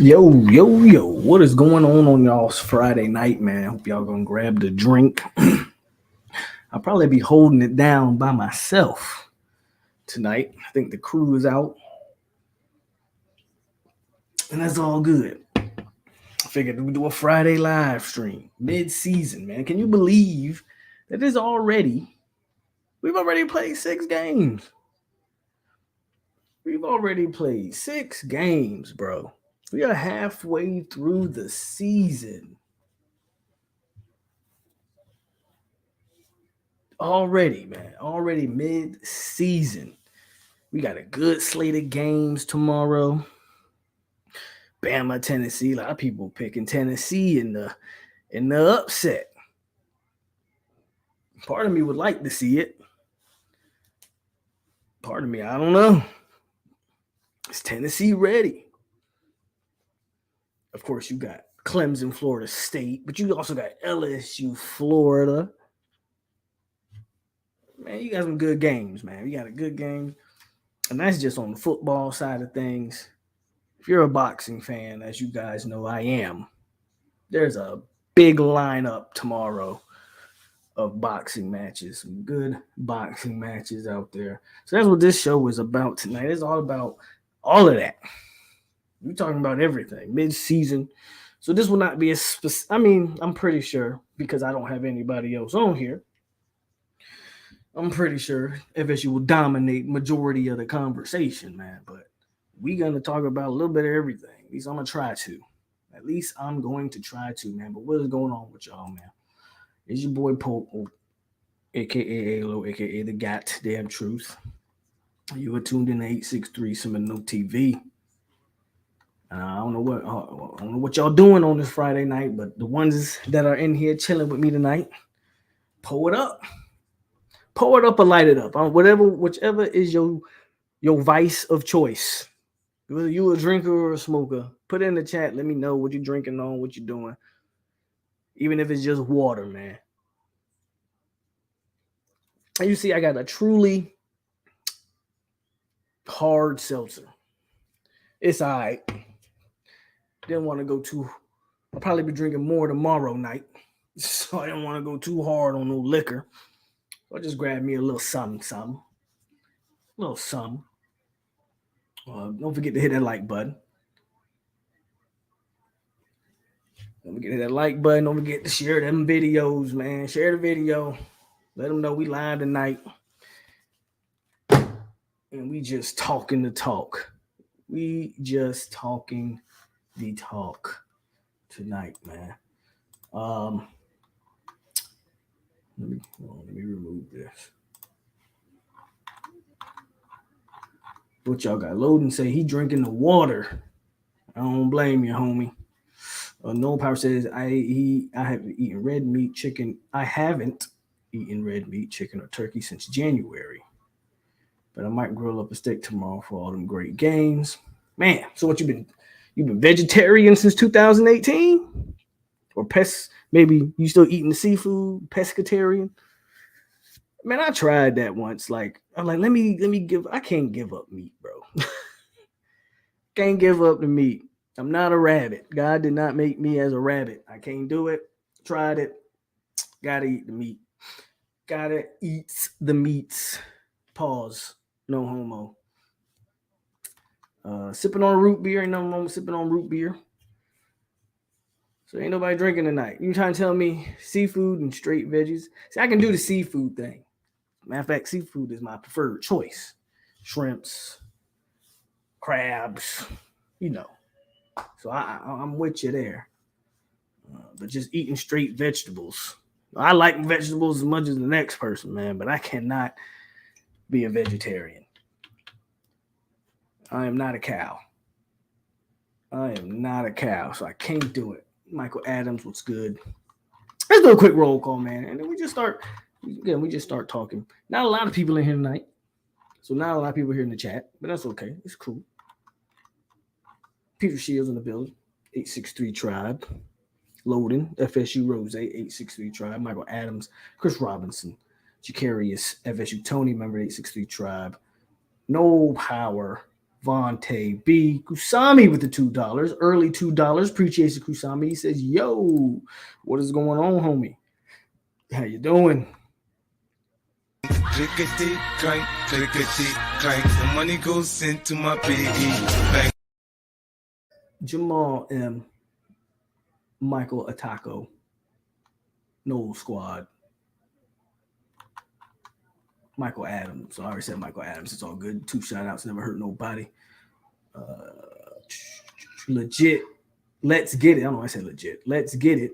Yo, what is going on y'all's Friday night, man? Hope y'all gonna grab the drink. I'll probably be holding it down by myself tonight. I think the crew is out, and that's all good. I figured we do a Friday live stream mid-season, man. Can you believe that we've already played 6 games. We've already played 6 games, bro. We are halfway through the season. Already, man. Already mid-season. We got a good slate of games tomorrow. Bama, Tennessee. A lot of people picking Tennessee in the upset. Part of me would like to see it. Part of me, I don't know. Is Tennessee ready? Of course, you got Clemson, Florida State, but you also got LSU, Florida. Man, you got some good games, man. You got a good game. And that's just on the football side of things. If you're a boxing fan, as you guys know I am, there's a big lineup tomorrow of boxing matches, some good boxing matches out there. So that's what this show is about tonight. It's all about all of that. We're talking about everything mid-season. So this will not be a I'm pretty sure, because I don't have anybody else on here, I'm pretty sure FSU will dominate majority of the conversation, man. But we're going to talk about a little bit of everything. At least I'm going to try to. At least I'm going to try to, man. But what is going on with y'all, man? It's your boy POLK, a.k.a. a.k.a. the goddamn truth. You are tuned in to 863 Seminole TV. I don't know what y'all doing on this Friday night, but the ones that are in here chilling with me tonight, pull it up. Pour it up or light it up. Whichever is your vice of choice. Whether you a drinker or a smoker, put it in the chat. Let me know what you're drinking on, what you're doing. Even if it's just water, man. And you see, I got a truly hard seltzer. It's all right. Didn't want to go too. I'll probably be drinking more tomorrow night. So I didn't want to go too hard on no liquor. So I just grabbed me a little something. A little something. Don't forget to hit that like button. Don't forget to hit that like button. Don't forget to share them videos, man. Share the video. Let them know we live tonight. And we just talking the talk. We just talking the talk tonight, man. Let me remove this. What y'all got? Loading say he drinking the water. I don't blame you, homie. No Power says I haven't eaten red meat, chicken. I haven't eaten red meat, chicken, or turkey since January. But I might grill up a steak tomorrow for all them great games. Man, so what you've been vegetarian since 2018? Or maybe you still eating the seafood, pescatarian? Man, I tried that once. I'm like, let me I can't give up meat, bro. Can't give up the meat. I'm not a rabbit. God did not make me as a rabbit. I can't do it. Tried it. Gotta eat the meat. Gotta eat the meats. Pause. No homo. Sipping on root beer. Ain't nothing wrong with sipping on root beer. So ain't nobody drinking tonight. You trying to tell me seafood and straight veggies? See, I can do the seafood thing. Matter of fact, seafood is my preferred choice. Shrimps, crabs, So I'm with you there. But just eating straight vegetables. I like vegetables as much as the next person, man, but I cannot be a vegetarian. I am not a cow. So I can't do it. Michael Adams, what's good? Let's do a quick roll call, man, and then we just start talking. Not a lot of people in here tonight, so not a lot of people here in the chat, but that's okay. It's cool. Peter Shields in the building, 863 Tribe. Loading, FSU Rose, 863 Tribe. Michael Adams, Chris Robinson, Jacarius, FSU Tony, member 863 Tribe. No Power, Vontae B. Kusami with the $2. Early $2. Appreciate you, Kusami. He says, yo, what is going on, homie? How you doing? Clickety clank, clickety clank. The money goes into my piggy bank. Jamal M. Michael Atako. No Squad. Michael Adams. So I already said Michael Adams. It's all good. 2 shout outs. Never hurt nobody. Legit. Let's get it. I don't know. I said legit. Let's get it.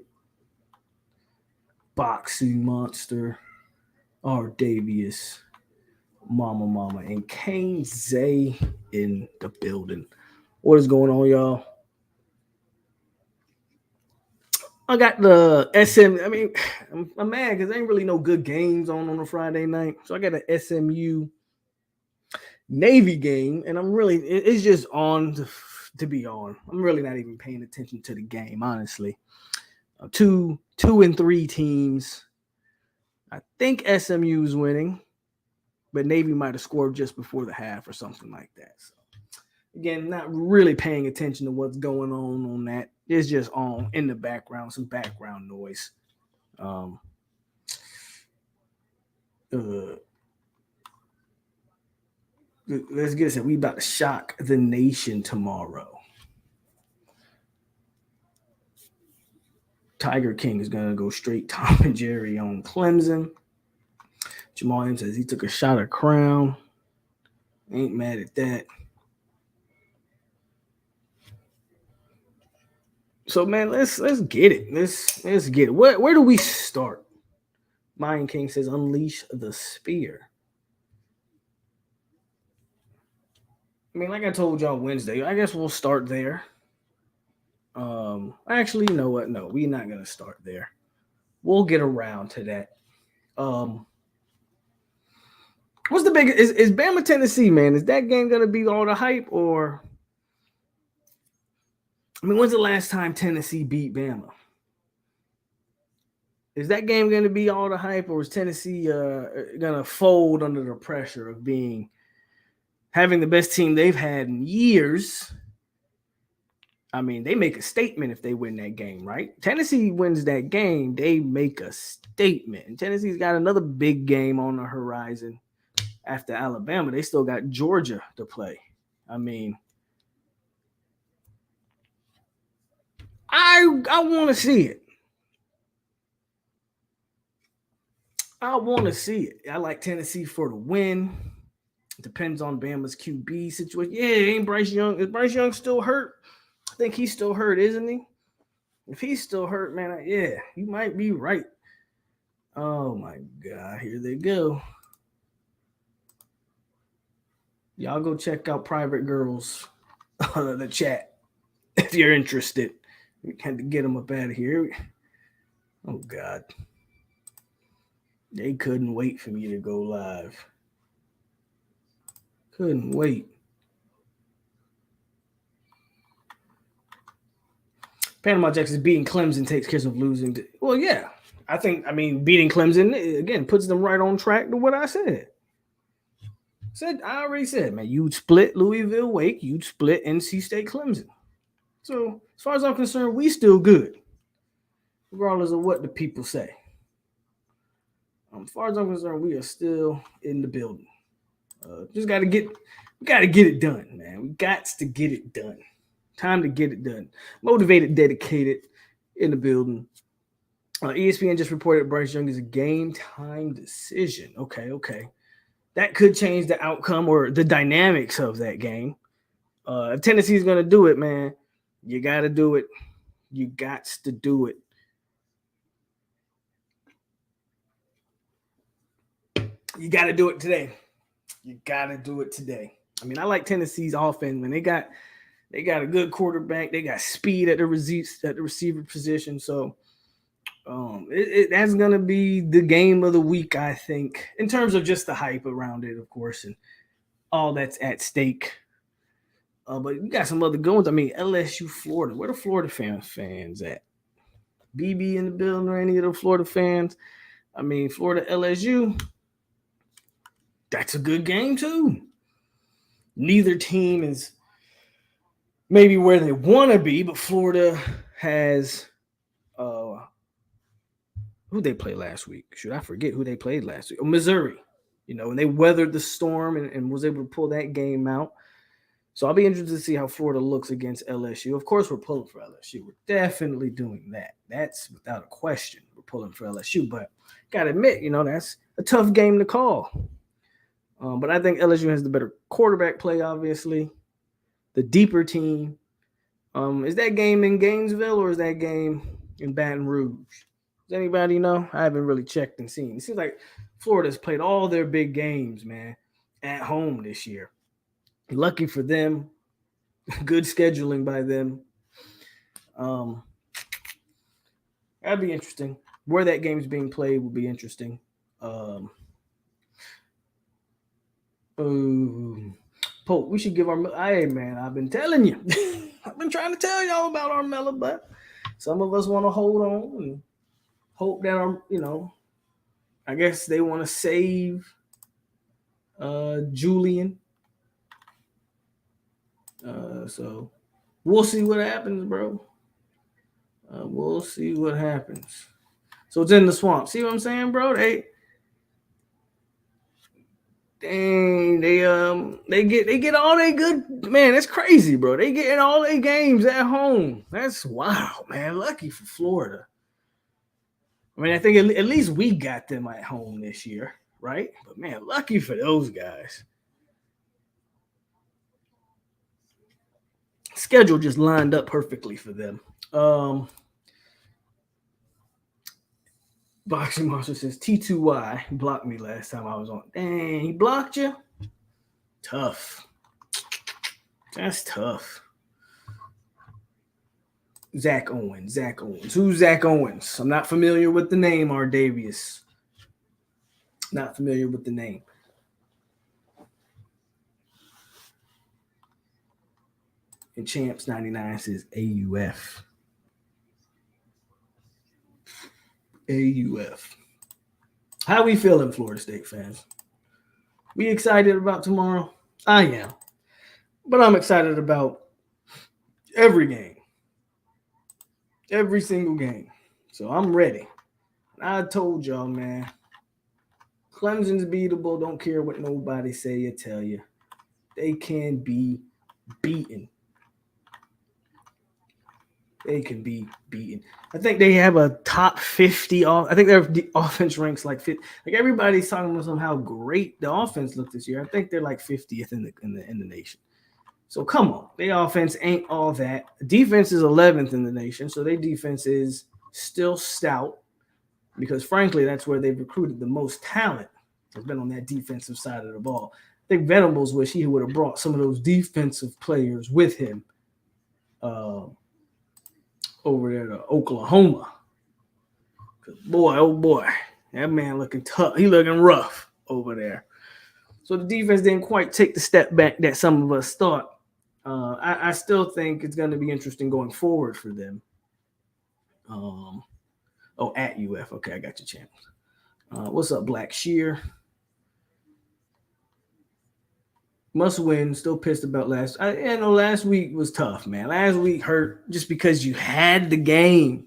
Boxing Monster. R. Davius. Mama. And Kane Zay in the building. What is going on, y'all? I got the SM. I mean, I'm mad because there ain't really no good games on a Friday night. So I got an SMU Navy game, and I'm really, it's just on to be on. I'm really not even paying attention to the game, honestly. 2 and 3 teams. I think SMU's winning, but Navy might have scored just before the half or something like that. So again, not really paying attention to what's going on that. It's just on in the background, some background noise. Let's get it. We about to shock the nation tomorrow. Tiger King is going to go straight Tom and Jerry on Clemson. Jamal M says he took a shot of Crown. Ain't mad at that. So man, let's get it. Let's get it. Where do we start? Mayan King says unleash the spear. I mean, like I told y'all Wednesday, I guess we'll start there. Actually, you know what? No, we're not gonna start there. We'll get around to that. What's the big is Bama Tennessee, man? Is that game gonna be all the hype, or I mean, when's the last time Tennessee beat Bama? Is that game going to be all the hype, or is Tennessee going to fold under the pressure of having the best team they've had in years? I mean, they make a statement if they win that game, right? Tennessee wins that game, they make a statement. And Tennessee's got another big game on the horizon after Alabama. They still got Georgia to play. I mean, I want to see it. I want to see it. I like Tennessee for the win. It depends on Bama's QB situation. Yeah, ain't Bryce Young. Is Bryce Young still hurt? I think he's still hurt, isn't he? If he's still hurt, man, yeah, you might be right. Oh my God, here they go. Y'all go check out Private Girls, the chat, if you're interested. We had to get them up out of here. Oh God. They couldn't wait for me to go live. Couldn't wait. Panama Jackson beating Clemson takes care of losing. Well, yeah. I mean, beating Clemson, again, puts them right on track to what I said. I already said, man, you'd split Louisville Wake, you'd split NC State Clemson. So, as far as I'm concerned, we still good, regardless of what the people say. As far as I'm concerned, we are still in the building. We got to get it done, man. We got to get it done. Time to get it done. Motivated, dedicated, in the building. ESPN just reported Bryce Young is a game time decision. Okay. That could change the outcome or the dynamics of that game. If Tennessee's going to do it, man, you got to do it. You got to do it. You got to do it today. You got to do it today. I mean, I like Tennessee's offense, man. They got a good quarterback. They got speed at the receiver position. So that's going to be the game of the week, I think, in terms of just the hype around it, of course, and all that's at stake. But we got some other good ones. I mean, LSU, Florida. Where the Florida fans at? BB in the building or any of the Florida fans? I mean, Florida, LSU. That's a good game, too. Neither team is maybe where they want to be, but Florida has who they played last week. Should I forget who they played last week? Oh, Missouri. And they weathered the storm and was able to pull that game out. So I'll be interested to see how Florida looks against LSU. Of course, we're pulling for LSU. We're definitely doing that. That's without a question. We're pulling for LSU. But gotta admit, that's a tough game to call. But I think LSU has the better quarterback play, obviously. The deeper team. Is that game in Gainesville or is that game in Baton Rouge? Does anybody know? I haven't really checked and seen. It seems like Florida's played all their big games, man, at home this year. Lucky for them. Good scheduling by them. That'd be interesting. Where that game's being played will be interesting. Polk, we should give our. Hey, man, I've been telling you. I've been trying to tell y'all about Armella, but some of us want to hold on and hope that I guess they want to save Julian. So we'll see what happens, bro. We'll see what happens. So it's in the swamp. See what I'm saying, bro? They get all they good, man. That's crazy, bro. They get all their games at home. That's wow, man. Lucky for Florida. I mean, I think at least we got them at home this year, right? But man, lucky for those guys. Schedule just lined up perfectly for them. Boxing Monster says T2Y blocked me last time I was on. Dang, he blocked you? Tough. That's tough. Zach Owens. Who's Zach Owens? I'm not familiar with the name, Ardavius. Not familiar with the name. And Champs 99 says AUF. AUF. How we feeling, Florida State fans? We excited about tomorrow? I am. But I'm excited about every game. Every single game. So I'm ready. I told y'all, man. Clemson's beatable. Don't care what nobody say or tell you. They can be beaten. They can be beaten. I think they have a top 50. I think their offense ranks like 50. Like everybody's talking about how great the offense looked this year. I think they're like 50th in the nation. So come on, their offense ain't all that. Defense is 11th in the nation, so their defense is still stout. Because frankly, that's where they've recruited the most talent. Has been on that defensive side of the ball. I think Venables wish he would have brought some of those defensive players with him. Over there to Oklahoma. Boy, oh boy, that man looking tough. He looking rough over there. So the defense didn't quite take the step back that some of us thought. I still think it's going to be interesting going forward for them. At UF. Okay, I got your channel. What's up, Black Shear? Must win. Still pissed about last. Last week was tough, man. Last week hurt just because you had the game.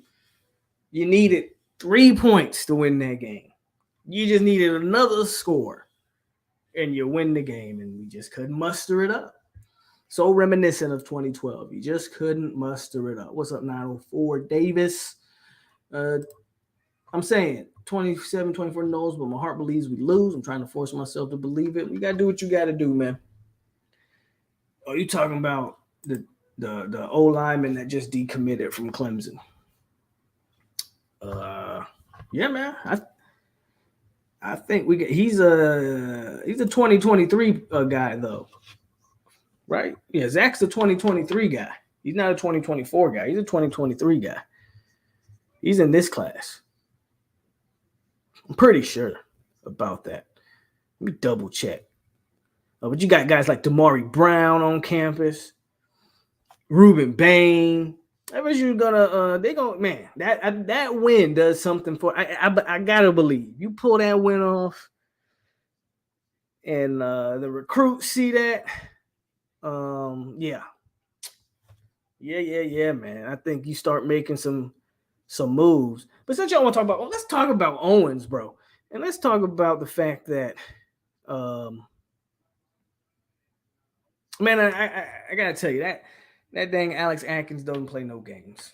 You needed 3 points to win that game. You just needed another score, and you win the game, and we just couldn't muster it up. So reminiscent of 2012. You just couldn't muster it up. What's up, 904 Davis? I'm saying 27, 24 knows, but my heart believes we lose. I'm trying to force myself to believe it. We got to do what you got to do, man. Oh, you talking about the O lineman that just decommitted from Clemson? Yeah, man. I think we get. He's a 2023 guy though, right? Yeah, Zach's the 2023 guy. He's not a 2024 guy. He's a 2023 guy. He's in this class. I'm pretty sure about that. Let me double check. But you got guys like Damari Brown on campus, Ruben Bain. I bet you're gonna man, that win does something for I gotta believe. You pull that win off and the recruits see that, Yeah, yeah, man. I think you start making some moves. But since y'all want to talk about, well, let's talk about Owens, bro, and let's talk about the fact that, um, man, I gotta tell you that dang Alex Atkins doesn't play no games.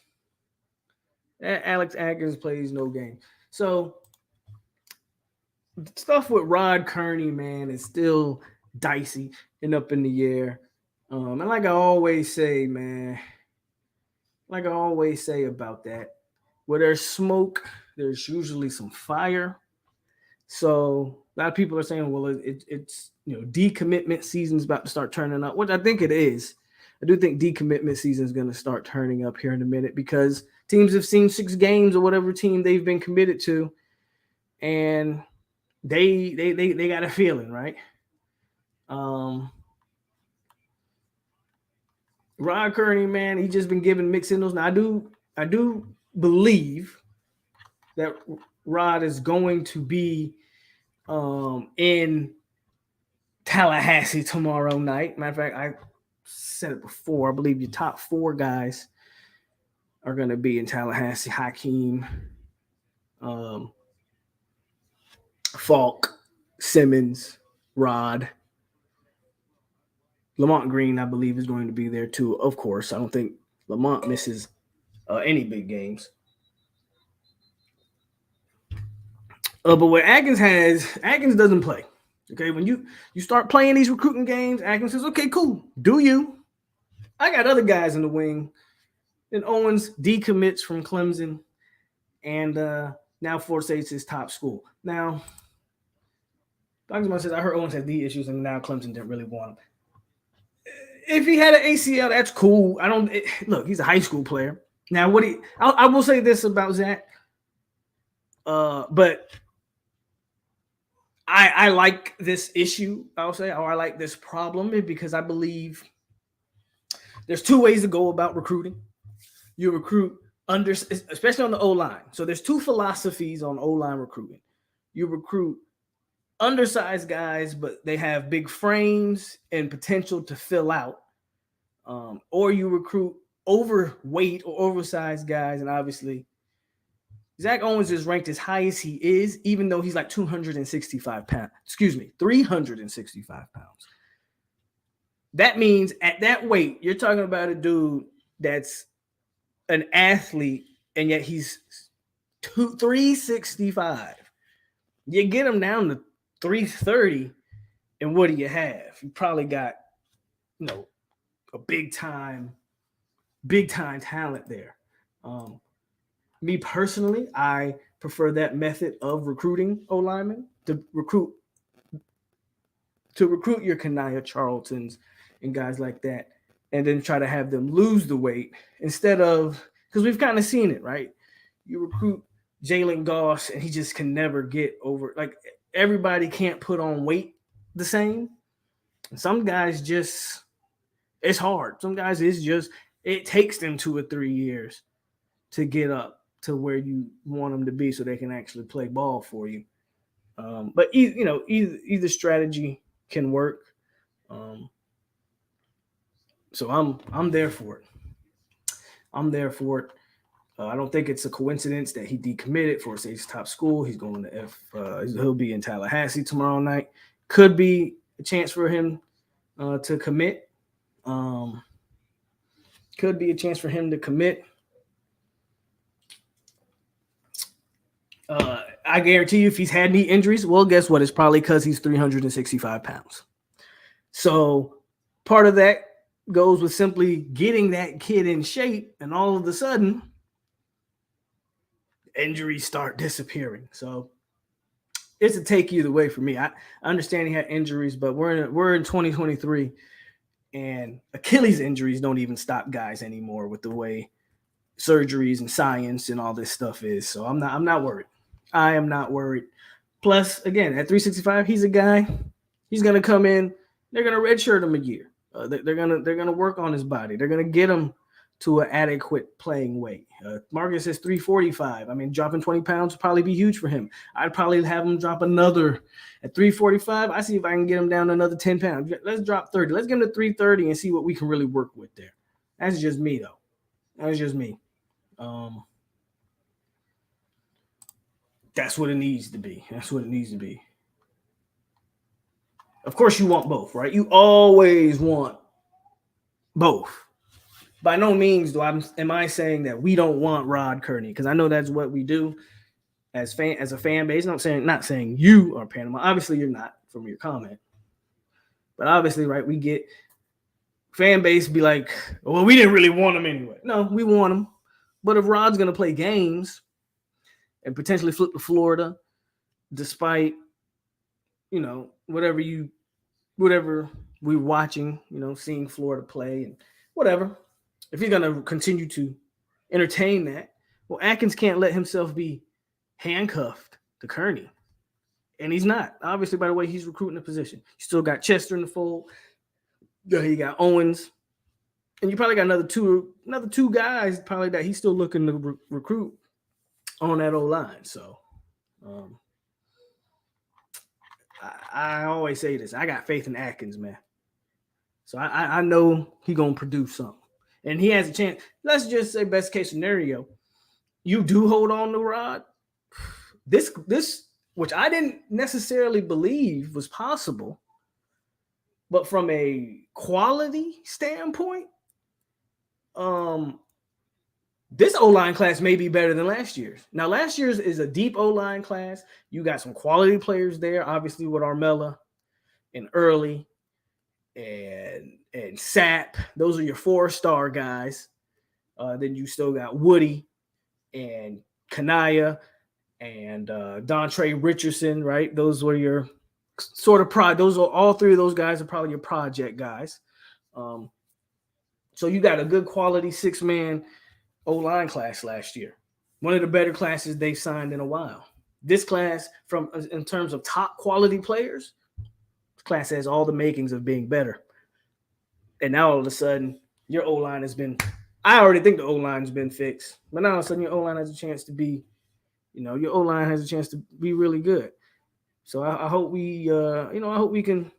That Alex Atkins plays no games. So stuff with Rod Kearney, man, is still dicey and up in the air. And like I always say, man, like I always say about that, where there's smoke, there's usually some fire. So a lot of people are saying, well, it's decommitment season's about to start turning up, which I think it is. I do think decommitment season is going to start turning up here in a minute because teams have seen 6 games or whatever team they've been committed to, and they got a feeling, right? Um, Rod Kearney, man, he's just been giving mixed signals. Now I do believe that Rod is going to be in Tallahassee tomorrow night. Matter of fact, I said it before. I believe your top 4 guys are going to be in Tallahassee: Hakeem, um, Falk, Simmons, Rod. Lamont Green, I believe, is going to be there too. Of course, I don't think Lamont misses any big games. But what Atkins doesn't play. Okay, when you start playing these recruiting games, Atkins says, "Okay, cool, do you? I got other guys in the wing." Then Owens decommits from Clemson, and now Florida State's his top school. Now, Dr. says, "I heard Owens had knee issues, and now Clemson didn't really want him." If he had an ACL, that's cool. Look, he's a high school player. Now, I will say this about Zach, but I like this issue. I'll say, or I like this problem because I believe there's 2 ways to go about recruiting. You recruit especially on the O line. So there's 2 philosophies on O line recruiting. You recruit undersized guys, but they have big frames and potential to fill out, or you recruit overweight or oversized guys, and obviously Zach Owens is ranked as high as he is, even though he's like 265 pounds. Excuse me, 365 pounds. That means at that weight, you're talking about a dude that's an athlete, and yet he's 365. You get him down to 330, and what do you have? You probably got, a big time talent there. Me personally, I prefer that method of recruiting O linemen to recruit your Kanaya Charltons and guys like that, and then try to have them lose the weight instead of, because we've kind of seen it, right? You recruit Jalen Goss and he just can never get over, like, everybody can't put on weight the same. Some guys just, it's hard. Some guys, it takes them 2 or 3 years to get up to where you want them to be so they can actually play ball for you. But either strategy can work. So I'm there for it. I'm there for it. I don't think it's a coincidence that he decommitted for his top school. He's going to he'll be in Tallahassee tomorrow night. Could be a chance for him to commit. Could be a chance for him to commit. I guarantee you, if he's had knee injuries, well, guess what? It's probably because he's 365 pounds. So part of that goes with simply getting that kid in shape, and all of a sudden, injuries start disappearing. So it's a take either way for me. I understand he had injuries, but we're in 2023, and Achilles injuries don't even stop guys anymore with the way surgeries and science and all this stuff is. So I'm not worried. I am not worried. Plus, again, at 365, he's a guy. He's gonna come in. They're gonna redshirt him a year. They're gonna work on his body. They're gonna get him to an adequate playing weight. Marcus says 345. I mean, dropping 20 pounds would probably be huge for him. I'd probably have him drop another at 345. I see if I can get him down another 10 pounds. Let's drop 30. Let's get him to 330 and see what we can really work with there. That's just me, though. That's just me. That's what it needs to be. That's what it needs to be. Of course, you want both, right? You always want both. By no means am I saying that we don't want Rod Kearney, because I know that's what we do as a fan base. Not saying you are Panama. Obviously, you're not from your comment. But obviously, right, we get fan base be like, well, we didn't really want him anyway. No, we want him. But if Rod's going to play games and potentially flip to Florida, despite, whatever we're watching, seeing Florida play and whatever, if he's going to continue to entertain that, well, Atkins can't let himself be handcuffed to Kearney. And he's not. Obviously, by the way, he's recruiting the position. You still got Chester in the fold. You got Owens. And you probably got another two guys probably that he's still looking to recruit on that O-line. So I always say this. I got faith in Atkins, man. So I know he's going to produce something. And he has a chance. Let's just say best case scenario, you do hold on to Rod. This, which I didn't necessarily believe was possible, but from a quality standpoint, this O-line class may be better than last year's. Now, last year's is a deep O-line class. You got some quality players there, obviously with Armella and Early and Sapp. Those are your 4-star guys. Then you still got Woody and Kanaya and Dontre Richardson, right? Those were your sort of those are all three of those guys are probably your project guys. So you got a good quality 6-man O-line class last year. One of the better classes they've signed in a while. This class, in terms of top quality players, this class has all the makings of being better. And now all of a sudden, your O-line has been, I already think the O-line's been fixed, but now all of a sudden your O-line has a chance to be, your O-line has a chance to be really good. So I hope we can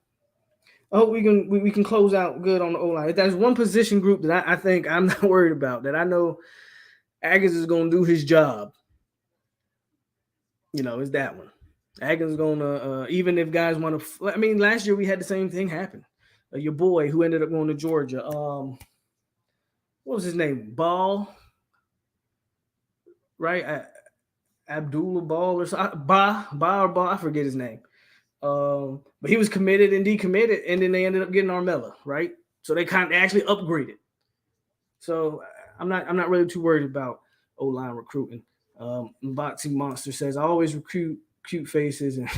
close out good on the O-line. If there's one position group that I think I'm not worried about, that I know Atkins is going to do his job, is that one. Atkins is going to, even if guys want to, last year we had the same thing happen. Your boy who ended up going to Georgia, what was his name? Ball, right? Abdullah Ball or something. Ball, I forget his name. But he was committed and decommitted, and then they ended up getting Armella, right? So they actually upgraded. So I'm not really too worried about O-line recruiting. Boxing Monster says I always recruit cute faces and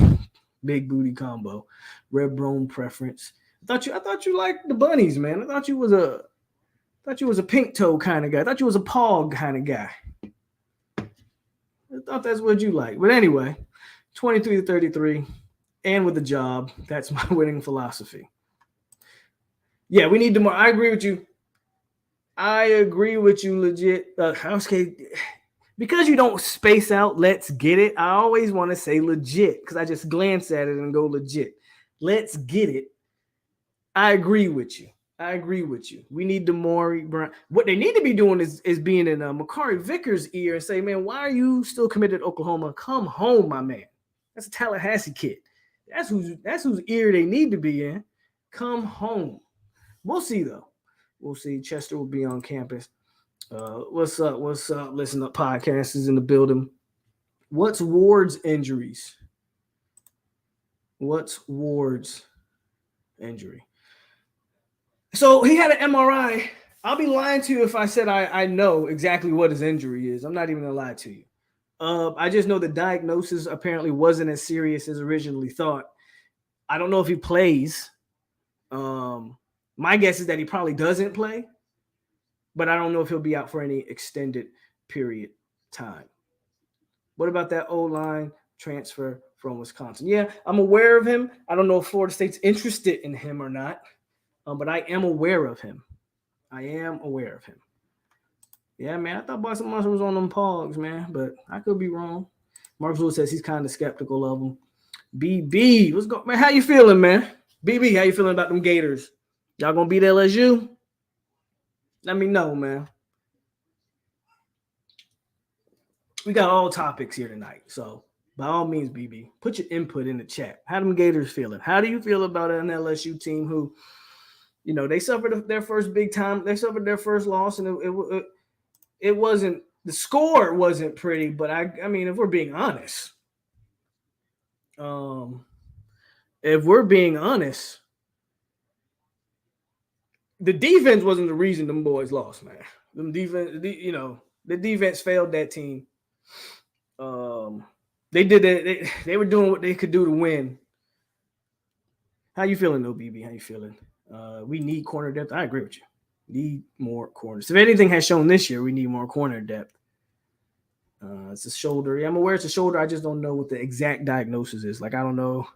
big booty combo, red bone preference. I thought you liked the bunnies, man. I thought you was a pink toe kind of guy. I thought you was a POLK kind of guy. I thought that's what you like. But anyway, 23-33. And with the job, that's my winning philosophy. Yeah, we need more. I agree with you. Legit. Okay, because you don't space out, let's get it. I always want to say legit because I just glance at it and go legit. Let's get it. I agree with you. We need Damari Brown. What they need to be doing is being in Makari Vickers' ear and say, man, why are you still committed to Oklahoma? Come home, my man. That's a Tallahassee kid. That's whose ear they need to be in. Come home. We'll see, though. We'll see. Chester will be on campus. What's up? Listen Up Podcast is in the building. What's Ward's injuries? So he had an MRI. I'll be lying to you if I said I know exactly what his injury is. I'm not even going to lie to you. I just know the diagnosis apparently wasn't as serious as originally thought. I don't know if he plays. My guess is that he probably doesn't play, but I don't know if he'll be out for any extended period time. What about that O-line transfer from Wisconsin? Yeah, I'm aware of him. I don't know if Florida State's interested in him or not, but I am aware of him. Yeah, man. I thought Boston Monster was on them pogs, man, but I could be wrong. Marcus Lewis says he's kind of skeptical of them. BB, what's going, man? How you feeling, man? BB, how you feeling about them Gators? Y'all gonna beat LSU? Let me know, man. We got all topics here tonight, so by all means, BB, put your input in the chat. How them Gators feeling? How do you feel about an LSU team who, you know, they suffered their first big time, they suffered their first loss, and it wasn't, the score wasn't pretty, but I mean, if we're being honest, if we're being honest, the defense wasn't the reason them boys lost, man. Them defense, the defense failed that team. They did that. They were doing what they could do to win. How you feeling, though, BB? How you feeling? We need corner depth. I agree with you. Need more corners. If anything has shown this year, we need more corner depth. It's a shoulder. Yeah, I'm aware it's a shoulder. I just don't know what the exact diagnosis is. Like, I don't know.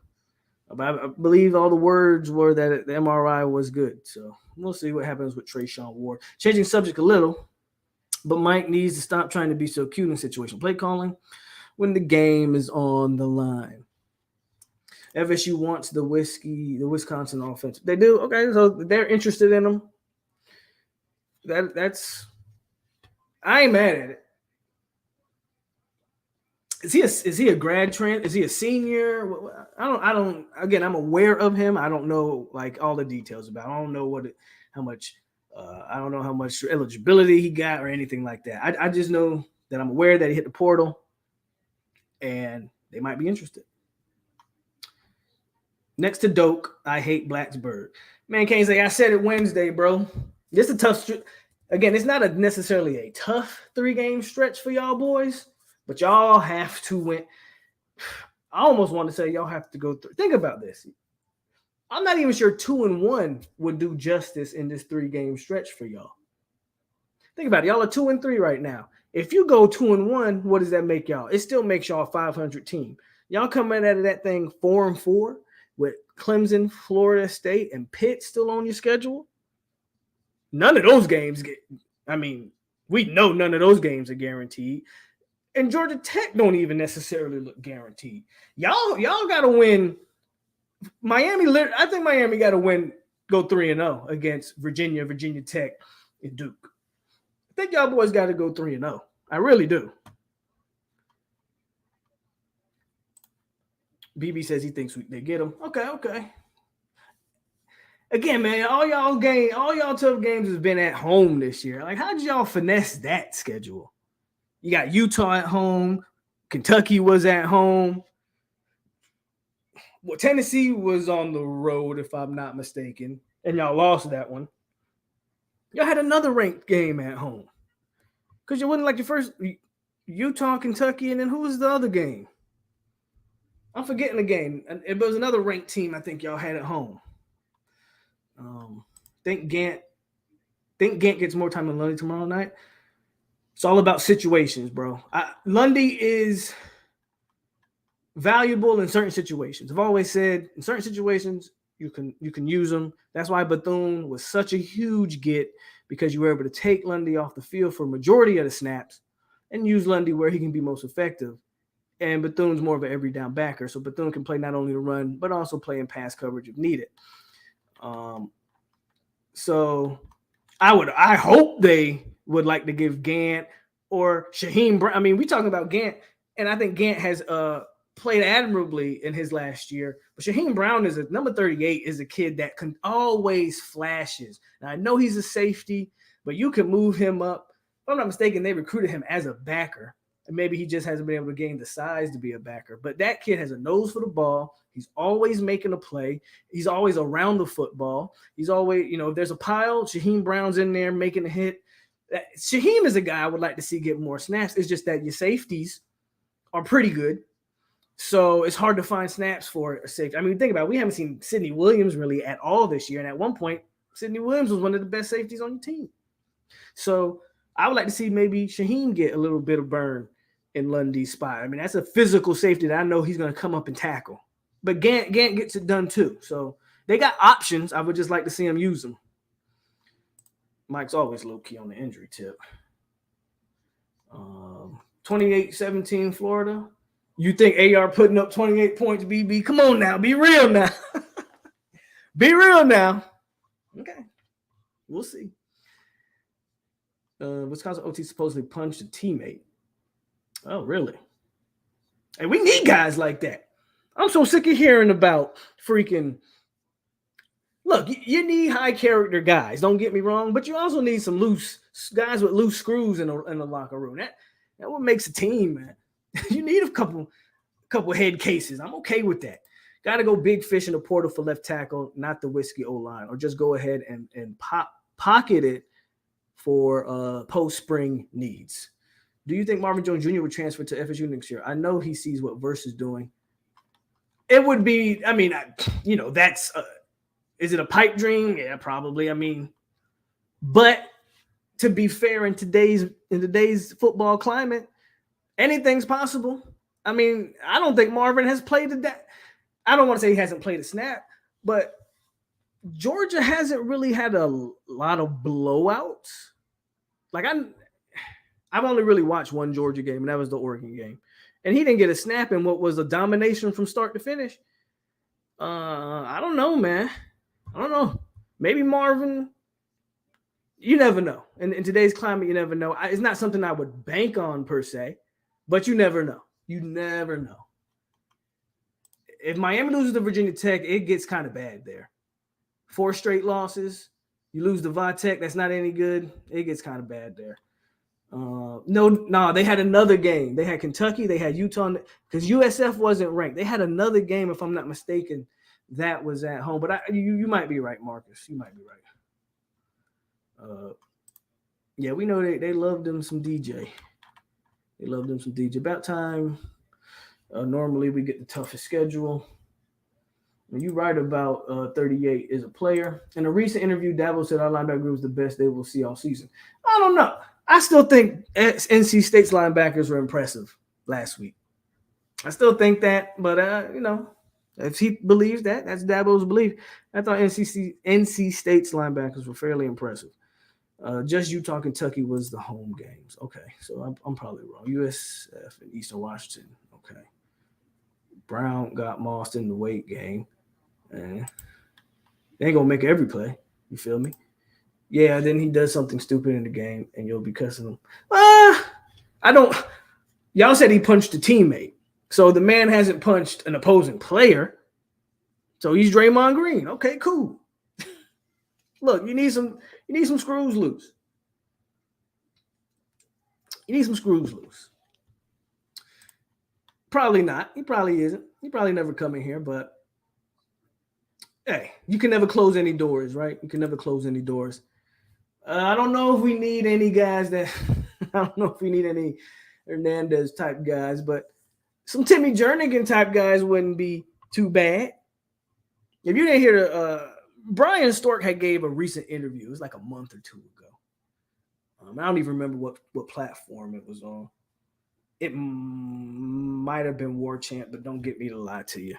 But I believe all the words were that the MRI was good. So we'll see what happens with Trayshawn Ward. Changing subject a little, but Mike needs to stop trying to be so cute in situation play calling when the game is on the line. FSU wants the Wisconsin offense. They do? Okay, so they're interested in them. That's I ain't mad at it. Is he a grad trend? Is he a senior? I don't. Again, I'm aware of him. I don't know like all the details about. I don't know how much. I don't know how much eligibility he got or anything like that. I just know that I'm aware that he hit the portal, and they might be interested. Next to Doak, I hate Blacksburg. Man, can't say I said it Wednesday, bro. This is a tough. Again, it's not necessarily a tough 3-game stretch for y'all boys. But y'all have to win. I almost want to say y'all have to go through. Think about this. I'm not even sure 2-1 would do justice in this 3-game stretch for y'all. Think about it. Y'all are 2-3 right now. If you go 2-1, what does that make y'all? It still makes y'all a 500 team. Y'all coming out of that thing 4-4 with Clemson, Florida State, and Pitt still on your schedule. None of those games we know none of those games are guaranteed. And Georgia Tech don't even necessarily look guaranteed. Y'all got to win. I think Miami got to win, go 3-0 against Virginia Tech, and Duke. I think y'all boys got to go 3-0. I really do. BB says he thinks they get them. Okay. Again, man, all y'all tough games has been at home this year. Like, how did y'all finesse that schedule? You got Utah at home. Kentucky was at home. Well, Tennessee was on the road, if I'm not mistaken, and y'all lost that one. Y'all had another ranked game at home. Because you wasn't like your first Utah, Kentucky, and then who was the other game? I'm forgetting the game. It was another ranked team I think y'all had at home. Think Gant gets more time than Lundy tomorrow night. It's all about situations, bro. Lundy is valuable in certain situations. I've always said in certain situations you can use them. That's why Bethune was such a huge get, because you were able to take Lundy off the field for a majority of the snaps and use Lundy where he can be most effective. And Bethune's more of an every down backer, so Bethune can play not only the run but also play in pass coverage if needed. So I hope they would like to give Gant or Shaheem Brown. I mean, we talking about Gant, and I think Gant has played admirably in his last year. But Shaheem Brown is number 38 is a kid that can always flashes. Now, I know he's a safety, but you can move him up. If I'm not mistaken, they recruited him as a backer. And maybe he just hasn't been able to gain the size to be a backer. But that kid has a nose for the ball. He's always making a play. He's always around the football. He's always, if there's a pile, Shaheem Brown's in there making a hit. Shaheem is a guy I would like to see get more snaps. It's just that your safeties are pretty good. So it's hard to find snaps for a safety. I mean, think about it. We haven't seen Sidney Williams really at all this year. And at one point, Sidney Williams was one of the best safeties on your team. So I would like to see maybe Shaheem get a little bit of burn in Lundy's spot. I mean, that's a physical safety that I know he's going to come up and tackle. But Gant gets it done too. So they got options. I would just like to see him use them. Mike's always low-key on the injury tip. 28-17 Florida. You think AR putting up 28 points, BB? Come on now. Be real now. Be real now. Okay. We'll see. Wisconsin OT supposedly punched a teammate. Oh, really? And we need guys like that. I'm so sick of hearing about freaking. Look, you need high character guys. Don't get me wrong, but you also need some loose guys with loose screws in the locker room. That what makes a team, man. You need a couple head cases. I'm okay with that. Got to go big fish in the portal for left tackle, not the whiskey O line, or just go ahead and pocket it for post spring needs. Do you think Marvin Jones Jr. would transfer to FSU next year? I know he sees what Verse is doing. It would be, I mean, that's, is it a pipe dream? Yeah, probably. I mean, but to be fair, in today's football climate, anything's possible. I mean, I don't think Marvin has played that. I don't want to say he hasn't played a snap, but Georgia hasn't really had a lot of blowouts. Like I've only really watched one Georgia game, and that was the Oregon game. And he didn't get a snap in what was a domination from start to finish. I don't know, man. I don't know. Maybe Marvin. You never know. In today's climate, you never know. It's not something I would bank on per se, but you never know. You never know. If Miami loses to Virginia Tech, it gets kind of bad there. 4 straight losses. You lose to Tech, that's not any good. It gets kind of bad there. No, they had another game. They had Kentucky, they had Utah, because USF wasn't ranked. They had another game, if I'm not mistaken, that was at home. But you might be right, Marcus. You might be right. Yeah, we know they love them some DJ. They love them some DJ. About time. Normally we get the toughest schedule. When you write about 38 is a player. In a recent interview, Dabo said our linebacker group is the best they will see all season. I don't know. I still think NC State's linebackers were impressive last week. I still think that, but if he believes that, that's Dabo's belief. I thought NC State's linebackers were fairly impressive. Just Utah, Kentucky was the home games. Okay, so I'm probably wrong. USF and Eastern Washington. Okay. Brown got mossed in the weight game. And they ain't gonna make every play. You feel me? Yeah, then he does something stupid in the game and you'll be cussing him. I don't. Y'all said he punched a teammate. So the man hasn't punched an opposing player. So he's Draymond Green. Okay, cool. Look, you need some screws loose. You need some screws loose. Probably not. He probably isn't. He probably never come in here, but hey, you can never close any doors, right? You can never close any doors. I don't know if we need any guys that I don't know if we need any Hernandez type guys, but some Timmy Jernigan type guys wouldn't be too bad. If you didn't hear Brian Stork had gave a recent interview. It was like a month or two ago. I don't even remember what platform it was on. It might have been War Chant, but don't get me to lie to you.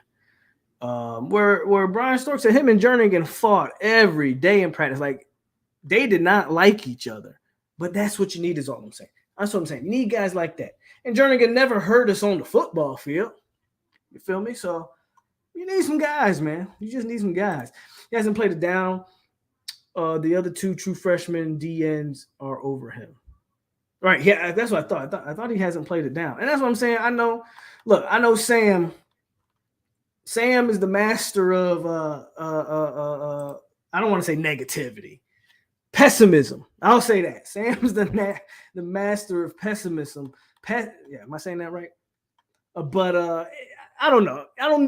Where Brian Stork said him and Jernigan fought every day in practice. Like, they did not like each other. But that's what you need is all I'm saying. That's what I'm saying. You need guys like that. And Jernigan never hurt us on the football field. You feel me? So you need some guys, man. You just need some guys. He hasn't played it down. The other 2 true freshmen DNs are over him. Right. Yeah, that's what I thought. I thought he hasn't played it down. And that's what I'm saying. I know Sam. Sam is the master of I don't want to say negativity. Pessimism. I'll say that. Sam's the master of pessimism. Am I saying that right? But I don't know.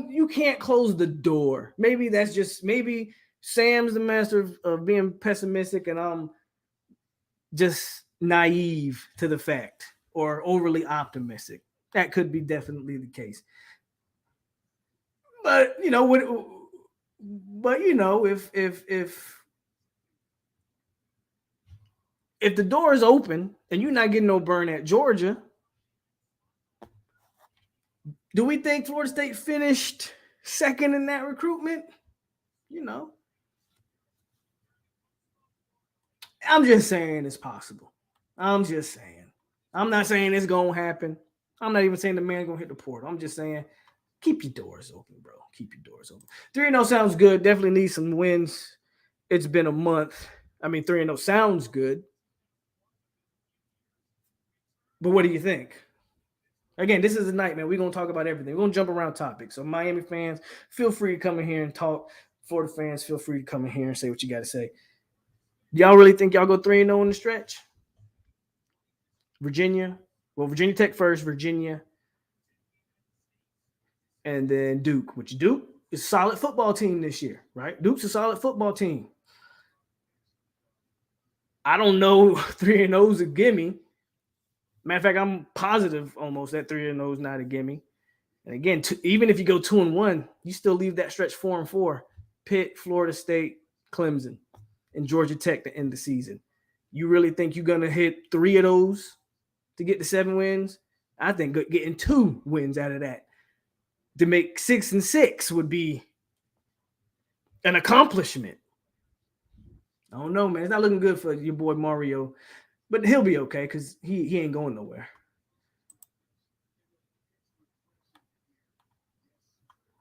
You can't close the door. Maybe Sam's the master of being pessimistic and I'm just naive to the fact or overly optimistic. That could be definitely the case. But if the door is open and you're not getting no burn at Georgia, do we think Florida State finished second in that recruitment? I'm just saying it's possible. I'm just saying. I'm not saying it's gonna happen. I'm not even saying the man's gonna hit the portal. I'm just saying keep your doors open, bro. Keep your doors open. 3-0 sounds good. Definitely need some wins. It's been a month. I mean, 3-0 sounds good. But what do you think? Again, this is a night, man. We're gonna talk about everything. We're gonna jump around topics. So Miami fans, feel free to come in here and talk. Florida fans, feel free to come in here and say what you got to say. Y'all really think y'all go 3-0 in the stretch? Virginia, well, Virginia Tech first, Virginia, and then Duke. Which Duke is a solid football team this year, right? Duke's a solid football team. I don't know 3-0 is a gimme. Matter of fact, I'm positive almost that 3-0 is not a gimme. And again, even if you go 2-1, you still leave that stretch 4-4. Pitt, Florida State, Clemson, and Georgia Tech to end the season. You really think you're gonna hit 3 of those to get the 7 wins? I think getting 2 wins out of that to make 6-6 would be an accomplishment. I don't know, man. It's not looking good for your boy Mario, but he'll be okay because he ain't going nowhere.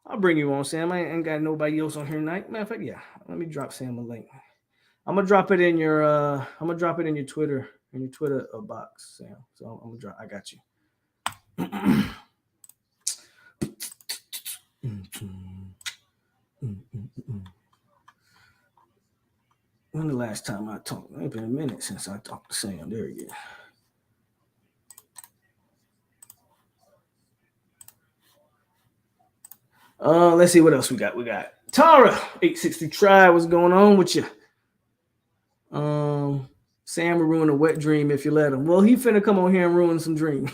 I'll bring you on, Sam. I ain't got nobody else on here tonight. Matter of fact, yeah. Let me drop Sam a link. I'm gonna drop it in your Twitter box, Sam. So I'm gonna drop. I got you. When the last time I talked? It's been a minute since I talked to Sam. There he is. Let's see what else we got. We got Tara 860 Try. What's going on with you? Sam will ruin a wet dream if you let him. Well, he finna come on here and ruin some dreams.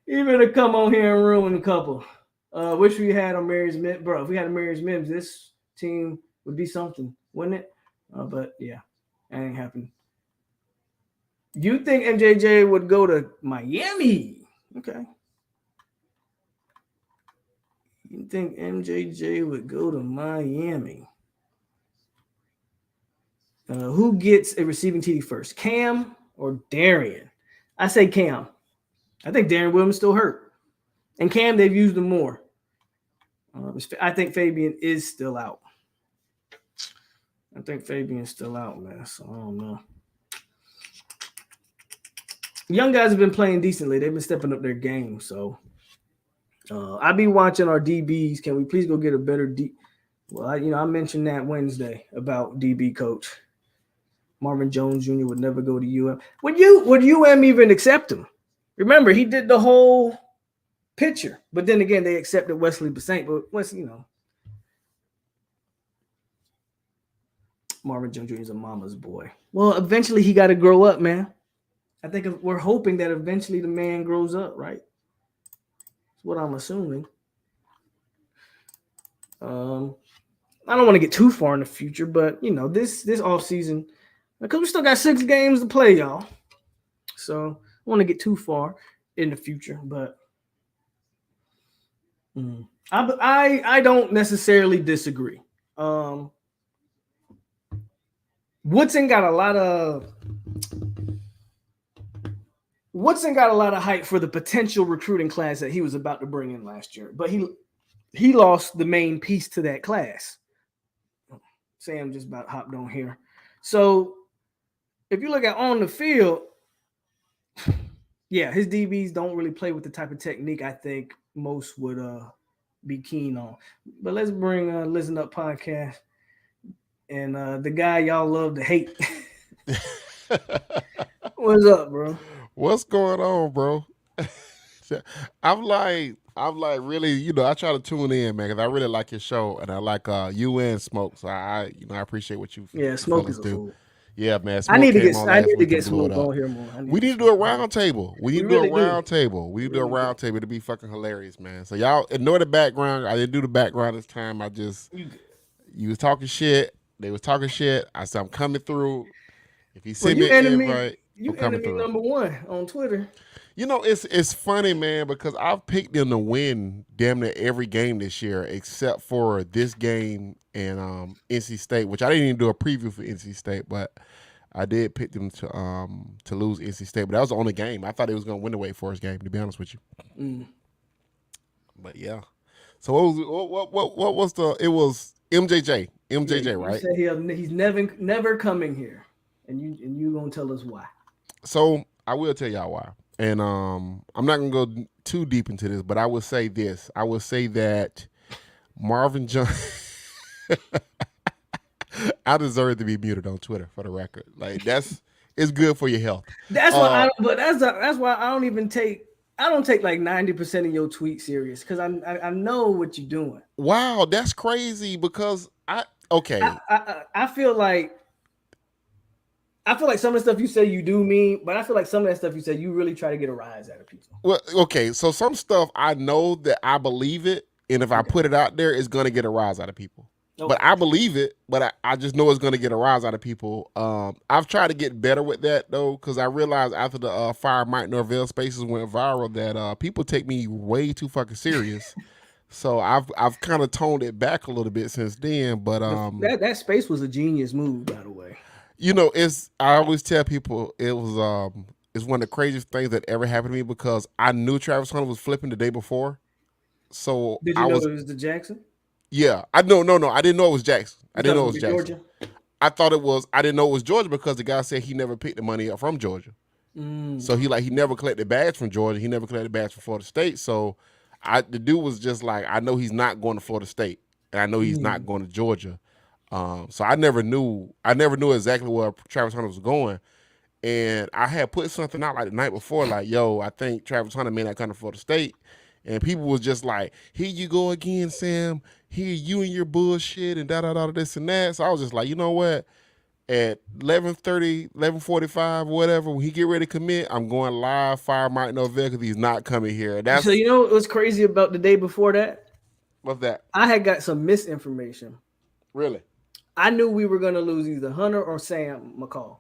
He finna come on here and ruin a couple. Wish we had on Mary's Mims, bro. If we had a Mary's Mims, this team would be something, wouldn't it? But yeah, that ain't happened. You think MJJ would go to Miami? Okay. You think MJJ would go to Miami? Who gets a receiving TD first, Cam or Darian? I say Cam. I think Darren Williams still hurt, and Cam they've used him more. I think Fabian is still out. I think Fabian's still out, man. So I don't know. Young guys have been playing decently. They've been stepping up their game. So I'll be watching our DBs. Can we please go get a better D? Well, I mentioned that Wednesday about DB coach. Marvin Jones Jr. would never go to UM. Would UM even accept him? Remember, he did the whole picture. But then again, they accepted Wesley Bassant. But Wesley, Marvin Jones Jr. is a mama's boy. Well, eventually he got to grow up, man. I think we're hoping that eventually the man grows up, right? That's what I'm assuming. I don't want to get too far in the future, but this offseason, because we still got 6 games to play, y'all. So I don't want to get too far in the future, but I don't necessarily disagree. Woodson got a lot of hype for the potential recruiting class that he was about to bring in last year, but he lost the main piece to that class. Sam just about hopped on here. So if you look at on the field, yeah, his DBs don't really play with the type of technique I think most would be keen on. But let's bring Listen Up Podcast and the guy y'all love to hate. What's up, bro? What's going on, bro? I'm like really, I try to tune in, man, because I really like your show and I like you and Smoke. So I appreciate what you Smoke fellas is a do. fool. Yeah, man. I Smoke need to came get on I last need to week get and blew Smoke it up. on here more. We need to do a round table. We need to do a round table. We need to do a really round table to be fucking hilarious, man. So y'all ignore the background. I didn't do the background this time. You was talking shit. They was talking shit. I said I'm coming through. If you send me an invite, I'm coming enemy through. number 1 on Twitter. It's funny, man, because I've picked them to win damn near every game this year except for this game and NC State, which I didn't even do a preview for NC State, but I did pick them to lose NC State, but that was the only game. I thought they was gonna win the Wake Forest game, to be honest with you. But yeah. So what was the? It was MJJ, right? You said he's never coming here, and you gonna tell us why? So I will tell y'all why, and I'm not gonna go too deep into this, but I will say this. I will say that Marvin Jones. I deserve to be muted on Twitter, for the record. Like it's good for your health. That's why. That's why I don't even take. I don't take like 90% of your tweets serious because I know what you're doing. Wow, that's crazy because I feel like some of the stuff you say you do mean, but I feel like some of that stuff you say you really try to get a rise out of people. Well, okay, so some stuff I know that I believe it, and if I put it out there, it's gonna get a rise out of people. Okay. But I believe it, but I just know it's going to get a rise out of people. I've tried to get better with that, though, because I realized after the Fire Mike Norvell spaces went viral that people take me way too fucking serious. So I've kind of toned it back a little bit since then. But that space was a genius move, by the way. You know, I always tell people it's one of the craziest things that ever happened to me because I knew Travis Hunter was flipping the day before. So did you know it was the Jackson? Yeah, I no, I didn't know it was Jackson. I didn't know it was Jackson. Georgia? I thought it was. I didn't know it was Georgia because the guy said he never picked the money up from Georgia. So he never collected bags from Georgia. He never collected bags from Florida State. So the dude was just like, I know he's not going to Florida State, and I know he's not going to Georgia. So I never knew exactly where Travis Hunter was going, and I had put something out like the night before, like, yo, I think Travis Hunter may not come to Florida State. And people was just like, here you go again, Sam. Here you and your bullshit and da-da-da this and that. So I was just like, you know what? At 11:30, 11:45, whatever, when he get ready to commit, I'm going live, fire Mike Norvell because he's not coming here. So you know what was crazy about the day before that? What's that? I had got some misinformation. Really? I knew we were going to lose either Hunter or Sam McCall.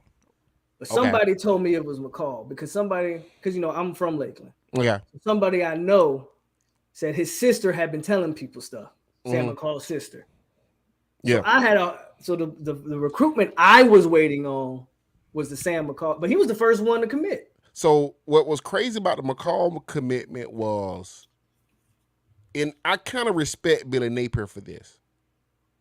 But somebody told me it was McCall because I'm from Lakeland. Yeah. Somebody I know said his sister had been telling people stuff. Sam McCall's sister. Yeah. So I had the recruitment I was waiting on was the Sam McCall, but he was the first one to commit. So what was crazy about the McCall commitment was, and I kind of respect Billy Napier for this.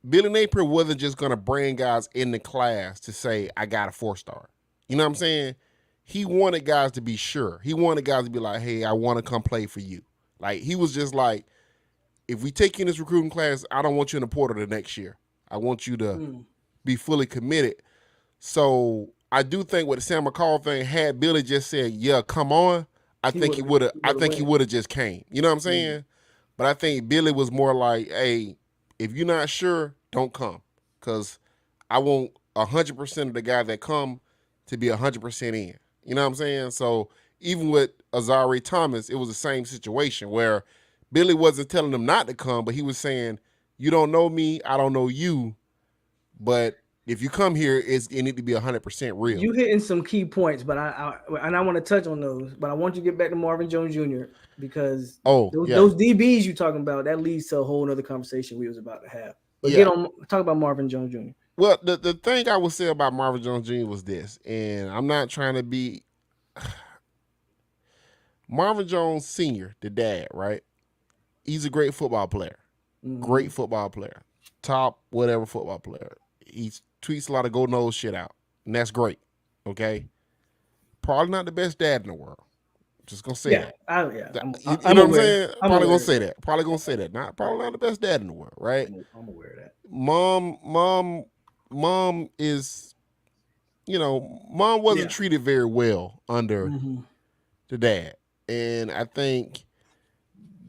Billy Napier wasn't just going to bring guys in the class to say, I got a 4-star. You know what I'm saying? He wanted guys to be sure. He wanted guys to be like, hey, I want to come play for you. Like, he was just like, if we take you in this recruiting class, I don't want you in the portal the next year. I want you to be fully committed. So I do think with the Sam McCall thing, had Billy just said, yeah, come on, I think he would have just came. You know what I'm saying? But I think Billy was more like, hey, if you're not sure, don't come. Because I want 100% of the guys that come to be 100% in. You know what I'm saying? So even with Azari Thomas, it was the same situation where Billy wasn't telling them not to come, but he was saying, you don't know me, I don't know you, but if you come here, it need to be 100% real. You hitting some key points, but I want to touch on those, but I want you to get back to Marvin Jones Jr. because those DBs you talking about, that leads to a whole other conversation we was about to have. But talk about Marvin Jones Jr. Well, the thing I would say about Marvin Jones Jr. was this, and I'm not trying to be Marvin Jones Sr., the dad, right? He's a great football player. Great football player. Top whatever football player. He tweets a lot of go-nose shit out, and that's great, okay? Probably not the best dad in the world. Just going to say that. You know what I'm saying? Probably going to say that. Probably going to say that. Probably not the best dad in the world, right? I'm aware of that. Mom is, mom wasn't treated very well under the dad. And I think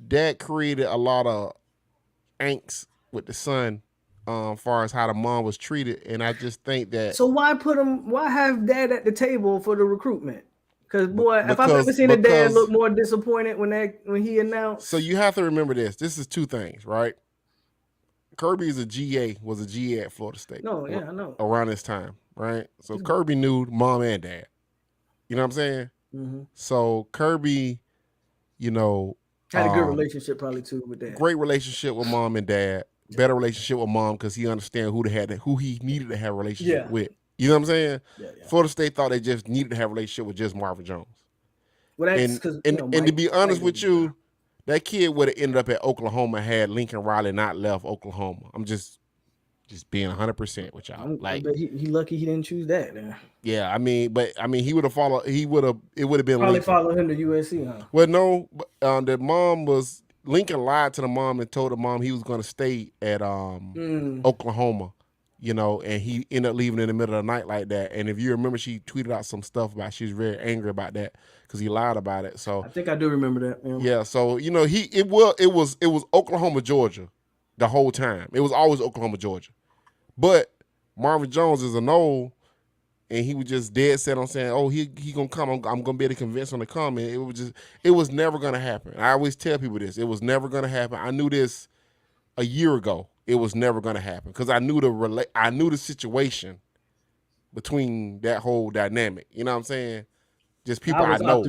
that created a lot of angst with the son as far as how the mom was treated. And I just think that. So why have dad at the table for the recruitment? Because if I've ever seen a dad look more disappointed when he announced. So you have to remember this. This is two things, right? Kirby was a GA at Florida State. No, yeah, I know. Around this time, right? So Kirby knew mom and dad. You know what I'm saying? So Kirby, had a good relationship probably too with dad. Great relationship with mom and dad. Better relationship with mom because he understands who he needed to have a relationship with. You know what I'm saying? Yeah. Florida State thought they just needed to have a relationship with just Marvin Jones. Well, that's because and to be honest with you, that kid would have ended up at Oklahoma had Lincoln Riley not left Oklahoma. I'm just being 100% with y'all. I bet he lucky he didn't choose that. Then. Yeah, he would have followed. It would have been probably Lincoln. Followed him to USC, huh? Well, no, the mom was Lincoln lied to the mom and told the mom he was going to stay at Oklahoma. And he ended up leaving in the middle of the night like that. And if you remember, she tweeted out some stuff about she was very angry about that because he lied about it. So I think I do remember that. Yeah. So it was Oklahoma, Georgia, the whole time. It was always Oklahoma, Georgia. But Marvin Jones is a no, and he was just dead set on saying, "Oh, he gonna come. I'm gonna be able to convince him to come." And it was never gonna happen. I always tell people this. It was never gonna happen. I knew this a year ago. It was never gonna happen because I knew the situation between that whole dynamic. You know what I'm saying? Just people I know.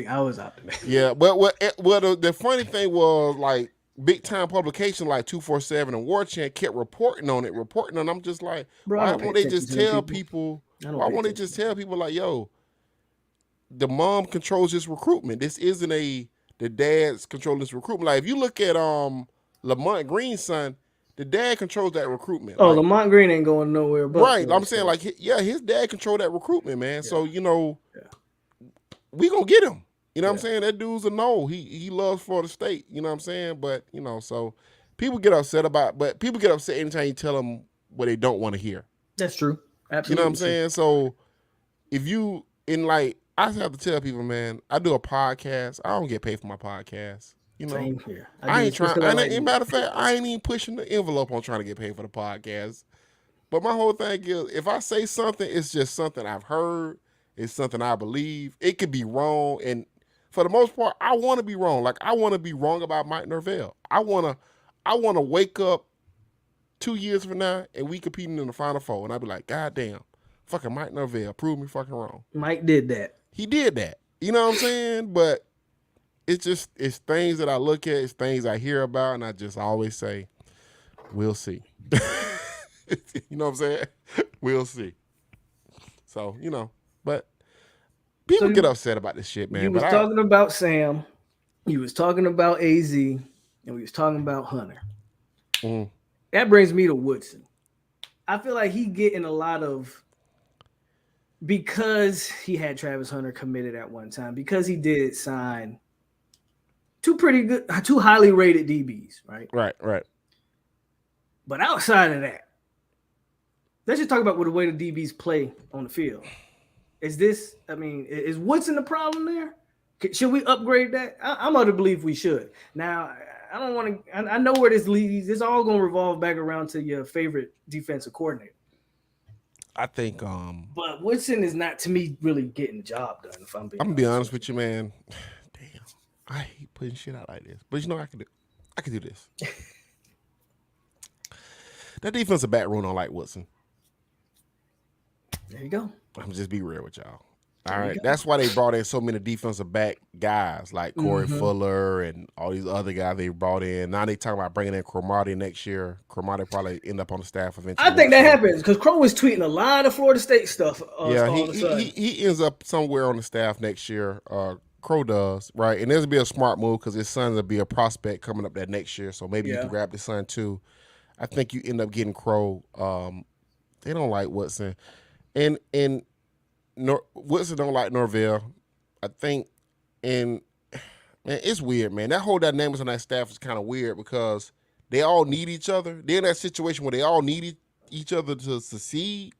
I was optimistic. Yeah, but the funny thing was, like, big time publication like 247 and War Chant kept reporting on it. I'm just like, bro, why won't they just tell people? Why won't they just tell people like, yo, the mom controls this recruitment. This isn't the dad's controlling this recruitment. Like, if you look at Lamont Green's son, the dad controls that recruitment. Oh, like, Lamont Green ain't going nowhere. But right. I'm saying, like, his dad controlled that recruitment, man. Yeah. So, we gonna get him. You know what I'm saying? That dude's a no. He loves Florida State. You know what I'm saying? But, so people get upset anytime you tell them what they don't want to hear. That's true. Absolutely. You know what I'm saying? So if you, I have to tell people, man, I do a podcast. I don't get paid for my podcast. Same here. I ain't trying. Matter of fact, I ain't even pushing the envelope on trying to get paid for the podcast. But my whole thing is, if I say something, it's just something I've heard. It's something I believe. It could be wrong, and for the most part, I want to be wrong. Like, I want to be wrong about Mike Norvell. I want to wake up 2 years from now and we competing in the Final Four, and I'd be like, God damn, fucking Mike Norvell proved me fucking wrong. Mike did that. He did that. You know what I'm saying? But it's things that I look at, it's things I hear about, and I just always say, we'll see. You know what I'm saying? We'll see. So, but people get upset about this shit, man. You was talking about Sam, you was talking about AZ, and we was talking about Hunter. That brings me to Woodson. I feel like he getting a lot of, because he had Travis Hunter committed at one time, because he did sign two highly rated DBs, right? Right. But outside of that, let's just talk about the way the DBs play on the field. Is Woodson the problem there? Should we upgrade that? I'm of the belief we should. Now, I don't want to. I know where this leads. It's all going to revolve back around to your favorite defensive coordinator. I think. But Woodson is not, to me, really getting the job done. If I'm gonna be honest with you, man. Damn, I hate putting shit out like this, but I can do this. That defensive back room don't like Woodson. There you go. I'm just be real with y'all. All right, that's why they brought in so many defensive back guys like Corey Fuller and all these other guys they brought in. Now they talking about bringing in Cromartie next year. Cromartie probably end up on the staff eventually. I think that happens because Crow was tweeting a lot of Florida State stuff. He ends up somewhere on the staff next year. Crow does, right? And this would be a smart move because his son will be a prospect coming up that next year. So maybe you can grab his son too. I think you end up getting Crow. They don't like Woodson. And Woodson don't like Norvell, I think, and man, it's weird, man. That whole dynamics on that staff is kind of weird because they all need each other. They're in that situation where they all need each other to succeed,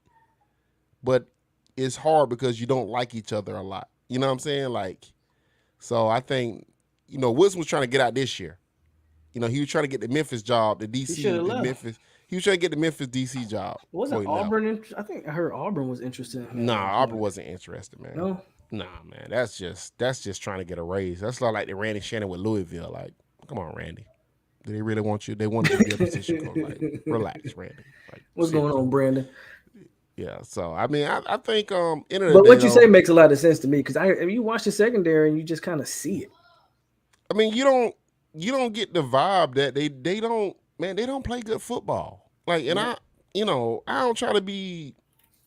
but it's hard because you don't like each other a lot. You know what I'm saying? Like, so I think, Woodson was trying to get out this year. He was trying to get the Memphis job, the DC, Memphis. He was trying to get the Memphis DC job. Wasn't Auburn? I think I heard Auburn was interested in him. Nah, Auburn wasn't interested, man. No? Nah, man. That's just trying to get a raise. That's not like the Randy Shannon with Louisville. Like, come on, Randy. Do they really want you? They want you to be a position coach. Like, relax, Randy. Like, what's going on, Brandon? Yeah, so I think But what you say makes a lot of sense to me because you watch the secondary and you just kind of see it. I mean, you don't get the vibe that they don't. Man, they don't play good football. Like, and I don't try to be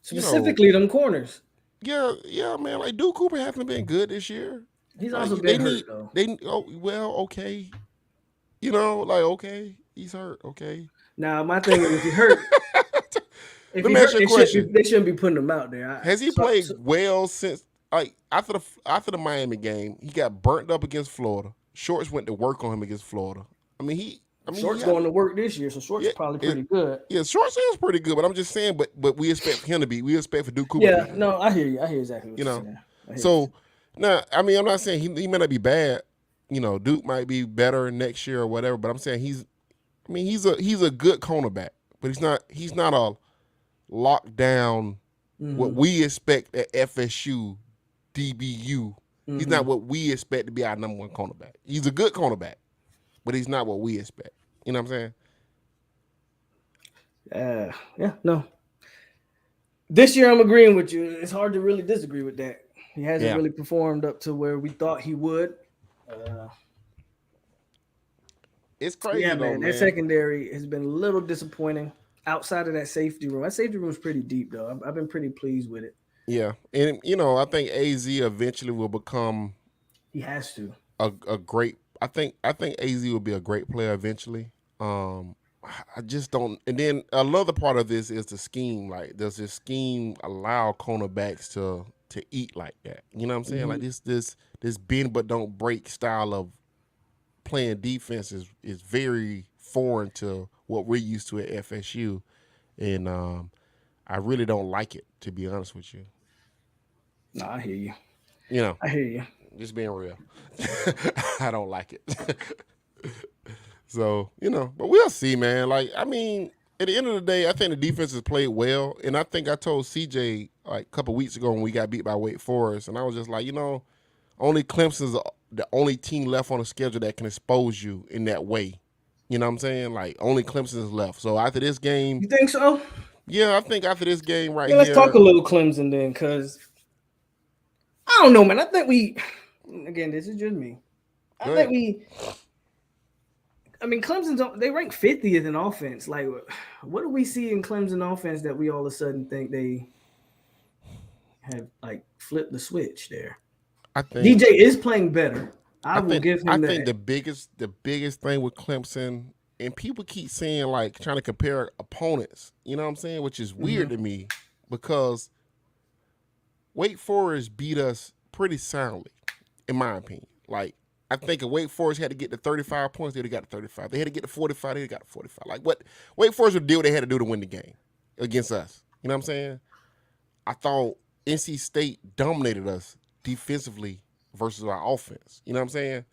Specifically, them corners. Yeah, man. Like Duke Cooper hasn't been good this year. He's Like, also been hurt though. Okay. Okay, he's hurt. Okay. Now my thing is, if he hurt, Let me ask you a question. They shouldn't be putting him out there. Has he played well since after the Miami game? He got burnt up against Florida. Shorts went to work on him against Florida. Shorts going to work this year, so Shorts is probably pretty good. Yeah, Shorts is pretty good, but I'm just saying. But we expect him to be. We expect for Duke Cooper. Yeah, no, I hear you. I hear exactly what you're saying. So now, I'm not saying he may not be bad. Duke might be better next year or whatever. But I'm saying he's a good cornerback, but he's not a lockdown. What we expect at FSU, DBU. He's not what we expect to be our number one cornerback. He's a good cornerback, but he's not what we expect. You know what I'm saying? Yeah, no. This year, I'm agreeing with you. It's hard to really disagree with that. He hasn't really performed up to where we thought he would. It's crazy, yeah, man. That secondary has been a little disappointing. Outside of that safety room is pretty deep, though. I've been pretty pleased with it. Yeah, and I think AZ eventually will become. He has to a great. I think AZ will be a great player eventually. I just don't. And then another part of this is the scheme. Like, does this scheme allow cornerbacks to eat like that? You know what I'm saying? Like this bend but don't break style of playing defense is very foreign to what we're used to at FSU, and I really don't like it, to be honest with you. No, I hear you. I hear you. Just being real, I don't like it. So but we'll see, man. Like, at the end of the day, I think the defense has played well, and I think I told CJ like a couple weeks ago when we got beat by Wake Forest, and I was just like, only Clemson's the only team left on the schedule that can expose you in that way. You know what I'm saying? Like, only Clemson is left. So after this game, you think so? Yeah, I think after this game here. Let's talk a little Clemson then, because I don't know, man. I think again, this is just me. Clemson's they rank 50th in offense. Like, what do we see in Clemson offense that we all of a sudden think they have like flipped the switch there? I think DJ is playing better. I will give him that. I think the biggest thing with Clemson, and people keep saying, like, trying to compare opponents, you know what I'm saying, which is weird to me, because Wake Forest beat us pretty soundly, in my opinion. Like, I think if Wake Forest had to get to 35 points, they'd have got to 35. They had to get to 45, they'd have got to 45. Like, what Wake Forest would do what they had to do to win the game against us. You know what I'm saying? I thought NC State dominated us defensively versus our offense. You know what I'm saying?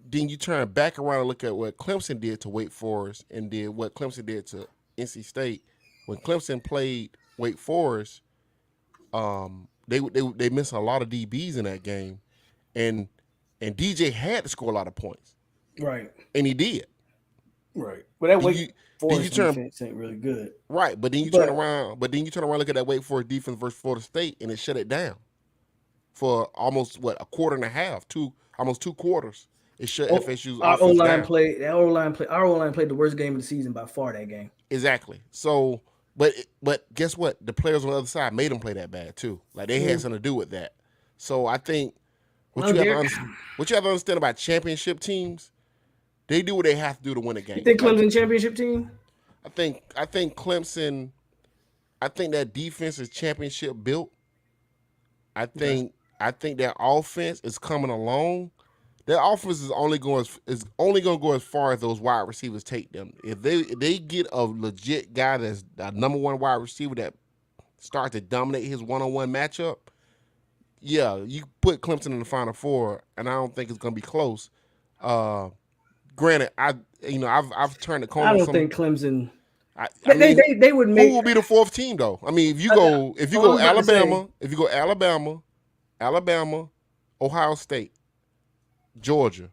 Then you turn back around and look at what Clemson did to Wake Forest and did what Clemson did to NC State. When Clemson played Wake Forest, they missed a lot of DBs in that game, and DJ had to score a lot of points. Right. And he did. Right. But that Wake Forest defense ain't really good. Right. But then you turn around, look at that Wake Forest defense versus Florida State, and it shut it down for almost a quarter and a half, almost 2 quarters. It shut FSU's offense down. Our O-line played the worst game of the season by far that game. Exactly. So, but guess what? The players on the other side made them play that bad too. Like, they had something to do with that. So I think what you have to understand about championship teams, they do what they have to do to win a game. You think Clemson championship team? I think Clemson. I think that defense is championship built. I think their offense is coming along. Their offense is only going to go as far as those wide receivers take them. If they get a legit guy that's a number one wide receiver that starts to dominate his one-on-one matchup, yeah, you put Clemson in the Final Four, and I don't think it's going to be close. Granted, I've turned the corner. I don't think Clemson. They would make. Who will be the fourth team though? I mean, if you go Alabama, Ohio State, Georgia,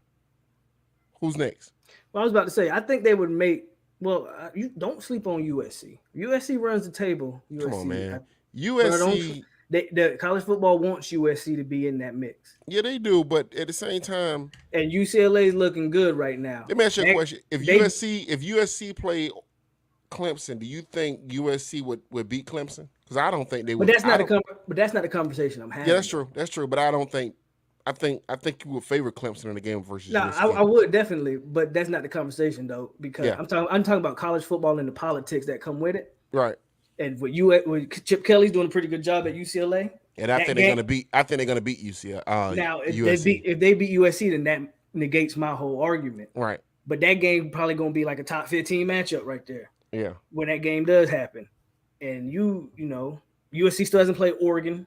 who's next? Well, I was about to say, I think they would make. Well, you don't sleep on USC. USC runs the table. USC, come on, man. USC. The college football wants USC to be in that mix. Yeah, they do, but at the same time, and UCLA is looking good right now. Let me ask you a question: If USC played Clemson, do you think USC would beat Clemson? Because I don't think they But would. that's not the conversation I'm having. Yeah, that's true. That's true. But I don't think. I think you would favor Clemson in the game versus No, USC. I would definitely, but that's not the conversation though, because Yeah. I'm talking about college football and the politics that come with it. Right. And with Chip Kelly's doing a pretty good job at UCLA. And I think they're gonna beat. I think they're gonna beat UCLA. Now, USC. if they beat USC, then that negates my whole argument. Right. But that game probably gonna be like a top 15 matchup right there. Yeah. When that game does happen, and USC still hasn't played Oregon,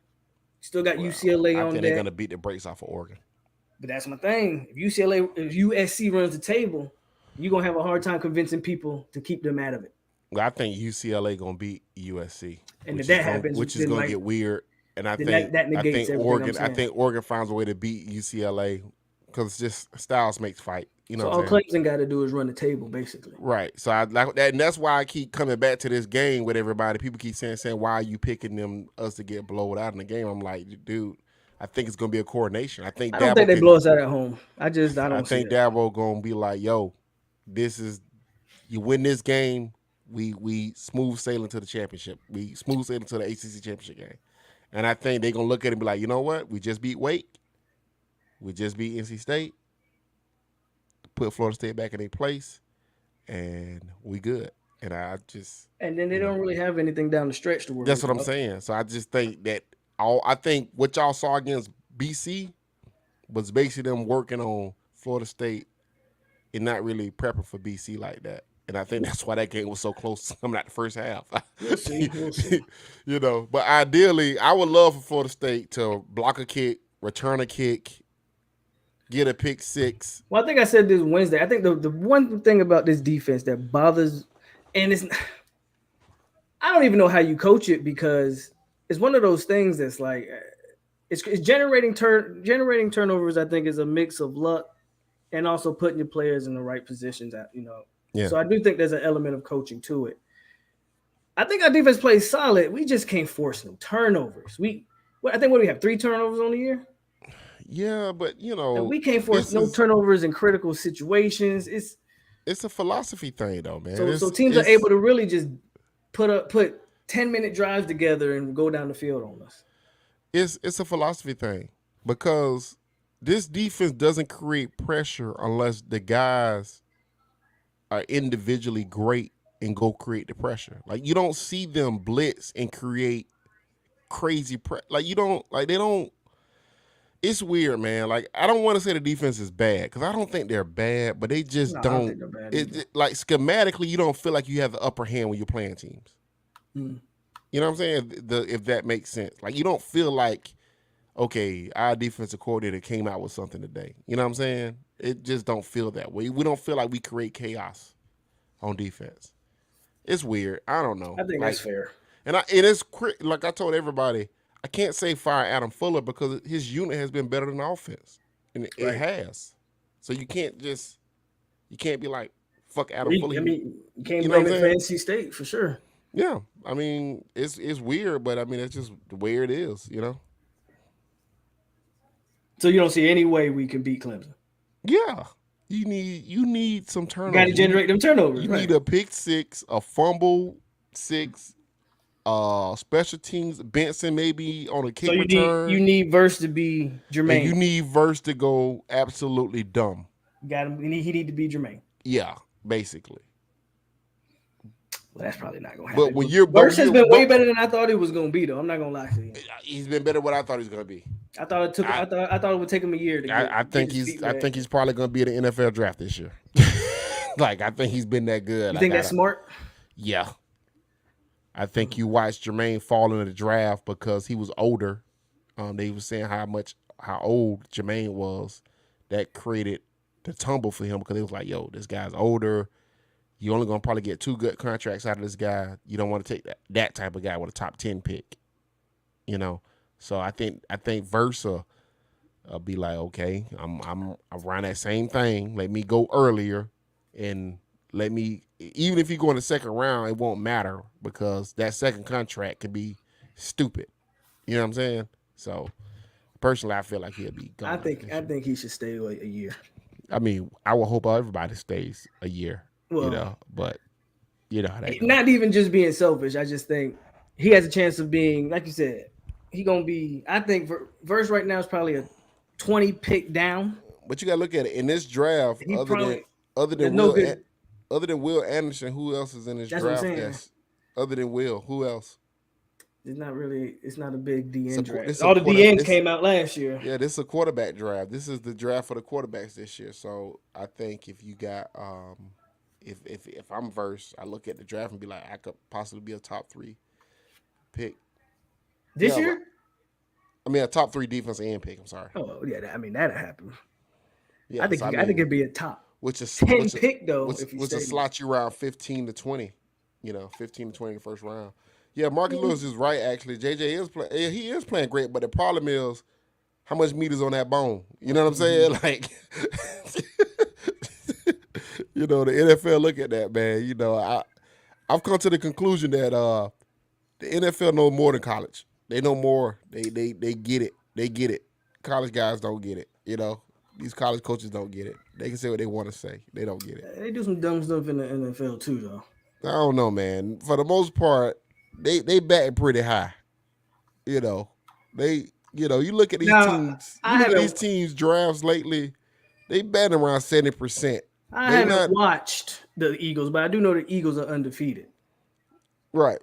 still got UCLA on I think there. they're gonna beat the brakes off of Oregon. But that's my thing. If USC runs the table, you're gonna have a hard time convincing people to keep them out of it. Well, I think UCLA gonna beat USC, and if that happens, which is gonna get weird. And I think that negates Oregon. I think Oregon finds a way to beat UCLA because just styles makes fight. You know, so all Clemson got to do is run the table, basically. Right. So I like that, and that's why I keep coming back to this game with everybody. People keep saying, "Why are you picking us to get blown out in the game?" I'm like, dude, I think it's gonna be a coordination. I don't think they blow us out at home. I think Dabo gonna be like, "Yo, this is you win this game, we smooth sailing to the championship. We smooth sailing to the ACC championship game." And I think they're gonna look at it and be like, "You know what? We just beat Wake. We just beat NC State. Put Florida State back in their place, and we good." And and then they don't really have anything down the stretch to work. That's what I'm saying. So I just think that I think what y'all saw against BC was basically them working on Florida State and not really prepping for BC like that. And I think that's why that game was so close coming out the first half. We'll see. But ideally, I would love for Florida State to block a kick, return a kick, get a pick six. Well, I think I said this Wednesday. I think the one thing about this defense that bothers, and I don't even know how you coach it, because it's one of those things that's like it's generating turnovers. I think is a mix of luck and also putting your players in the right positions. Yeah. So I do think there's an element of coaching to it. I think our defense plays solid. We just can't force no turnovers. I think we have 3 turnovers on the year. Yeah, but and we can't force no turnovers in critical situations. It's a philosophy thing, though, man. So teams are able to really just put 10-minute drives together and go down the field on us. It's a philosophy thing, because this defense doesn't create pressure unless the guys are individually great and go create the pressure. Like, you don't see them blitz and create crazy they don't. It's weird, man. Like, I don't want to say the defense is bad, because I don't think they're bad, but they just don't. I think they're bad like, schematically, you don't feel like you have the upper hand when you're playing teams. Mm. You know what I'm saying? If that makes sense. Like, you don't feel like, okay, our defensive coordinator came out with something today. You know what I'm saying? It just don't feel that way. We don't feel like we create chaos on defense. It's weird. I don't know. I think that's fair. And it's like I told everybody, I can't say fire Adam Fuller, because his unit has been better than the offense, and it has. So you can't be like, fuck Adam Fuller. You can't blame it for NC State for sure. Yeah, I mean, it's weird, but I mean, it's just the way it is, So you don't see any way we can beat Clemson? Yeah, you need some turnovers. Got to generate them turnovers. You need a pick six, a fumble six, special teams. Benson maybe on a kick return. You need Verse to be Jermaine. And you need Verse to go absolutely dumb. Got him. He need to be Jermaine. Yeah, basically. Well, that's probably not gonna happen. But Verse has been way better than I thought he was gonna be, though. I'm not gonna lie to you. He's been better than what I thought he was gonna be. I thought it would take him a year to get. I think he's probably gonna be in the NFL draft this year. Like, I think he's been that good. You think that's smart? Yeah. I think you watched Jermaine fall in the draft because he was older. They were saying how old Jermaine was. That created the tumble for him, because it was like, yo, this guy's older. You're only gonna probably get 2 good contracts out of this guy. You don't want to take that type of guy with a top 10 pick. So I think Versa be like, okay, I'm around that same thing. Let me go earlier, and even if you go in the second round, it won't matter, because that second contract could be stupid. You know what I'm saying? So personally, I feel like he'll be gone. I think he should stay like a year. I mean, I would hope everybody stays a year. Well, but You know how that goes. Not even just being selfish. I just think he has a chance of being, like you said, he gonna be. I think Verse right now is probably a 20 pick down. But you gotta look at it in this draft. He probably Other there's than no good. other than Will Anderson, who else is in this That's what I'm draft? saying. Other than Will, who else? It's not really. It's not a big DN draft. This All the DNs came out last year. Yeah, this is a quarterback draft. This is the draft for the quarterbacks this year. So I think if you got if I'm Verse, I look at the draft and be like, I could possibly be a top 3 pick This year? I mean, a top 3 defensive end pick. I'm sorry. Oh yeah, that'll happen. Yeah, I think it'd be a top 10 pick though. Which is slot you around 15 to 20. 15 to 20 in the first round. Yeah, Marcus Lewis is right. Actually, JJ is playing. He is playing great, but the problem is how much meat is on that bone. You know what I'm saying? Like, the NFL look at that, man. I've come to the conclusion that the NFL know more than college. They know more. They get it. They get it. College guys don't get it. These college coaches don't get it. They can say what they want to say. They don't get it. They do some dumb stuff in the NFL too, though. I don't know, man. For the most part, they batting pretty high. You look at these teams. You look at these teams' drafts lately. They batting around 70%. I haven't watched the Eagles, but I do know the Eagles are undefeated. Right,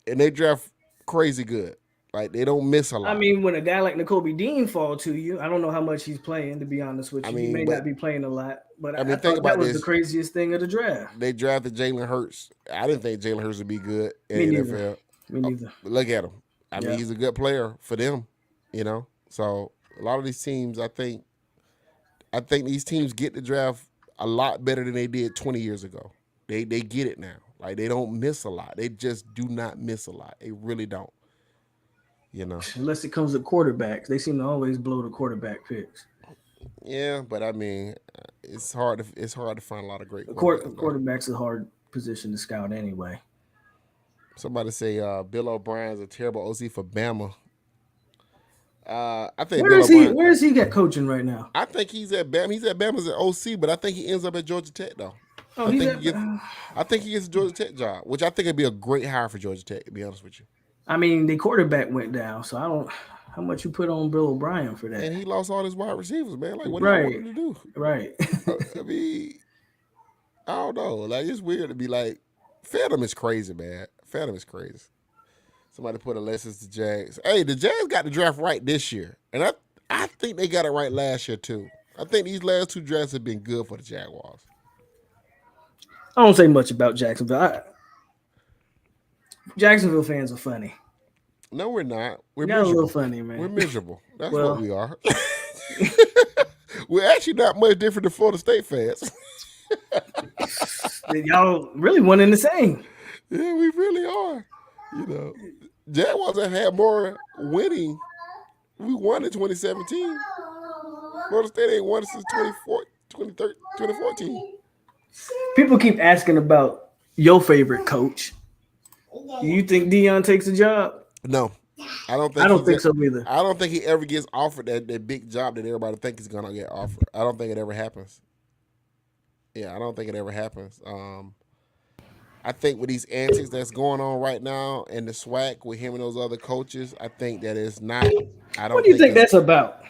and they draft crazy good. Like, they don't miss a lot. I mean, when a guy like Nakobe Dean fall to you, I don't know how much he's playing, to be honest with you. He may not be playing a lot, but I thought that was the craziest thing of the draft. They drafted Jalen Hurts. I didn't think Jalen Hurts would be good in the NFL. Me neither. Look at him. I mean, he's a good player for them, So a lot of these teams, I think these teams get the draft a lot better than they did 20 years ago. They get it now. Like, they don't miss a lot. They just do not miss a lot. They really don't. Unless it comes to quarterbacks, they seem to always blow the quarterback picks. Yeah, but I mean, it's hard to find a lot of great quarterbacks. A hard position to scout anyway. Somebody say Bill O'Brien's a terrible OC for Bama. I think where is he got coaching right now? I think he's at Bama. He's at Bama as an OC, but I think he ends up at Georgia Tech though. Oh, I think he gets a Georgia Tech job, which I think would be a great hire for Georgia Tech, to be honest with you. I mean, the quarterback went down, so I don't. How much you put on Bill O'Brien for that? And he lost all his wide receivers, man. Like, what do you want him to do? Right. I mean, I don't know. Like, it's weird to be like, Fandom is crazy, man. Fandom is crazy. Somebody put a lessons to Jags. Hey, the Jags got the draft right this year, and I think they got it right last year too. I think these last 2 drafts have been good for the Jaguars. I don't say much about Jacksonville. Jacksonville fans are funny. No, we're not. We're a little funny, man. We're miserable. That's what we are. We're actually not much different than Florida State fans. Y'all really one and the same. Yeah, we really are. Jaguars have had more winning. We won in 2017. Florida State ain't won since 2014. People keep asking about your favorite coach. Do you think Deion takes a job? No, I don't think so either. I don't think he ever gets offered that big job that everybody thinks he's gonna get offered. I don't think it ever happens. Yeah, I don't think it ever happens. I think with these antics that's going on right now and the swag with him and those other coaches, I think that is not. What do you think that's about?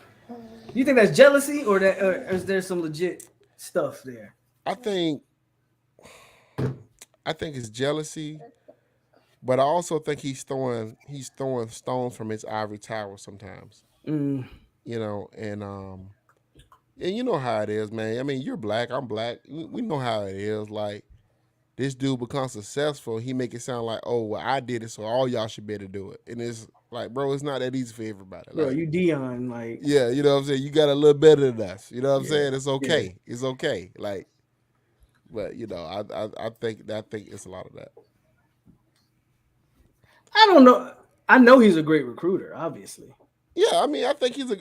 You think that's jealousy, or is there some legit stuff there? I think it's jealousy. But I also think he's throwing stones from his ivory tower sometimes. And you know how it is, man. I mean, you're black, I'm black. We know how it is. Like, this dude becomes successful, he make it sound like, oh, well, I did it, so all y'all should be able to do it. And it's like, bro, it's not that easy for everybody. Like, bro, you Deion, like, yeah, you know what I'm saying. You got a little better than us. You know what I'm saying. It's okay. Yeah. It's okay. Like, but I think it's a lot of that. I don't know. I know he's a great recruiter, obviously. Yeah, I mean, I think he's a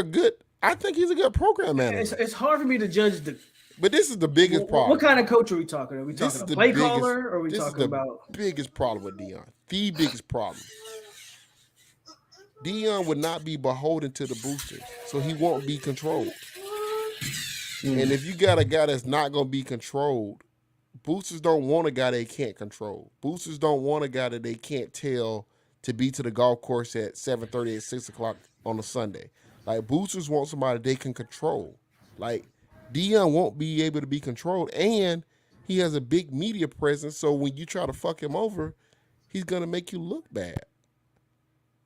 good program manager. It's hard for me to judge the. But this is the biggest problem. What kind of coach are we talking? Are we talking a play caller, or are we talking about biggest problem with Deion? The biggest problem. Deion would not be beholden to the boosters, so he won't be controlled. And if you got a guy that's not going to be controlled, boosters don't want a guy they can't control. Boosters don't want a guy that they can't tell to be to the golf course at 7:30 at 6 o'clock on a Sunday. Like boosters want somebody they can control. Like Dion won't be able to be controlled, and he has a big media presence. So when you try to fuck him over, he's gonna make you look bad.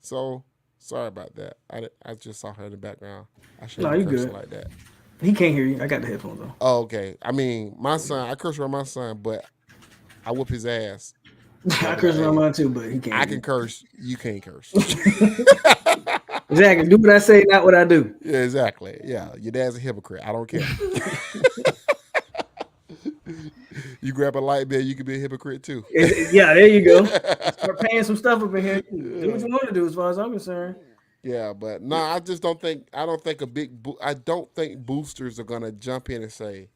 So sorry about that. I just saw her in the background. I shouldn't be cursing like that. He can't hear you. I got the headphones on. Oh, okay. I mean, my son, I curse around my son, but I whoop his ass. I curse around mine too, but he can't. I can curse. You can't curse. Exactly. Do what I say, not what I do. Yeah, exactly. Yeah, your dad's a hypocrite. I don't care. You grab a light bill, you can be a hypocrite too. Yeah, there you go. Start paying some stuff up in here. Do what you want to do, as far as I'm concerned. Yeah, but no, I just don't think. I don't think I don't think boosters are gonna jump in and say,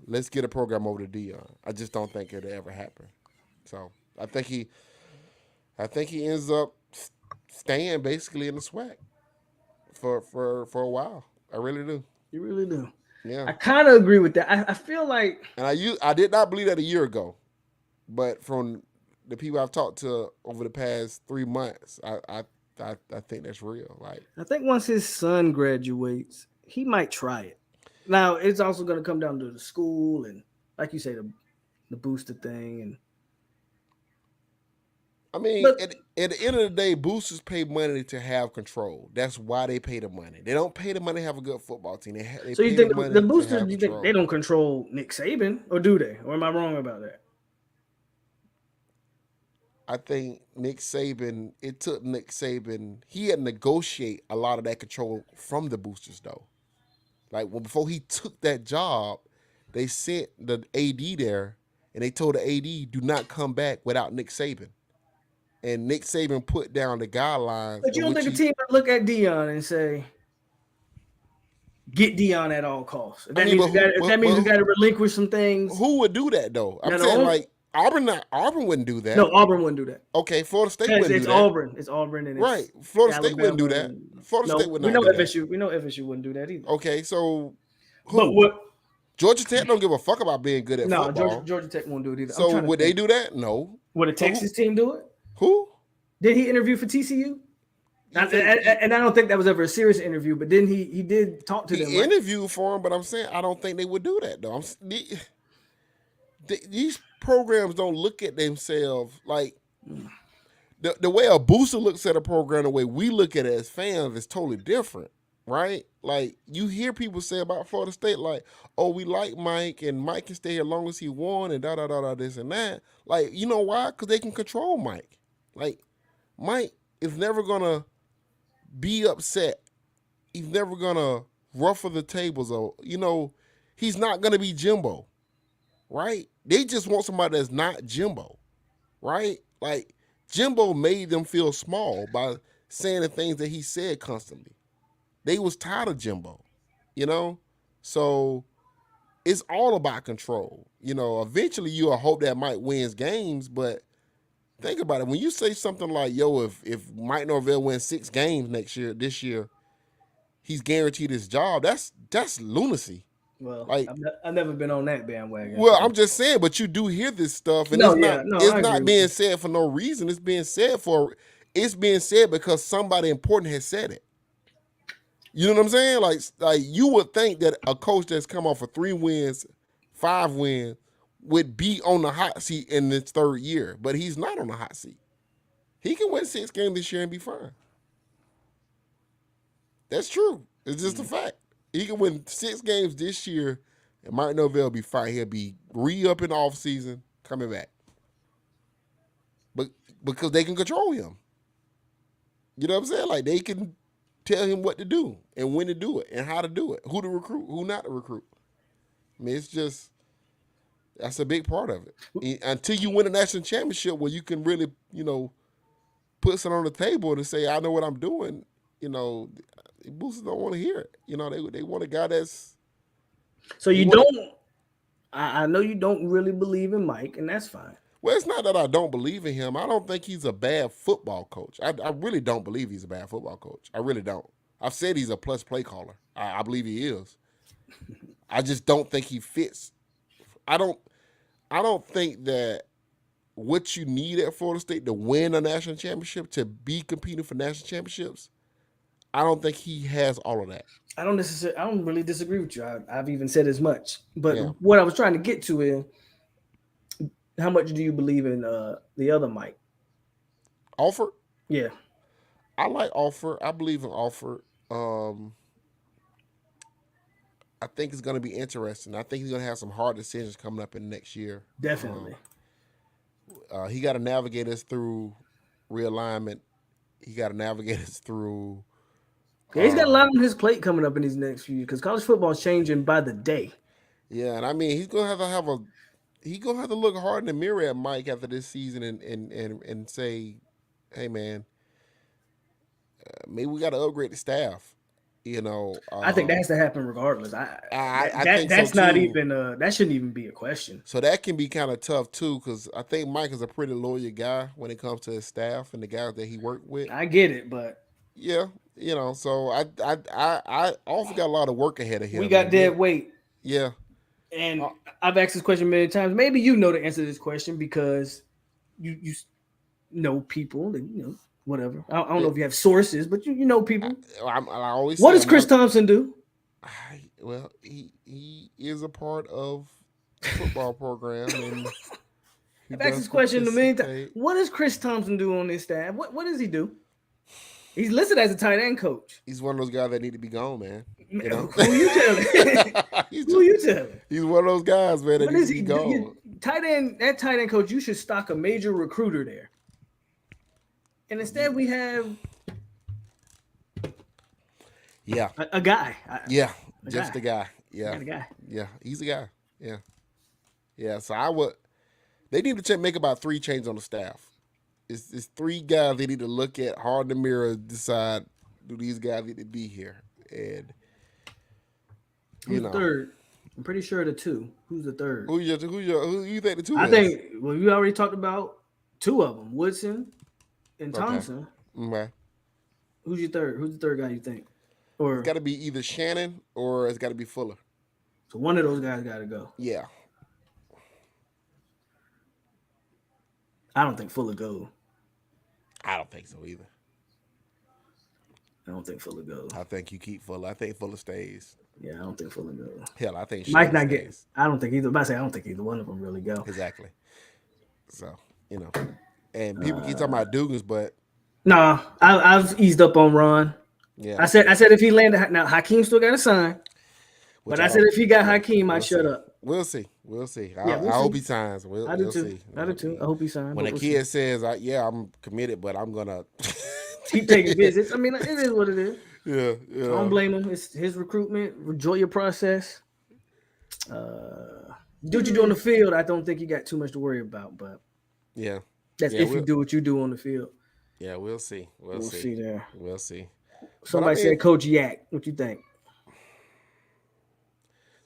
"Let's get a program over to Dion." I just don't think it'll ever happen. So I think he ends up staying basically in the SWAC for a while. I really do. You really do. Yeah, I kind of agree with that. I feel like, and I did not believe that a year ago, but from the people I've talked to over the past 3 months, I think that's real. Like, I think once his son graduates, he might try it. Now it's also going to come down to the school and, like you say, the booster thing. And I mean, at the end of the day, boosters pay money to have control. That's why they pay the money. They don't pay the money to have a good football team. They so pay you think the to boosters? have You control. think they don't control Nick Saban, or do they? Or am I wrong about that? I think Nick Saban. It took Nick Saban. He had to negotiate a lot of that control from the boosters, though. Like before he took that job, they sent the AD there, and they told the AD, "Do not come back without Nick Saban." And Nick Saban put down the guidelines. But you don't think a team would look at Dion and say, "Get Dion at all costs"? That means we got to relinquish some things. Who would do that though? I'm saying like Auburn wouldn't do that. No, Auburn wouldn't do that. Okay, Florida State wouldn't do that. It's Auburn, and it's right. Florida Alabama, State wouldn't do that. Florida State would not. We know do FSU. That. We know FSU wouldn't do that either. Okay, so who? But what? Georgia Tech don't give a fuck about being good at football. No, Georgia Tech won't do it either. So would they do that? No. Would a Texas team do it? Who? Did he interview for TCU? And I don't think that was ever a serious interview, but then he did talk to them. He interviewed for him, but I'm saying I don't think they would do that though. These programs don't look at themselves like the way a booster looks at a program. The way we look at it as fans is totally different, right? Like you hear people say about Florida State, like, "Oh, we like Mike, and Mike can stay here as long as he won, and this and that." Like, you know why? Because they can control Mike. Like, Mike is never gonna be upset. He's never gonna ruffle the tables, or he's not gonna be Jimbo, right? They just want somebody that's not Jimbo, right? Like Jimbo made them feel small by saying the things that he said constantly. They was tired of Jimbo, So it's all about control. Eventually you'll hope that Mike wins games, but think about it. When you say something like, "Yo, if Mike Norvell wins 6 games this year, he's guaranteed his job," that's lunacy. Well, like, I've never been on that bandwagon. Well, I'm just saying, but you do hear this stuff, and it's not being said for no reason. It's being said because somebody important has said it. You know what I'm saying? Like you would think that a coach that's come off of 3 wins, 5 wins, would be on the hot seat in this 3rd year, but he's not on the hot seat. He can win 6 games this year and be fine. That's true. It's just a fact. He can win 6 games this year, and Mike Norvell will be fine. He'll be re-up in the offseason, coming back. But because they can control him. You know what I'm saying? Like, they can tell him what to do and when to do it and how to do it, who to recruit, who not to recruit. I mean, it's just... That's a big part of it. Until you win a national championship where you can really, put something on the table and say, "I know what I'm doing," boosters don't want to hear it. They want a guy that's... So you don't... I know you don't really believe in Mike, and that's fine. Well, it's not that I don't believe in him. I don't think he's a bad football coach. I really don't believe he's a bad football coach. I really don't. I've said he's a plus play caller. I believe he is. I just don't think he fits I don't think that what you need at Florida State to win a national championship, to be competing for national championships, I don't think he has all of that. I don't really disagree with you. I've even said as much. But Yeah. what I was trying to get to is, how much do you believe in the other Mike? Alford? Yeah. I like Alford. I believe in Alford. I think it's going to be interesting. I think he's going to have some hard decisions coming up in next year. Definitely. He got to navigate us through realignment. He got to navigate us through. Yeah, he's got a lot on his plate coming up in these next few years because college football is changing by the day. Yeah, and I mean he's gonna have to look hard in the mirror at Mike after this season and say, hey man, maybe we got to upgrade the staff. I think that has to happen regardless. I think that's so not too. even that shouldn't even be a question. So that can be kind of tough too, because I think Mike is a pretty loyal guy when it comes to his staff and the guys that he worked with. I get it, but yeah, so I also got a lot of work ahead of him. We got dead weight. Yeah. And I've asked this question many times. Maybe you know the answer to this question because you know people, whatever. I don't know if you have sources, but you know people. I always. What does Chris Thompson do? Well, he is a part of the football program, and I've asked this question a million times. What does Chris Thompson do on this staff? What does he do? He's listed as a tight end coach. He's one of those guys that need to be gone, man. Who you telling? Who you telling? He's one of those guys, man, that needs to be gone. That tight end coach, you should stock a major recruiter there. And instead we have a guy. Just a guy. Yeah. A guy. Yeah, he's a guy. Yeah. Yeah, so they need to make about 3 changes on the staff. It's 3 guys they need to look at hard in the mirror, decide, do these guys need to be here? And who's third? I'm pretty sure the 2. Who's the third? Who you think the 2 is? I think we already talked about 2 of them, Woodson and Thompson. Okay. Who's your third? Who's the third guy you think? Or it's got to be either Shannon or it's got to be Fuller. So one of those guys got to go. Yeah. I don't think Fuller goes. I don't think so either. I don't think Fuller goes. I think you keep Fuller. I think Fuller stays. Yeah, I don't think Fuller goes. Hell, I think Mike not getting. I don't think either. I don't think either one of them really go. Exactly. So and people keep talking about Dugans, but no, I've eased up on Ron. Yeah, I said if he landed now, Hakeem still got to sign. But I said if he got Hakeem, I'd shut up. We'll see. I hope he signs. I do too. I do too. I hope he signs. When a kid says, I'm committed, but I'm gonna keep taking visits. I mean, it is what it is. Yeah. I don't blame him. It's his recruitment. Enjoy your process. Do what you do on the field. I don't think you got too much to worry about. But yeah, that's if you do what you do on the field. Yeah, we'll see. We'll see there. We'll see. Somebody said Coach Yak. What you think?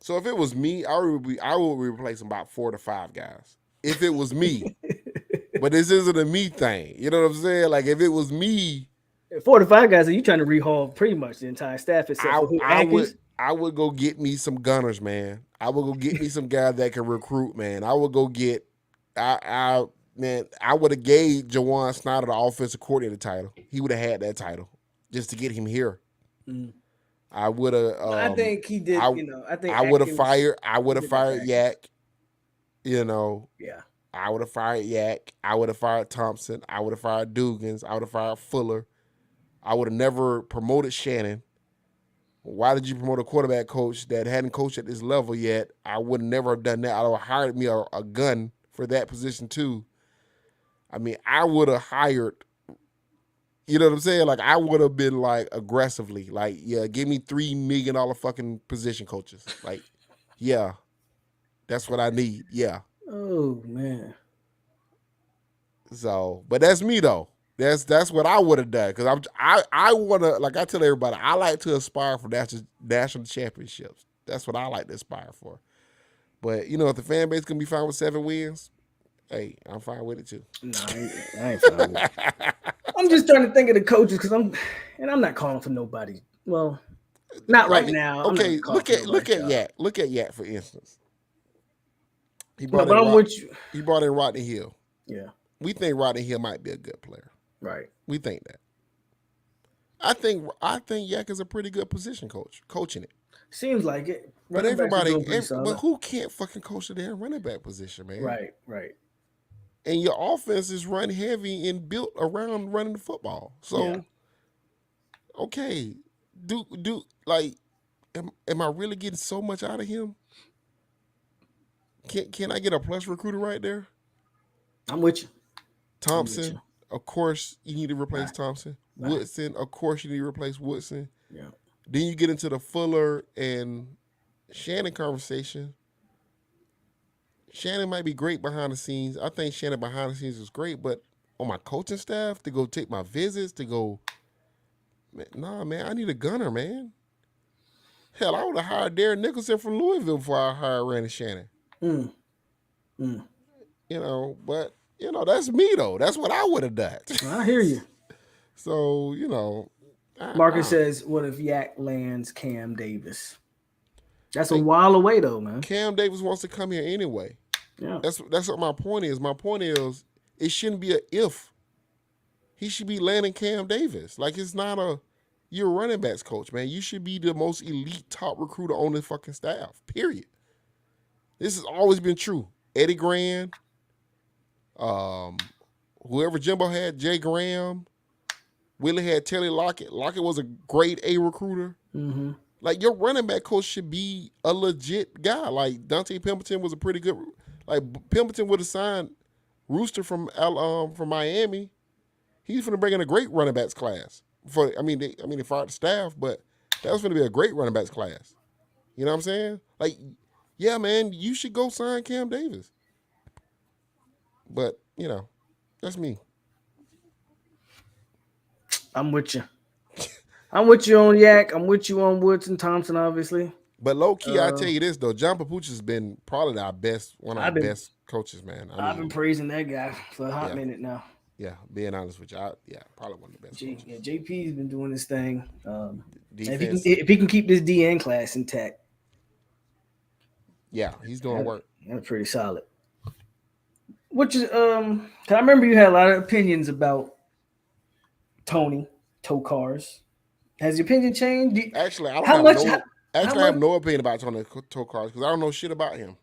So if it was me, I would be replacing about 4 to 5 guys. If it was me. But this isn't a me thing. You know what I'm saying? Like if it was me, 4 to 5 guys, are you trying to rehaul pretty much the entire staff except for who I would go get me some gunners, man. I would go get me some guys that can recruit, man. I would go get I would have gave Jawan Snyder the offensive coordinator title. He would have had that title just to get him here. Mm. I would have. I think he did. I think I would have fired. I would have fired Yak. Yeah. I would have fired Yak. I would have fired Thompson. I would have fired Dugans. I would have fired Fuller. I would have never promoted Shannon. Why did you promote a quarterback coach that hadn't coached at this level yet? I would never have done that. I would have hired me a gun for that position too. I mean, I would have hired. You know what I'm saying? Like I would have been like aggressively, like, yeah, give me $3 million fucking position coaches. Like, yeah, that's what I need. Yeah. Oh man. So, but that's me though. That's what I would have done because I want to, like I tell everybody, I like to aspire for national championships. That's what I like to aspire for. But if the fan base can be fine with 7 wins, hey, I'm fine with it too. No, I ain't fine with it. I'm just trying to think of the coaches because I'm not calling for nobody. Well, not right now. Okay, look at Yak. Look at Yak for instance. He No, brought but in I'm with you. He brought in Rodney Hill. Yeah. We think Rodney Hill might be a good player. Right. We think that. I think Yak is a pretty good position coach, coaching it. Seems like it. But Running backs are doing pretty but solid. who can't fucking coach the damn running back position, man? Right, right. And your offense is run heavy and built around running the football. So, okay, do like, am I really getting so much out of him? Can I get a plus recruiter right there? I'm with you. Thompson, of course, you need to replace Thompson. Right. Woodson, of course, you need to replace Woodson. Yeah. Then you get into the Fuller and Shannon conversation. Shannon might be great behind the scenes. I think Shannon behind the scenes is great, but on my coaching staff to go take my visits, to go, nah, man, I need a gunner, man. Hell, I would have hired Darren Nicholson from Louisville before I hired Randy Shannon. You know, but that's me though. That's what I would have done. I hear you. So, you know. Marcus says, what if Yak lands Cam Davis? That's a while away though, man. Cam Davis wants to come here anyway. Yeah. That's what my point is. My point is it shouldn't be a if. He should be landing Cam Davis. Like, it's not you're a running backs coach, man. You should be the most elite top recruiter on the fucking staff. Period. This has always been true. Eddie Grand, whoever Jimbo had, Jay Graham, Willie had Telly Lockett. Lockett was a grade A recruiter. Mm-hmm. Like, your running back coach should be a legit guy. Like, Dante Pimpleton was a pretty good. Like, Pimpleton would have signed Rooster from Miami. He's going to bring in a great running backs class. They fired the staff, but that was going to be a great running backs class. You know what I'm saying? Like, yeah, man, you should go sign Cam Davis. But, that's me. I'm with you. I'm with you on Yak. I'm with you on Woods and Thompson, obviously. But low key, I tell you this though, John Papuch has been probably one of our best coaches, man. I've been praising that guy for a hot minute now. Yeah, being honest with you, probably one of the best coaches. Yeah, JP's been doing his thing. If he can keep this DN class intact. Yeah, he's doing work. That's pretty solid. Which is, I remember you had a lot of opinions about Tony Tokars. Has your opinion changed? Actually, I have no opinion about Tony Tokars because I don't know shit about him.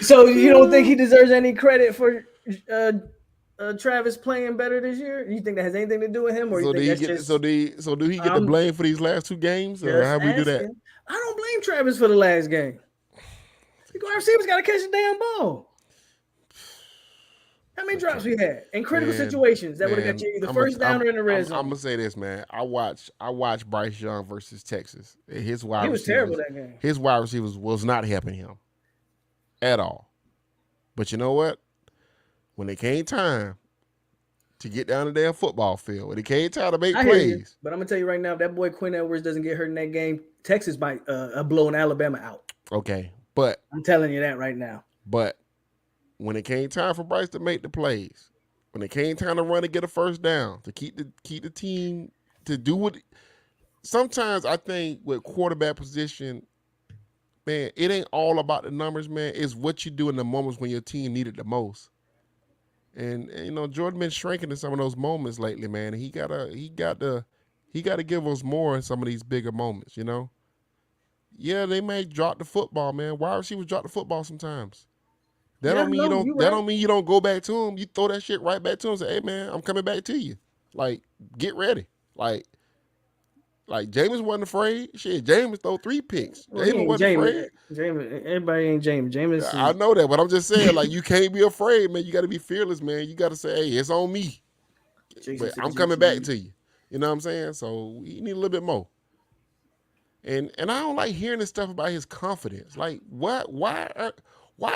So you don't think he deserves any credit for Travis playing better this year? You think that has anything to do with him, or do he get the blame for these last two games, or how we do that? I don't blame Travis for the last game. Our receivers got to catch the damn ball. How many drops we had in critical situations that would have got you the first down or in the red zone? I'm gonna say this, man. I watched Bryce Young versus Texas. His wide he was terrible that game. His wide receivers was not helping him at all. But you know what? When it came time to get down the damn football field, when it came time to make plays. But I'm gonna tell you right now, if that boy Quinn Edwards doesn't get hurt in that game, Texas might blow Alabama out. Okay, but I'm telling you that right now. But when it came time for Bryce to make the plays, when it came time to run and get a first down, to keep the team to do what. Sometimes I think with quarterback position, man, it ain't all about the numbers, man. It's what you do in the moments when your team needed the most. And Jordan been shrinking in some of those moments lately, man. He gotta give us more in some of these bigger moments, Yeah, they may drop the football, man. Wide receivers drop the football sometimes. That don't mean you don't go back to him. You throw that shit right back to him and say, hey, man, I'm coming back to you. Like, get ready. Like Jameis wasn't afraid. Shit, Jameis throw 3 picks. Jameis wasn't afraid. Everybody ain't Jameis. I know that, but I'm just saying, like, you can't be afraid, man. You got to be fearless, man. You got to say, hey, it's on me. But I'm coming back to you. You know what I'm saying? So we need a little bit more. And I don't like hearing this stuff about his confidence. Like, why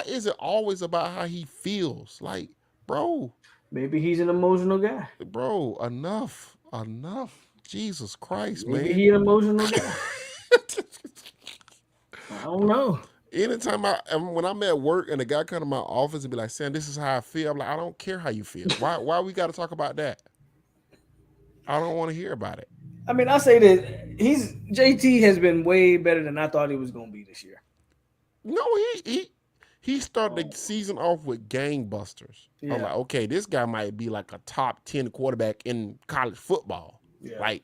is it always about how he feels? Like, bro. Maybe he's an emotional guy. Bro, enough. Jesus Christ, man. Maybe he's an emotional guy. I don't know. Anytime when I'm at work and a guy come to my office and be like, Sam, this is how I feel. I'm like, I don't care how you feel. Why we got to talk about that? I don't want to hear about it. I mean, I say that JT has been way better than I thought he was gonna be this year. No, he started the season off with gangbusters. I was like, okay, this guy might be like a top 10 quarterback in college football. Yeah. Like,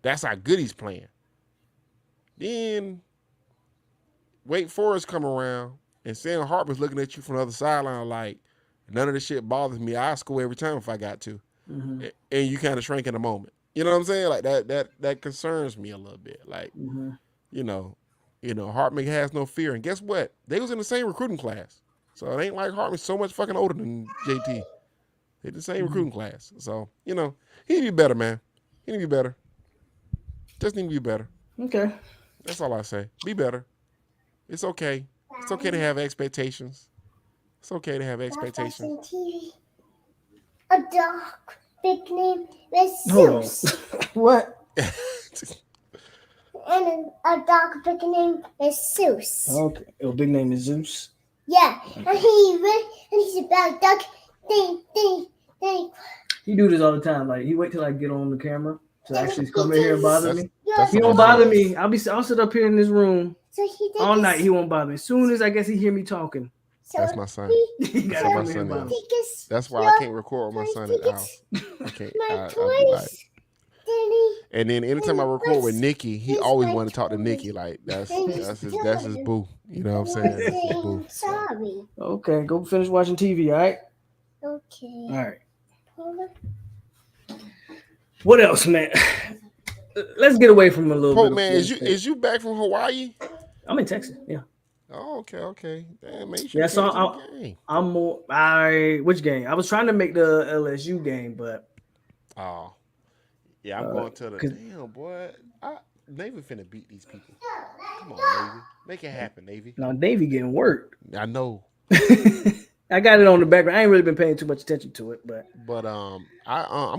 that's how good he's playing. Then Wake Forest come around and Sam Hartman's looking at you from the other sideline like, none of this shit bothers me. I score every time if I got to. Mm-hmm. And you kind of shrink in a moment. You know what I'm saying? Like that concerns me a little bit. Like, you know, Hartman has no fear. And guess what? They was in the same recruiting class. So it ain't like Hartman's so much fucking older than JT. They're the same recruiting class. So, you know, he need to be better, man. He need to be better. Just need to be better. Okay. That's all I say. Be better. It's okay. It's okay to have expectations. It's okay to have expectations. A dog big name is Zeus. What? And a dog big name is Zeus. Okay. Your big name is Zeus. Yeah, and he's a bad dog. Ding. He do this all the time. Like he wait till I get on the camera to actually come in here and bother me. That's He won't bother me. I'll sit up here in this room all night. He won't bother me. As soon as I guess he hear me talking. That's my son. That's my son. That's why I can't record with my son at the house. I can't. I be like, and then anytime I record with Nikki, he always want to talk to Nikki. Like that's his boo. You know what I'm saying? That's his boo. Sorry. Okay, go finish watching TV. All right. Okay. All right. What else, man? Let's get away from a little Polk, bit. Man, is you back from Hawaii? I'm in Texas. Yeah. Oh, okay. Damn, make sure. Yeah, so I'm more. Which game? I was trying to make the LSU game, but. Oh. Yeah, I'm going to the damn boy. Navy finna beat these people. Come on, Navy, make it happen, Navy. No, Navy getting worked. I know. I got it on the background. I ain't really been paying too much attention to it, but I'm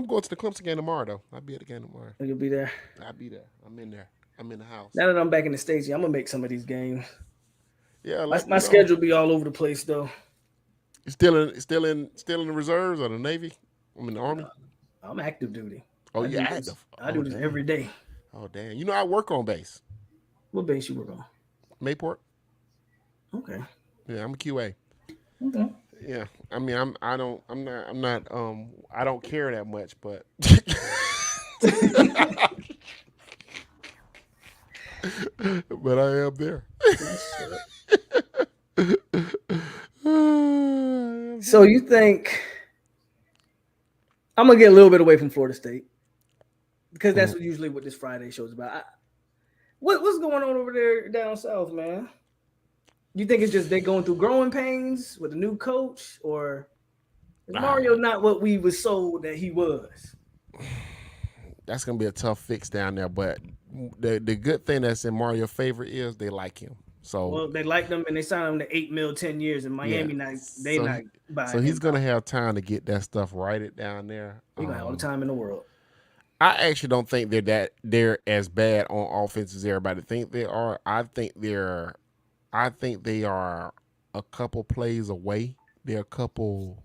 going to the Clemson game tomorrow though. I'll be at the game tomorrow. You'll be there. I'll be there. I'm in there. I'm in the house. Now that I'm back in the States, I'm gonna make some of these games. Yeah, my schedule be all over the place though. You still in the reserves or the Navy? I'm in the Army. I'm active duty. Oh, you're active. I do this every day. Oh damn! You know I work on base. What base you work on? Mayport. Okay. Yeah, I'm a QA. Okay. Yeah, I mean I don't care that much, but but I am there. So you think I'm gonna get a little bit away from Florida State because that's usually what this Friday show's about. What's going on over there down south, man? You think it's just they going through growing pains with a new coach, or is Mario not what we was sold that he was? That's gonna be a tough fix down there, but the good thing that's in Mario's favor is they like him. So they like them and they signed him to $8 million 10 years in Miami. Not buying. So he's gonna have time to get that stuff righted down there. He gonna have all the time in the world. I actually don't think they're as bad on offense as everybody think they are. I think they are a couple plays away. They're a couple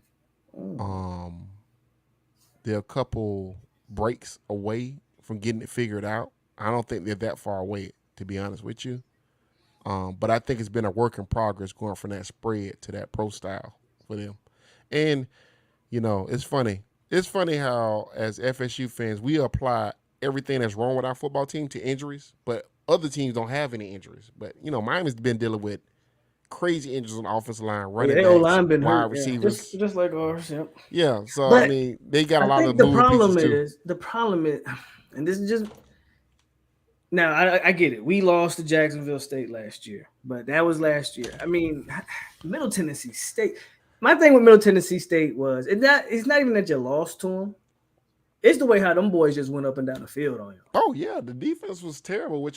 breaks away from getting it figured out. I don't think they're that far away, to be honest with you. But I think it's been a work in progress going from that spread to that pro style for them. And, you know, it's funny. It's funny how, as FSU fans, we apply everything that's wrong with our football team to injuries, but other teams don't have any injuries. But, you know, Miami's been dealing with crazy injuries on the offensive line, running backs, wide receivers. Just like ours, yep. Yeah, so, I mean, they got a lot of moving pieces, too. The problem is, and this is just, now, I get it. We lost to Jacksonville State last year, but that was last year. I mean, Middle Tennessee State. My thing with Middle Tennessee State was it's not even that you lost to them. It's the way how them boys just went up and down the field on you. Oh yeah, the defense was terrible,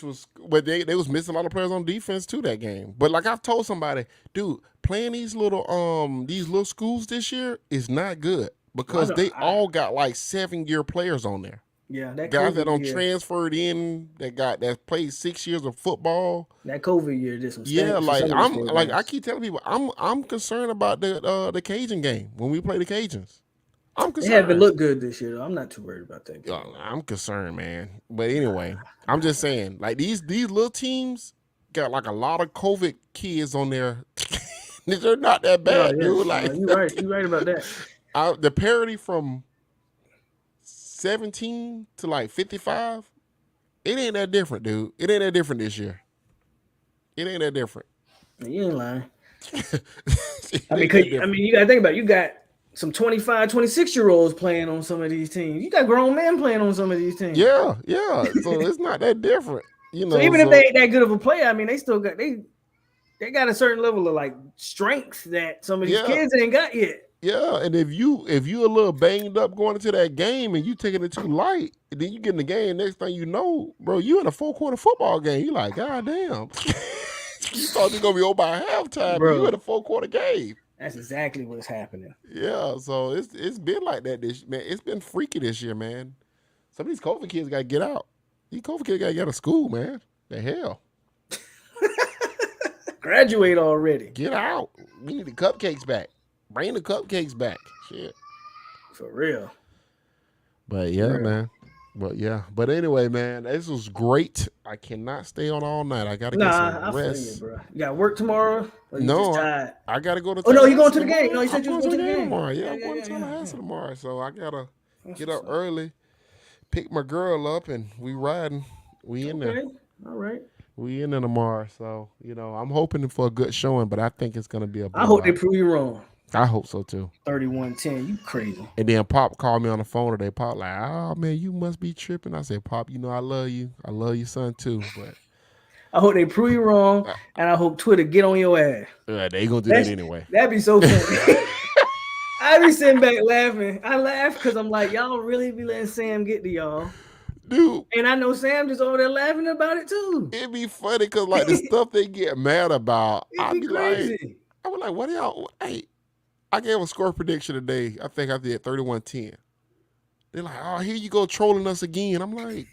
but they was missing a lot of players on defense too that game. But like I've told somebody, dude, playing these little schools this year is not good because they all got like 7-year players on there. Yeah, that guys that transferred in that played 6 years of football. That COVID year did some. Yeah, I keep telling people I'm concerned about the Cajun game when we play the Cajuns. I'm They haven't concerned. looked good this year, though. I'm not too worried about that game. I'm concerned, man. But anyway, I'm just saying, like these little teams got like a lot of COVID kids on there. They're not that bad, dude. Like you're right. You're right about that. the parity from 17 to like 55, it ain't that different, dude. It ain't that different this year. It ain't that different. You ain't lying. I mean, you gotta think about it. You got some 25, 26-year-olds playing on some of these teams. You got grown men playing on some of these teams. Yeah. So it's not that different. You know, so even if they ain't that good of a player, I mean, they still got they got a certain level of like strength that some of these kids ain't got yet. Yeah, and if you a little banged up going into that game and you taking it too light, and then you get in the game, next thing you know, bro, you in a 4-quarter football game. You like, God damn. You thought you gonna be over by halftime, bro. You in a 4-quarter game. That's exactly what's happening. Yeah, so it's been like that this man. It's been freaky this year, man. Some of these COVID kids gotta get out. These COVID kids gotta get out of school, man. The hell. Graduate already. Get out. We need the cupcakes back. Bring the cupcakes back. Shit. For real. But yeah, man. But anyway, man, this was great. I cannot stay on all night. I gotta get some rest. Feel you, bro. You got work tomorrow? Or you just tired? I gotta go to. Oh no, you going to the game? No, you said you was going to the game tomorrow. Yeah, I'm going to Tallahassee tomorrow. So I gotta get up early, pick my girl up, and we riding. We in there. All right. We in there tomorrow. So I'm hoping for a good showing, but I think it's gonna be a. I hope they prove you wrong. I hope so too. 31-10, you crazy. And then Pop called me on the phone today. Pop like, oh man, you must be tripping. I said, Pop, I love you. I love your son too. But I hope they prove you wrong, and I hope Twitter get on your ass. They gonna do that anyway. That'd be so funny. I be sitting back laughing. I laugh because I'm like, y'all really be letting Sam get to y'all. Dude. And I know Sam just over there laughing about it too. It'd be funny because like the stuff they get mad about, I'd be crazy. Like, I was like, what y'all, hey. I gave a score prediction today. I think I did 31-10. They're like, oh, here you go trolling us again. I'm like,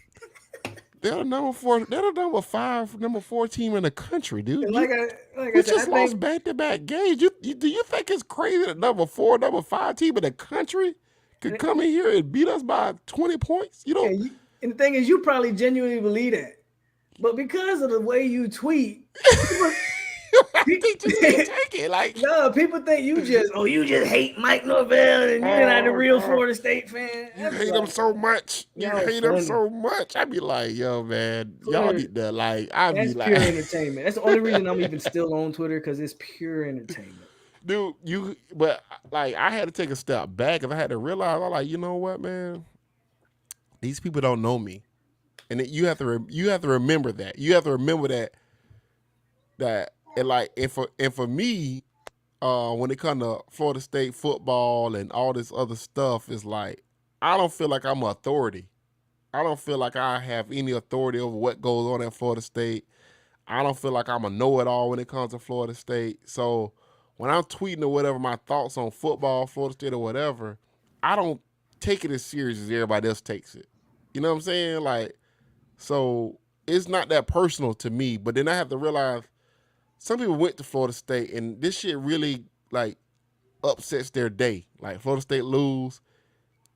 they're the number 4, they're the number 5, number 4 team in the country, dude. We just lost back-to-back games. Do you think it's crazy that number 4, number 5 team in the country could come in here and beat us by 20 points? And the thing is, you probably genuinely believe that. But because of the way you tweet, people take it like people think you just hate Mike Norvell and you're not a real Florida State fan. You hate him so much. Him so much. I be like, yo, man, y'all need to That's pure entertainment. That's the only reason I'm even still on Twitter, because it's pure entertainment. Dude, but I had to take a step back because I had to realize, I'm like, you know what, man, these people don't know me, and you have to remember that. You have to remember that. And for me, when it comes to Florida State football and all this other stuff, is like, I don't feel like I'm an authority. I don't feel like I have any authority over what goes on at Florida State. I don't feel like I'm a know-it-all when it comes to Florida State. So when I'm tweeting or whatever my thoughts on football, Florida State or whatever, I don't take it as serious as everybody else takes it. You know what I'm saying? Like, so it's not that personal to me. But then I have to realize, some people went to Florida State, and this shit really, like, upsets their day. Like, Florida State lose,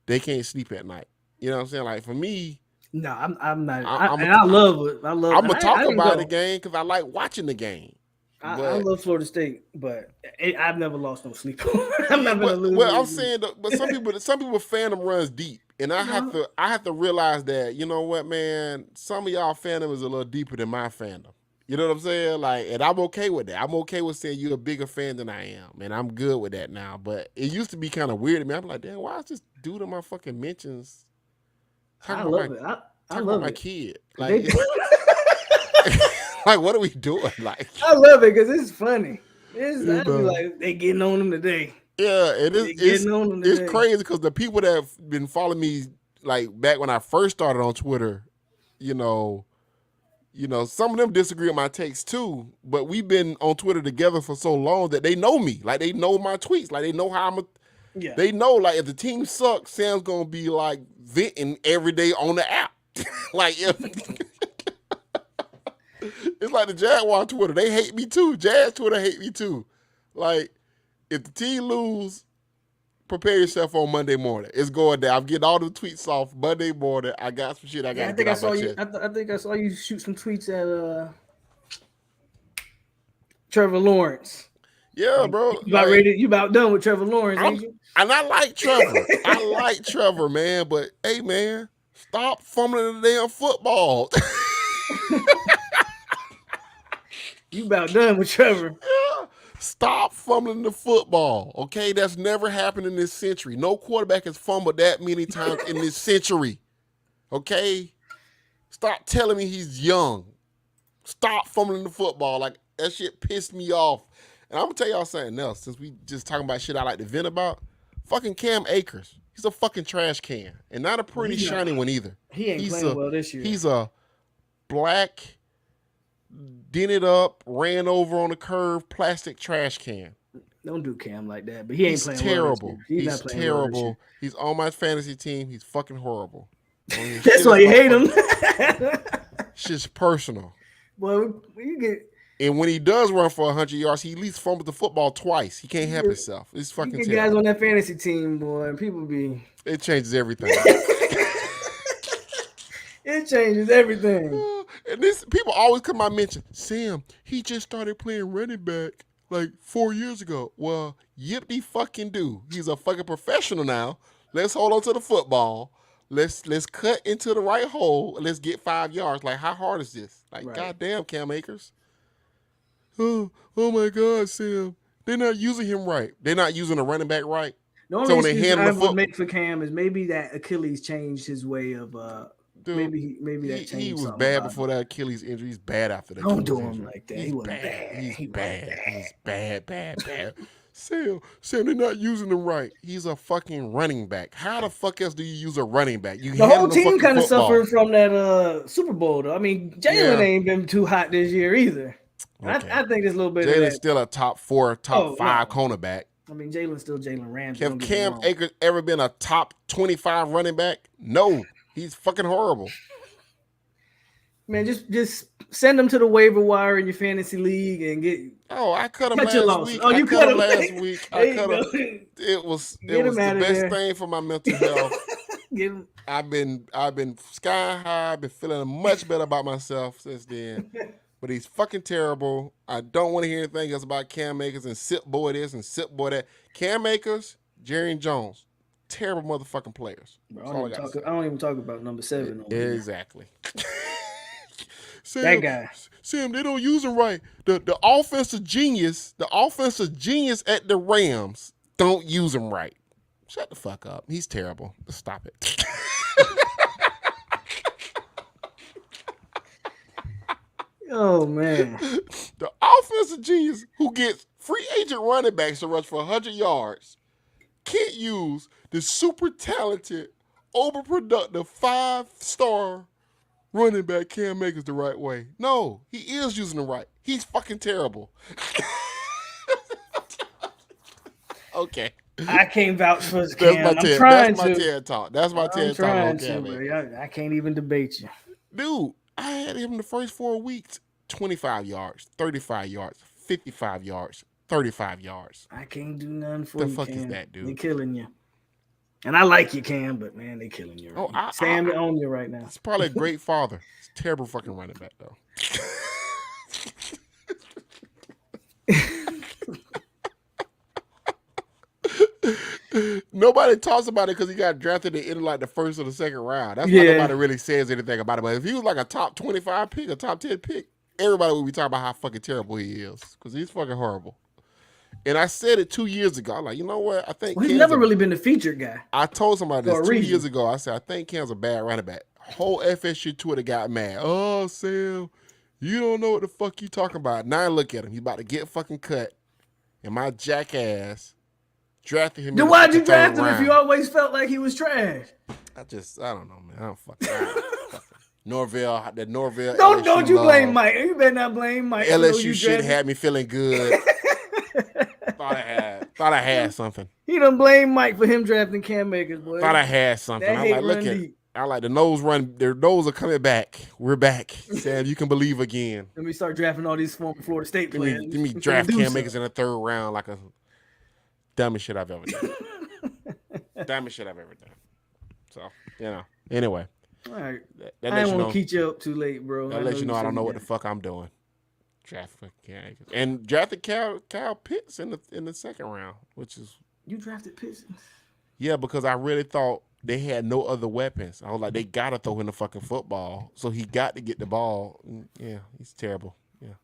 they can't sleep at night. You know what I'm saying? Like, for me... No, I'm not. I love it. I'm going to talk about the game because I like watching the game. I love Florida State, but I've never lost no sleep. I'm not going to lose. Well, I'm saying, but some people fandom runs deep. And I have to realize that, you know what, man, some of y'all fandom is a little deeper than my fandom. You know what I'm saying? Like, and I'm okay with that. I'm okay with saying you're a bigger fan than I am, and I'm good with that now. But it used to be kind of weird to me. I'm like, damn, why is this dude in my fucking mentions? I love it. I love my kid. Like, like, what are we doing? Like, I love it because it's funny. I be like, they getting on them today. Yeah, it's crazy because the people that have been following me, like, back when I first started on Twitter, some of them disagree with my takes too, but we've been on Twitter together for so long that they know me. Like, they know my tweets. Like, they know how they know, like, if the team sucks, Sam's going to be, like, venting every day on the app. Like, it's like the Jaguar Twitter. They hate me too. Jazz Twitter hate me too. Like, if the team lose, prepare yourself on Monday morning. It's going down. I'm getting all the tweets off Monday morning. I got some shit I got to get off my chest. I think I saw you shoot some tweets at Trevor Lawrence. Yeah, bro. You about done with Trevor Lawrence, ain't you? And I like Trevor. I like Trevor, man. But hey, man, stop fumbling the damn football. You about done with Trevor. Yeah. Stop fumbling the football. Okay, that's never happened in this century. No quarterback has fumbled that many times in this century. Okay, stop telling me he's young. Stop fumbling the football. Like, that shit pissed me off. And I'm gonna tell y'all something else. Since we just talking about shit I like to vent about, fucking Cam Akers. He's a fucking trash can, and not a pretty shiny one either. He ain't playing well this year. He's a black, dented up, ran over on the curve, plastic trash can. Don't do Cam like that. But he ain't playing terrible. well. He's not playing terrible. Well. He's on my fantasy team. He's fucking horrible. That's why you hate him. Shit's personal. Well, you get. And when he does run for 100 yards, he at least fumbles the football twice. He can't help himself. It's fucking terrible. Guys on that fantasy team, boy, and people be. It changes everything. It changes everything. And this people always come out and mention, Sam, he just started playing running back like 4 years ago. Well, yippee fucking do. He's a fucking professional now. Let's hold on to the football. Let's cut into the right hole and let's get 5 yards. Like, how hard is this? Like, right. Goddamn, Cam Akers. Oh my God, Sam. They're not using him right. They're not using a running back right. The only excuse I would make for Cam is maybe that Achilles changed his way of Dude, maybe that changed. He was bad before that Achilles injury. He's bad after that. Don't do him like that. He was bad. He's bad. He's bad. Sam, they're not using him right. He's a fucking running back. How the fuck else do you use a running back? The whole team kind of suffered from that Super Bowl, though. I mean, Jalen ain't been too hot this year either. Okay. I think there's a little bit of that. Jalen's still a top 4, top 5 cornerback. I mean, Jalen's still Jalen Ramsey. Have Cam Akers ever been a top 25 running back? No. He's fucking horrible. Man, just send him to the waiver wire in your fantasy league and get. Oh, I cut him last week. You cut him last week. I cut him. It was the best thing for my mental health. I've been sky high. I've been feeling much better about myself since then. But he's fucking terrible. I don't want to hear anything else about Cam Akers and Sip Boy this and Sip Boy that. Cam Akers, Jerry Jones, terrible motherfucking players. Bro, I don't even talk about number 7. Exactly. Sam, that guy. Sam, they don't use him right. The offensive genius at the Rams don't use him right. Shut the fuck up. He's terrible. Stop it. Oh, man. The offensive genius who gets free agent running backs to rush for 100 yards can't use the super talented, overproductive 5-star running back Cam Akers the right way. No, he is using them right. He's fucking terrible. Okay. I can't vouch for Cam. That's my TED talk. That's my TED talk on Cam Akers. I can't even debate you. Dude, I had him the first 4 weeks. 25 yards, 35 yards, 55 yards, 35 yards. I can't do nothing for you, The fuck Cam. is that, dude? They killing you. And I like you, Cam, but man, they killing you. Right Sam on you right now. He's probably a great father. He's a terrible fucking running back, though. Nobody talks about it because he got drafted in like the first or the second round. That's why nobody really says anything about it. But if he was like a top 25 pick, a top 10 pick, everybody would be talking about how fucking terrible he is because he's fucking horrible. And I said it 2 years ago. I'm like, you know what? I think he's never really been the featured guy. I told somebody this 2 years ago. I said, I think Cam's a bad running back. Whole FSU Twitter got mad. Oh, Sam, you don't know what the fuck you talking about. Now look at him. He's about to get fucking cut. And my jackass drafted him. Then why'd you draft him if you always felt like he was trash? I don't know, man. I don't fucking Norvell. Don't you blame Mike. You better not blame Mike. LSU shit had me feeling good. Thought I had something. He done blame Mike for him drafting Cam Akers, boy. Thought I had something. I'm like, look at it. I like the nose run. Their nose are coming back. We're back. Sam, you can believe again. Let me start drafting all these former Florida State players. Give me draft Cam Akers in the 3rd round like a dumbest shit I've ever done. Dumbest shit I've ever done. So, anyway. All right. That I lets didn't you want know. to keep you up too late, bro. That lets you know I don't know what the fuck I'm doing. And drafted Kyle Pitts in the second round, which is you drafted Pitts. Yeah, because I really thought they had no other weapons. I was like, they gotta throw him the fucking football, so he got to get the ball. Yeah, he's terrible. Yeah.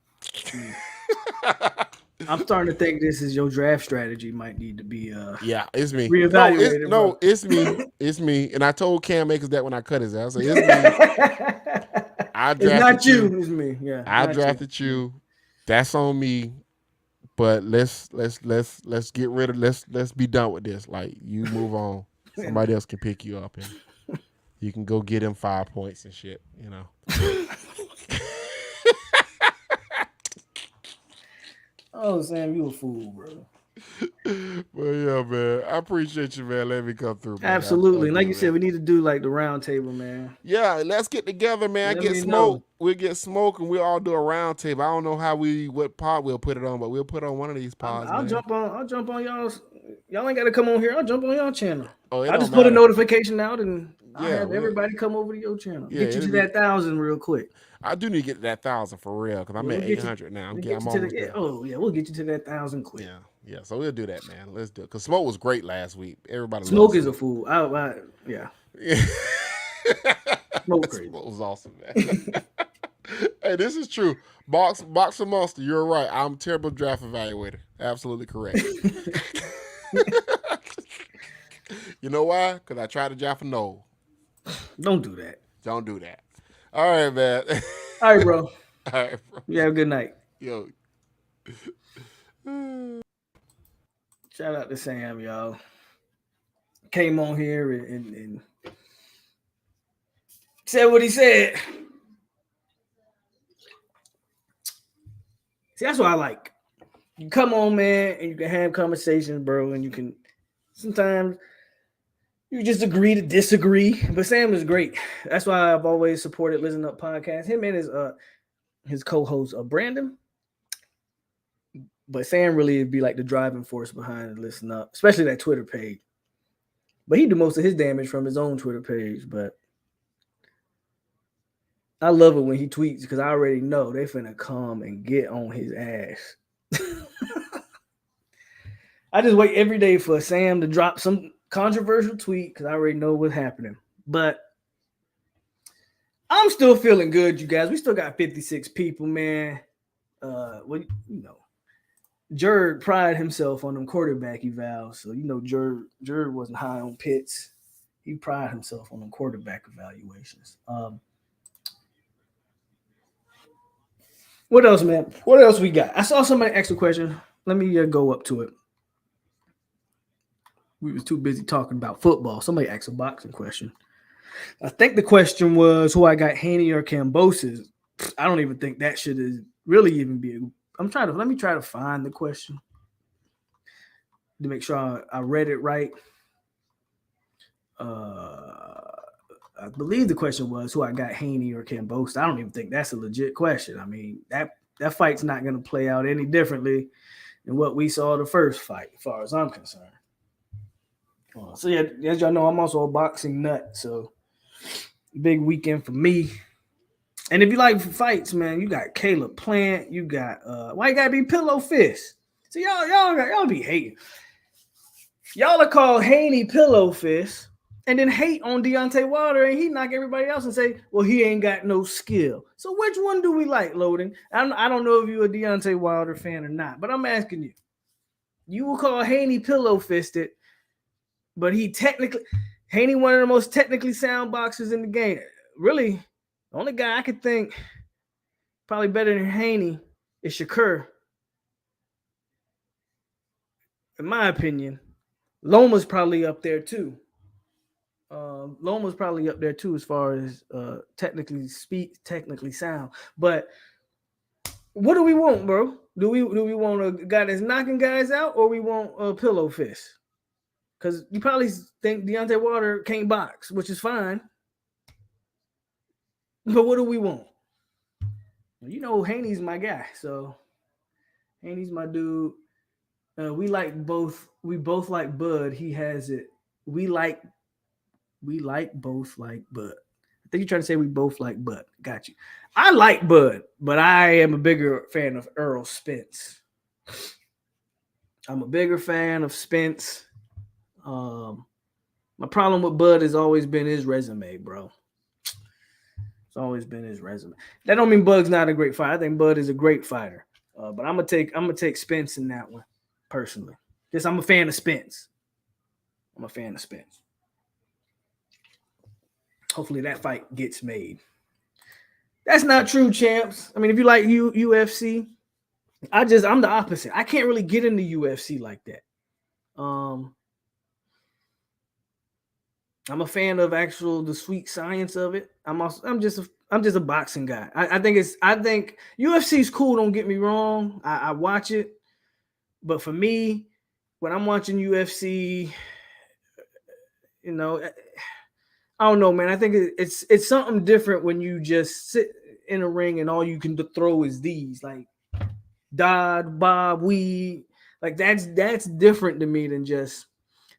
I'm starting to think this is your draft strategy might need to be yeah, it's me. Reevaluated. It's me. It's me. And I told Cam Akers that when I cut his ass. I said, it's me. I drafted it's not you. It's me. Yeah. I drafted you. That's on me. But let's get rid of let's be done with this. Like, you move on. Somebody else can pick you up and you can go get him 5 points and shit, Oh, Sam, you a fool, bro. Well, yeah, man. I appreciate you, man. Let me come through, man. Absolutely. Like you said, we need to do like the round table, man. Yeah, let's get together, man. Get smoke. We'll get smoke and we'll all do a round table. I don't know what pod we'll put it on, but we'll put it on one of these pods. I'll jump on y'all's. Y'all ain't got to come on here. I'll jump on y'all channel. Oh, I just put a notification out and I'll have everybody come over to your channel. Yeah, get you to that 1,000 real quick. I do need to get to that 1,000 for real because I'm at 800 now. I'm almost there. Oh yeah, we'll get you to that 1,000 quick. Yeah. So we'll do that, man. Let's do it because Smoke was great last week. Everybody. Smoke is a fool. Yeah. Smoke crazy. Smoke was awesome, man. Hey, this is true. Boxer Monster, you're right. I'm a terrible draft evaluator. Absolutely correct. You know why? Because I tried to draft a Noel. Don't do that. Don't do that. All right, man. All right, bro. All right, bro. You have a good night. Yo. Shout out to Sam, y'all. Came on here and said what he said. See, that's what I like. You come on, man, and you can have conversations, bro, and you can sometimes you just agree to disagree. But Sam is great. That's why I've always supported Listen Up Podcast. Him and his co-host Brandon. But Sam really would be like the driving force behind Listen Up, especially that Twitter page. But he do most of his damage from his own Twitter page. But I love it when he tweets because I already know they finna come and get on his ass. I just wait every day for Sam to drop some controversial tweet because I already know what's happening. But I'm still feeling good, you guys. We still got 56 people, man. Juerg prided himself on them quarterback evals. So, Juerg wasn't high on Pitts. He prided himself on them quarterback evaluations. What else, man? What else we got? I saw somebody ask a question. Let me go up to it. We was too busy talking about football. Somebody asked a boxing question. I think the question was who I got, Haney or Kambosos. I don't even think that should really even be. Let me try to find the question to make sure I read it right. I believe the question was who I got, Haney or Kambosos. I don't even think that's a legit question. I mean, that fight's not going to play out any differently than what we saw the first fight, as far as I'm concerned. So yeah, as y'all know, I'm also a boxing nut. So big weekend for me. And if you like fights, man, you got Caleb Plant. You got why you gotta be Pillow Fist? So y'all be hating. Y'all are called Haney Pillow Fist, and then hate on Deontay Wilder, and he knock everybody else and say, well, he ain't got no skill. So which one do we like, Loading? I don't know if you're a Deontay Wilder fan or not, but I'm asking you. You will call Haney Pillow Fisted, but Haney one of the most technically sound boxers in the game. Really, the only guy I could think probably better than Haney is Shakur. In my opinion, Loma's probably up there too. Loma's probably up there too as far as technically sound. But what do we want, bro? Do we want a guy that's knocking guys out, or we want a pillow fist? Because you probably think Deontay Wilder can't box, which is fine. But what do we want? Haney's my guy. So Haney's my dude. We both like Bud. He has it we like both like Bud. I think you're trying to say we both like Bud. Got you. I like Bud, but I am a bigger fan of Earl Spence. I'm a bigger fan of Spence. My problem with Bud has always been his resume, bro. It's always been his resume. That don't mean Bud's not a great fighter. I think Bud is a great fighter. But I'm gonna take Spence in that one, personally. Because I'm a fan of Spence. Hopefully that fight gets made. That's not true, champs. I mean, if you like UFC, I'm the opposite. I can't really get into UFC like that. I'm a fan of the sweet science of it. I'm just a boxing guy. I think UFC is cool. Don't get me wrong. I watch it, but for me, when I'm watching UFC, you know, I don't know, man. I think it's something different when you just sit in a ring and all you can throw is these, like Dodd, Bob, Weed. Like that's different to me than just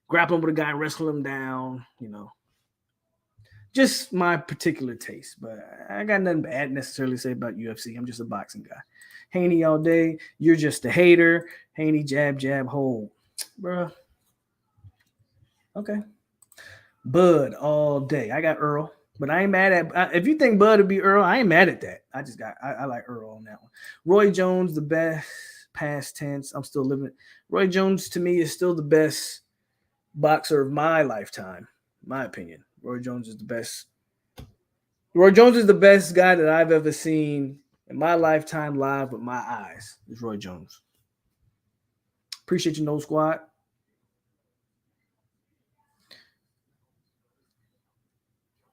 grappling with a guy and wrestle him down, you know. Just my particular taste, but I got nothing bad necessarily to say about UFC. I'm just a boxing guy. Haney all day. You're just a hater. Haney jab, jab, hold. Bruh. Okay. Bud all day. I got Earl, but I ain't mad at. If you think Bud would be Earl, I ain't mad at that. I like Earl on that one. Roy Jones, the best, past tense. I'm still living. Roy Jones to me is still the best boxer of my lifetime, my opinion. Roy Jones is the best. Roy Jones is the best guy that I've ever seen in my lifetime live with my eyes. Is Roy Jones. Appreciate you, No Squad.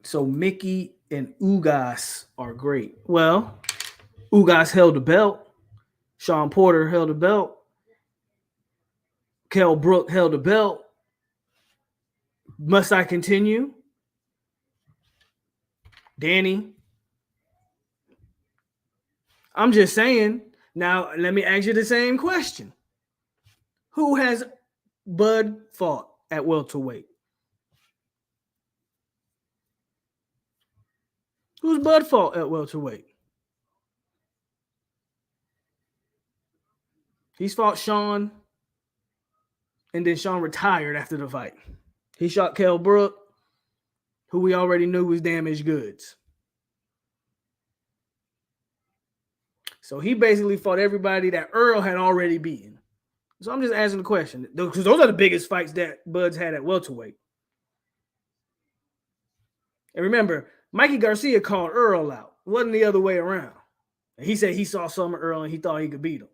So Mickey and Ugas are great. Well, Ugas held the belt. Sean Porter held the belt. Kell Brook held the belt. Must I continue? Danny. I'm just saying. Now, let me ask you the same question. Who has Bud fought at welterweight? Who's Bud fought at welterweight? He's fought Sean, and then Sean retired after the fight. He shot Kell Brook, who we already knew was damaged goods. So he basically fought everybody that Earl had already beaten. So I'm just asking the question, because those are the biggest fights that Bud's had at welterweight. And remember, Mikey Garcia called Earl out. It wasn't the other way around. And he said he saw some of Earl and he thought he could beat him.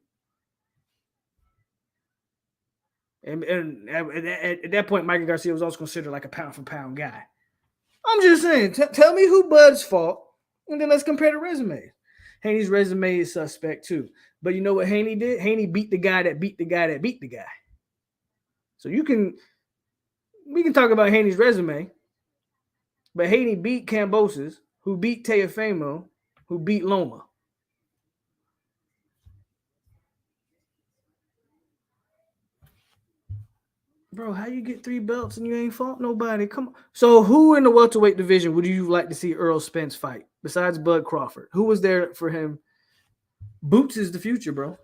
And at that point, Mikey Garcia was also considered like a pound-for-pound guy. I'm just saying, tell me who Bud's fought, and then let's compare the resumes. Haney's resume is suspect too. But you know what Haney did? Haney beat the guy that beat the guy that beat the guy. So we can talk about Haney's resume, but Haney beat Cambosis, who beat Teofimo, who beat Loma. Bro, how you get 3 belts and you ain't fought nobody? Come on. So who in the welterweight division would you like to see Earl Spence fight besides Bud Crawford? Who was there for him? Boots is the future, bro.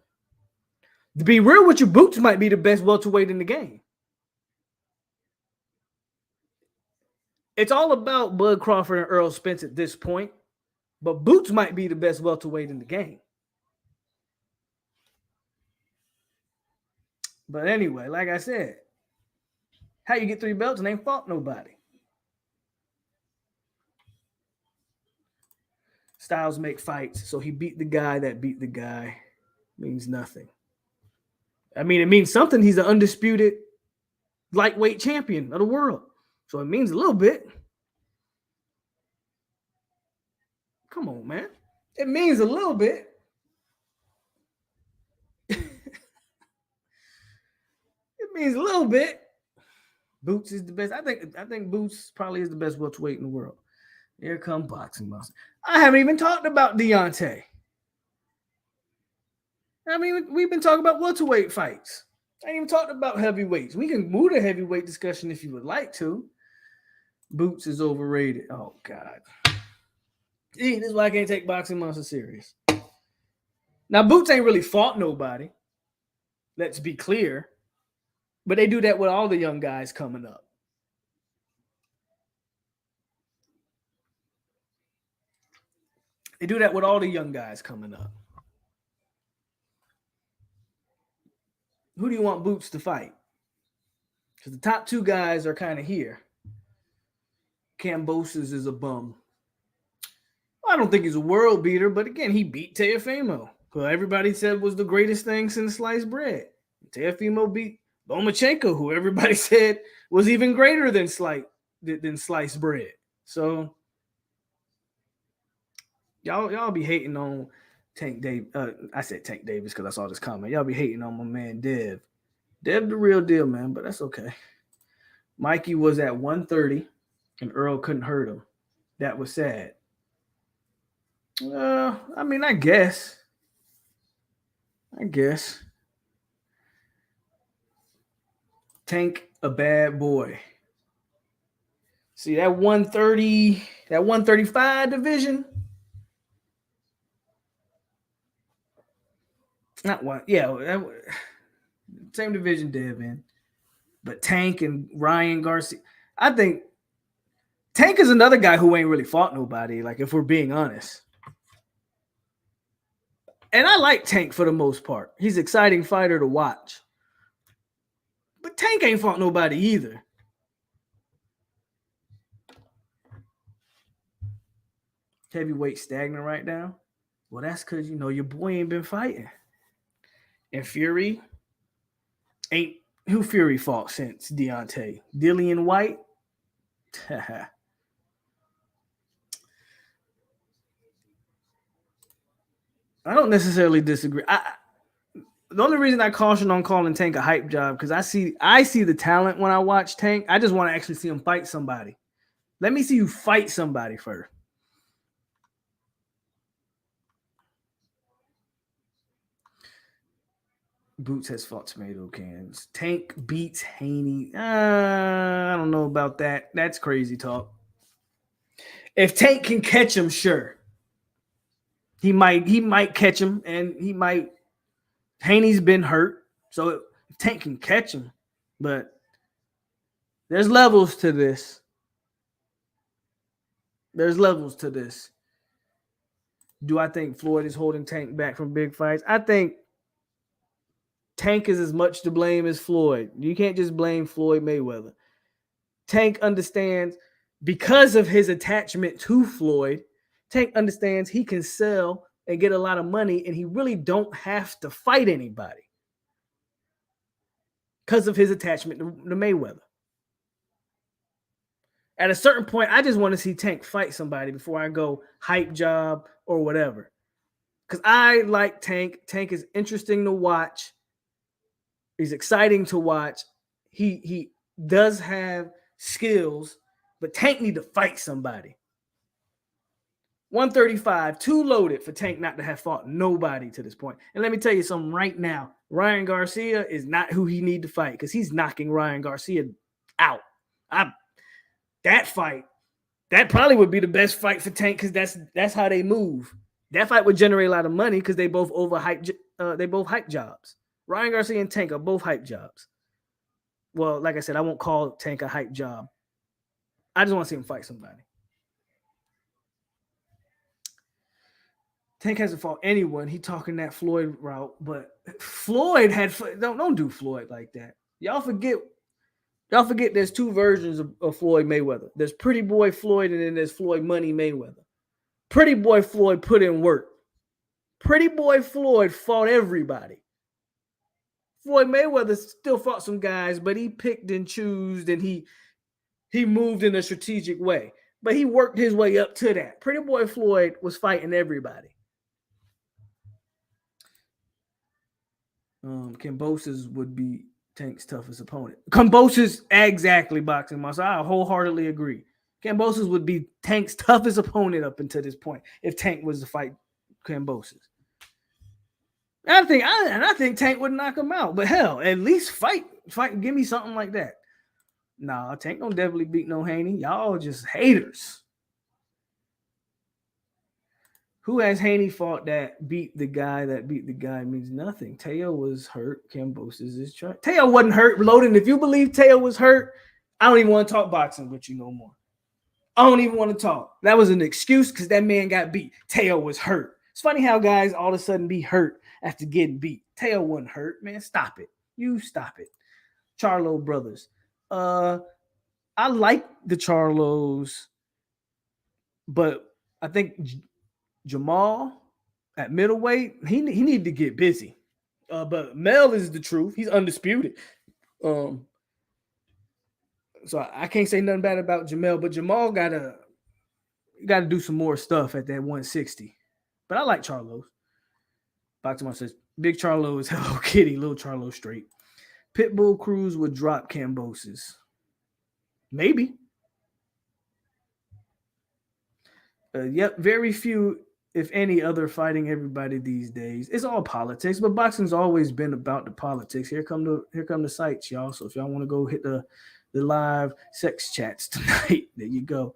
To be real with you, Boots might be the best welterweight in the game. It's all about Bud Crawford and Earl Spence at this point, but Boots might be the best welterweight in the game. But anyway, like I said, how you get 3 belts and ain't fought nobody? Styles make fights, so he beat the guy that beat the guy. Means nothing. I mean, it means something. He's an undisputed lightweight champion of the world. So it means a little bit. Come on, man. It means a little bit. It means a little bit. Boots is the best. I think Boots probably is the best welterweight in the world. Here come Boxing Monster. I haven't even talked about Deontay. I mean, we've been talking about welterweight fights. I ain't even talked about heavyweights. We can move the heavyweight discussion if you would like to. Boots is overrated. Oh, God. See, this is why I can't take Boxing Monster serious. Now, Boots ain't really fought nobody. Let's be clear. But they do that with all the young guys coming up. They do that with all the young guys coming up. Who do you want Boots to fight? Because the top two guys are kind of here. Kambosos is a bum. I don't think he's a world beater, but again, he beat Teofimo, who everybody said was the greatest thing since sliced bread. Teofimo beat Lomachenko, who everybody said was even greater than sliced bread. So y'all be hating on Tank Davis. I said Tank Davis because I saw this comment. Y'all be hating on my man Dev. Dev the real deal, man, but that's okay. Mikey was at 130, and Earl couldn't hurt him. That was sad. I mean, I guess. Tank a bad boy. See, that 130, that 135 division. Not one. Yeah, same division Dev in. But Tank and Ryan Garcia. I think Tank is another guy who ain't really fought nobody, like if we're being honest. And I like Tank for the most part. He's an exciting fighter to watch. But Tank ain't fought nobody either. Heavyweight stagnant right now. Well, that's because, your boy ain't been fighting. And Fury ain't... Who Fury fought since Deontay? Dillian White? I don't necessarily disagree. The only reason I caution on calling Tank a hype job because I see the talent when I watch Tank. I just want to actually see him fight somebody. Let me see you fight somebody first. Boots has fought tomato cans. Tank beats Haney. I don't know about that. That's crazy talk. If Tank can catch him, sure. He might catch him, and he might. Haney's been hurt, so if Tank can catch him, but there's levels to this. Do I think Floyd is holding Tank back from big fights? I think Tank is as much to blame as Floyd. You can't just blame Floyd Mayweather. Tank understands because of his attachment to Floyd, Tank understands he can sell and get a lot of money, and he really don't have to fight anybody because of his attachment to Mayweather. At a certain point, I just want to see Tank fight somebody before I go hype job or whatever. Because I like Tank. Tank is interesting to watch. He's exciting to watch. He does have skills, but Tank need to fight somebody. 135, too loaded for Tank not to have fought nobody to this point. And let me tell you something right now. Ryan Garcia is not who he need to fight because he's knocking Ryan Garcia out. That fight, that probably would be the best fight for Tank because that's how they move. That fight would generate a lot of money because they both hype jobs. Ryan Garcia and Tank are both hype jobs. Well, like I said, I won't call Tank a hype job. I just want to see him fight somebody. Tank hasn't fought anyone. He talking that Floyd route, but Floyd had don't do Floyd like that. Y'all forget there's two versions of Floyd Mayweather. There's Pretty Boy Floyd, and then there's Floyd Money Mayweather. Pretty Boy Floyd put in work. Pretty Boy Floyd fought everybody. Floyd Mayweather still fought some guys, but he picked and chose, and he moved in a strategic way. But he worked his way up to that. Pretty Boy Floyd was fighting everybody. Kambosos would be Tank's toughest opponent. Kambosos, exactly, Boxing Monster. I wholeheartedly agree. Kambosos would be Tank's toughest opponent up until this point if Tank was to fight Kambosos. I think Tank would knock him out. But hell, at least fight, give me something like that. Nah, Tank don't definitely beat no Haney. Y'all just haters. Who has Haney fought that beat the guy means nothing. Teo was hurt. Kambosos is trying. Teo wasn't hurt. Loading. If you believe Teo was hurt, I don't even want to talk boxing with you no more. I don't even want to talk. That was an excuse because that man got beat. Teo was hurt. It's funny how guys all of a sudden be hurt after getting beat. Teo wasn't hurt, man. Stop it. You stop it. Charlo brothers. I like the Charlos, but I think Jamal at middleweight, he needed to get busy. But Mel is the truth. He's undisputed. So I can't say nothing bad about Jamel, but Jamal gotta do some more stuff at that 160. But I like Charlos. Boxing says Big Charlo is Hello Kitty, Little Charlo straight. Pitbull Cruz would drop Kambosos. Maybe. Yep, very few, if any, other fighting everybody these days. It's all politics, but boxing's always been about the politics. Here come the sites, y'all. So if y'all want to go hit the live sex chats tonight, there you go.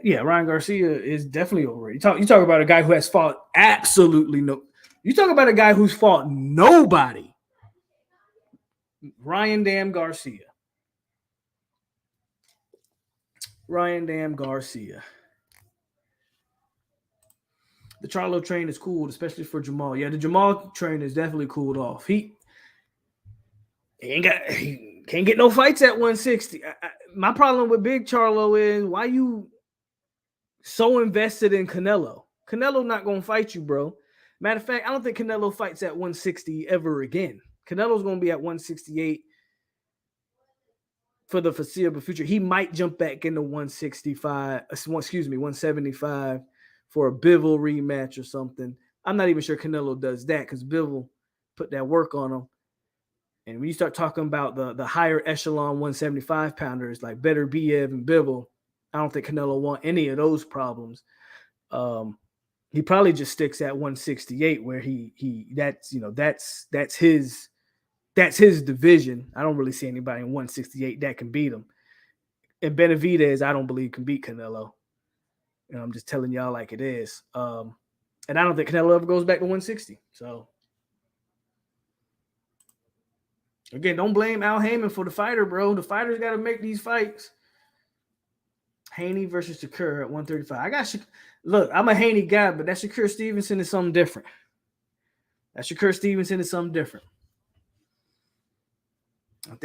Yeah, Ryan Garcia is definitely overrated. You talk about a guy who has fought absolutely no. You talk about a guy who's fought nobody. Ryan Damn Garcia. The Charlo train is cooled, especially for Jamal. Yeah, the Jamal train is definitely cooled off. He can't get no fights at 160. My problem with Big Charlo is why you so invested in Canelo. Canelo not gonna fight you, bro. Matter of fact, I don't think Canelo fights at 160 ever again. Canelo's gonna be at 168 for the foreseeable future. He might jump back into 175 for a Bivol rematch or something. I'm not even sure Canelo does that because Bivol put that work on him. And when you start talking about the higher echelon 175 pounders like Better Biev and Bivol, I don't think Canelo want any of those problems. He probably just sticks at 168 where that's his division. I don't really see anybody in 168 that can beat him. And Benavidez, I don't believe can beat Canelo. And I'm just telling y'all like it is. And I don't think Canelo ever goes back to 160. So again, don't blame Al Heyman for the fighter, bro. The fighter's got to make these fights. Haney versus Shakur at 135. Look, I'm a Haney guy, but that Shakur Stevenson is something different. I think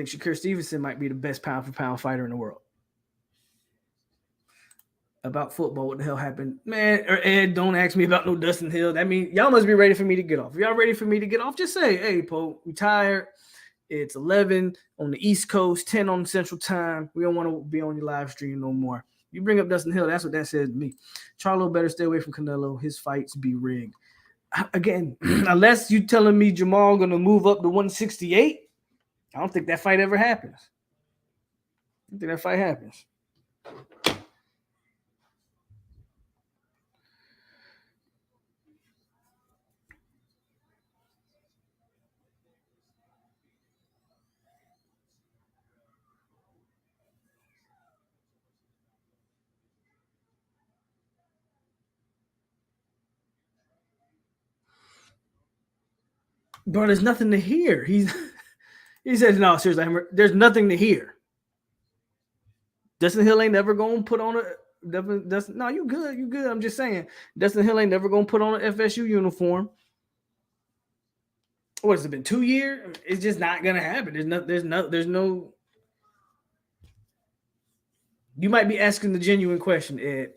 Shakur Stevenson might be the best pound-for-pound fighter in the world. About football, what the hell happened? Man, Ed, don't ask me about no Dustin Hill. That means y'all must be ready for me to get off. If y'all ready for me to get off, just say, hey, Poe, we tired. It's 11 on the East Coast, 10 on Central Time. We don't want to be on your live stream no more. You bring up Dustin Hill, that's what that says to me. Charlo better stay away from Canelo. His fights be rigged. Again, unless you telling me Jamal going to move up to 168, I don't think that fight ever happens. Bro, there's nothing to hear. He says, no, seriously, there's nothing to hear. Dustin Hill ain't never going to put on no, you good. I'm just saying, Dustin Hill ain't never going to put on an FSU uniform. What has it been, 2 years? It's just not going to happen. There's no. You might be asking the genuine question, Ed.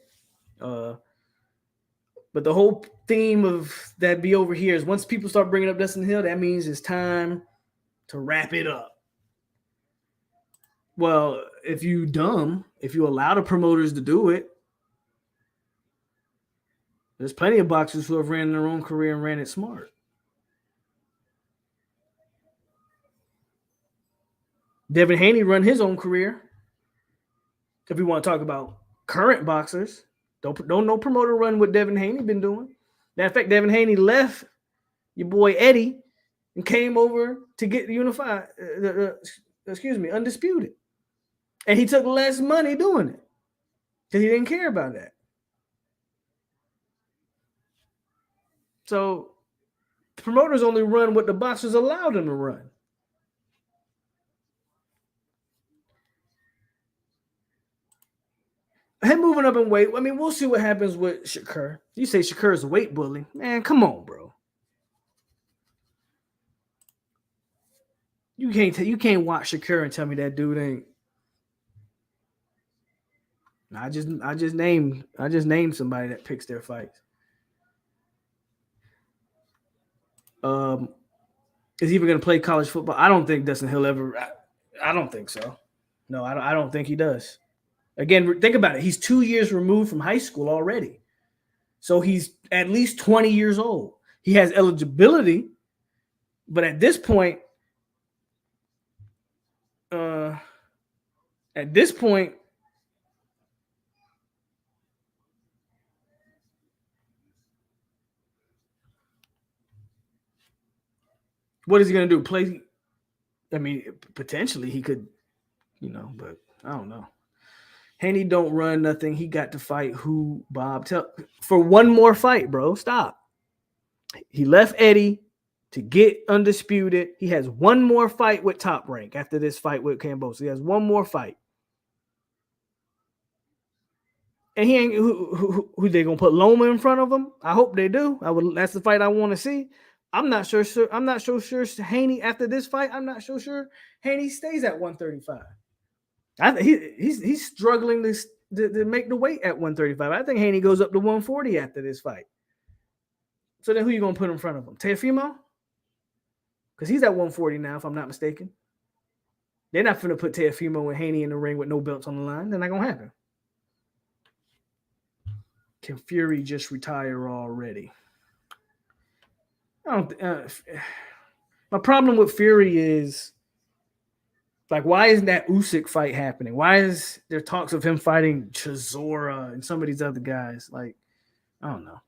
But the whole theme of that be over here is once people start bringing up Dustin Hill, that means it's time to wrap it up. Well, if you allow the promoters to do it, there's plenty of boxers who have ran their own career and ran it smart. Devin Haney run his own career. If we want to talk about current boxers, don't no promoter run what Devin Haney been doing. Matter of fact, Devin Haney left your boy Eddie, and came over to get the unified, undisputed. And he took less money doing it because he didn't care about that. So promoters only run what the boxers allow them to run. Him moving up in weight, I mean, we'll see what happens with Shakur. You say Shakur is a weight bully. Man, come on, bro. You can't watch Shakur and tell me that dude ain't. I just named somebody that picks their fights. Is he even going to play college football? I don't think Dustin Hill ever. I don't think so. No, I don't think he does. Again, think about it. He's 2 years removed from high school already. So he's at least 20 years old. He has eligibility, but at this point, what is he going to do? Play? I mean, potentially he could, but I don't know. Haney don't run nothing. He got to fight who, Bob? For one more fight, bro. Stop. He left Eddie to get undisputed. He has one more fight with Top Rank after this fight with Cambosa. He has one more fight. And he ain't who they gonna put Loma in front of him? I hope they do. That's the fight I want to see. I'm not sure. I'm not so sure Haney after this fight. I'm not so sure Haney stays at 135. He's struggling to make the weight at 135. I think Haney goes up to 140 after this fight. So then who you gonna put in front of him? Teofimo? Because he's at 140 now, if I'm not mistaken. They're not gonna put Teofimo and Haney in the ring with no belts on the line. They're not gonna happen. Can Fury just retire already? My problem with Fury is, like, why isn't that Usyk fight happening? Why is there talks of him fighting Chisora and some of these other guys? Like, I don't know.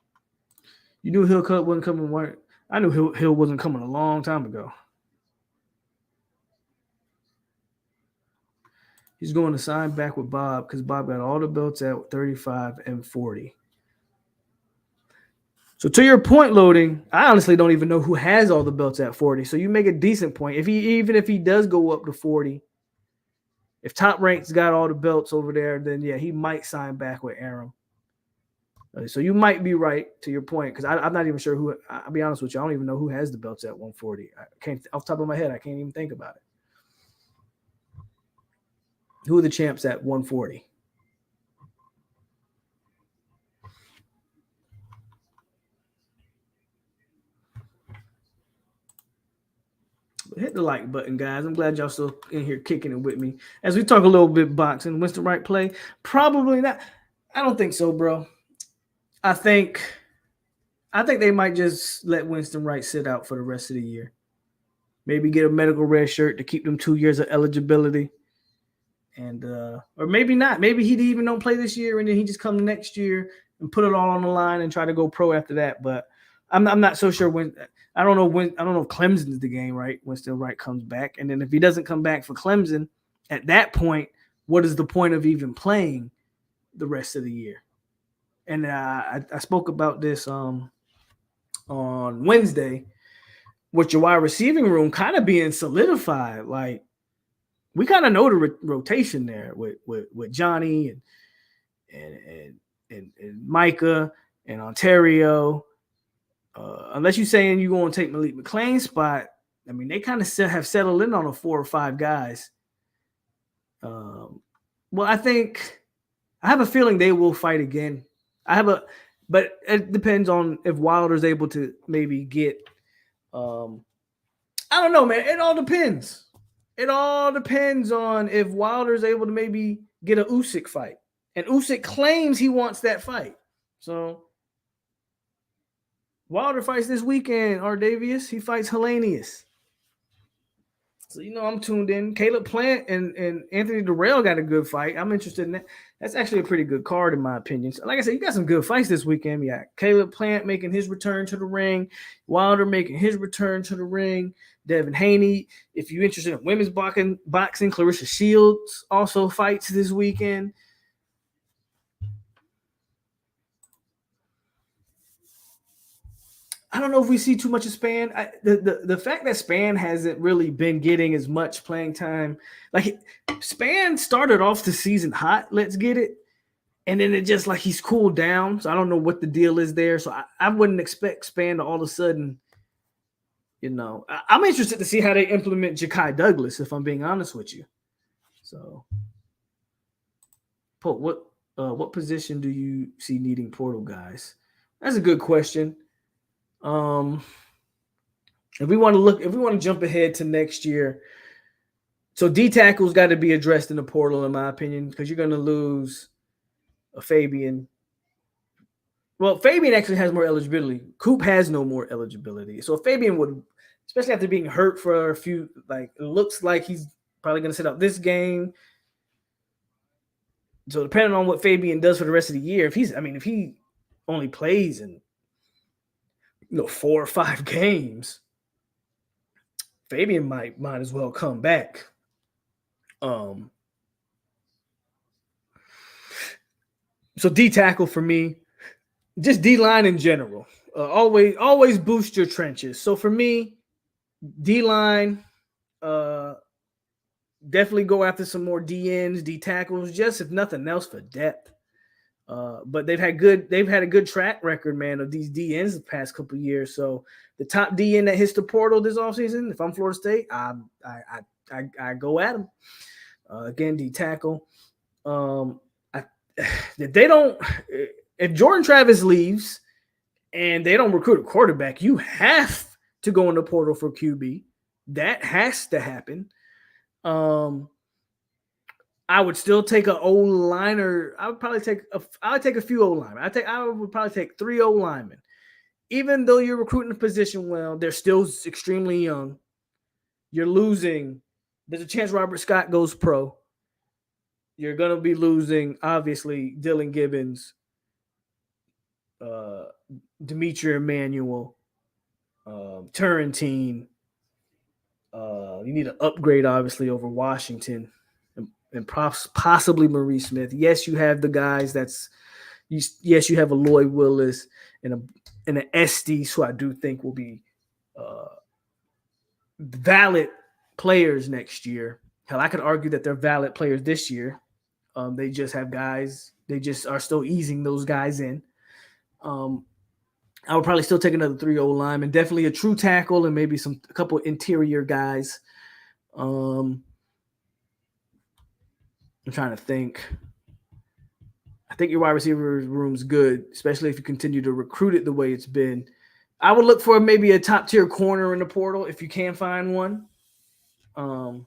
You knew Hill wasn't coming. I knew Hill wasn't coming a long time ago. He's going to sign back with Bob because Bob got all the belts at 35 and 40. So to your point, Loading, I honestly don't even know who has all the belts at 40. So you make a decent point. Even if he does go up to 40, if Top Rank's got all the belts over there, then yeah, he might sign back with Aram. So you might be right to your point, because I'm not even sure who. I'll be honest with you, I don't even know who has the belts at 140. I can't, off the top of my head, I can't even think about it. Who are the champs at 140? Hit the like button, guys. I'm glad y'all still in here kicking it with me as we talk a little bit boxing. Winston Wright play? Probably not. I don't think so, bro. I think they might just let Winston Wright sit out for the rest of the year. Maybe get a medical red shirt to keep them 2 years of eligibility. And or maybe not. Maybe he even don't play this year, and then he just come next year and put it all on the line and try to go pro after that. But I'm not so sure when. I don't know if Clemson's the game, right? Winston Wright comes back, and then if he doesn't come back for Clemson, at that point, what is the point of even playing the rest of the year? And I spoke about this on Wednesday, with your wide receiving room kind of being solidified. Like, we kind of know the rotation there with Johnny and Micah and Ontario. Unless you're saying you're going to take Malik McClain's spot, I mean, they kind of have settled in on 4 or 5 guys. Well, I have a feeling they will fight again. But it depends on if Wilder's able to maybe get. I don't know, man. It all depends. It all depends on if Wilder's able to maybe get a Usyk fight, and Usyk claims he wants that fight. So Wilder fights this weekend, Ardavius. He fights Helenius. So I'm tuned in. Caleb Plant and Anthony Durrell got a good fight. I'm interested in that. That's actually a pretty good card in my opinion. So, like I said, you got some good fights this weekend. You got Caleb Plant making his return to the ring, Wilder making his return to the ring, Devin Haney. If you're interested in women's boxing, Clarissa Shields also fights this weekend. I don't know if we see too much of Spann. The fact that Spann hasn't really been getting as much playing time, like Spann started off the season hot, let's get it, and then it just like he's cooled down. So I don't know what the deal is there. So I wouldn't expect Spann to all of a sudden, I'm interested to see how they implement Ja'Kai Douglas, if I'm being honest with you. So, Paul, what position do you see needing portal guys? That's a good question. If we want to jump ahead to next year, so D tackle's got to be addressed in the portal, in my opinion, because you're going to lose a Fabian. Well, Fabian actually has more eligibility. Coop has no more eligibility. So Fabian would, especially after being hurt for a few, like it looks like he's probably going to sit out this game. So depending on what Fabian does for the rest of the year, if he only plays in 4 or 5 games, Fabian might as well come back. So D tackle for me, just D line in general. Always boost your trenches. So for me, D line, definitely go after some more DNs, D tackles, just if nothing else for depth. But they've had a good track record, man, of these DNs the past couple of years. So the top DN that hits the portal this offseason, if I'm Florida State, I go at them. Again, D tackle. If Jordan Travis leaves and they don't recruit a quarterback, you have to go in the portal for QB. That has to happen. I would still take an O-liner. I would probably take a few O-linemen. I would probably take 3 O-linemen. Even though you're recruiting the position well, they're still extremely young. You're losing. There's a chance Robert Scott goes pro. You're going to be losing, obviously, Dylan Gibbons, Demetri Emmanuel, Turrentine. You need to upgrade, obviously, over Washington and possibly Maurice Smith. Yes, you have the guys yes, you have a Lloyd Willis and an Estes, who I do think will be valid players next year. Hell, I could argue that they're valid players this year. They just have guys. They just are still easing those guys in. I would probably still take another 3 O-linemen, definitely a true tackle and maybe a couple interior guys. I'm trying to think. I think your wide receiver room's good, especially if you continue to recruit it the way it's been. I would look for maybe a top tier corner in the portal if you can find one. Me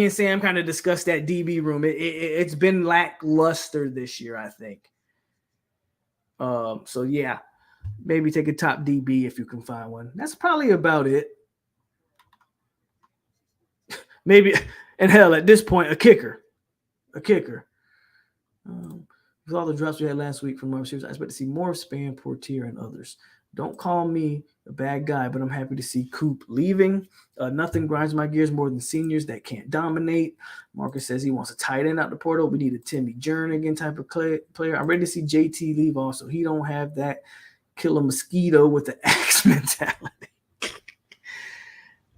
and Sam kind of discussed that DB room. It's been lackluster this year, I think. So yeah, maybe take a top DB if you can find one. That's probably about it. Maybe, and hell, at this point, a kicker. With all the drops we had last week from our receivers, I expect to see more of Spann, Portier, and others. Don't call me a bad guy, but I'm happy to see Coop leaving. Nothing grinds my gears more than seniors that can't dominate. Marcus says he wants a tight end out the portal. We need a Timmy Jernigan type of player. I'm ready to see JT leave also. He don't have that kill a mosquito with the axe mentality.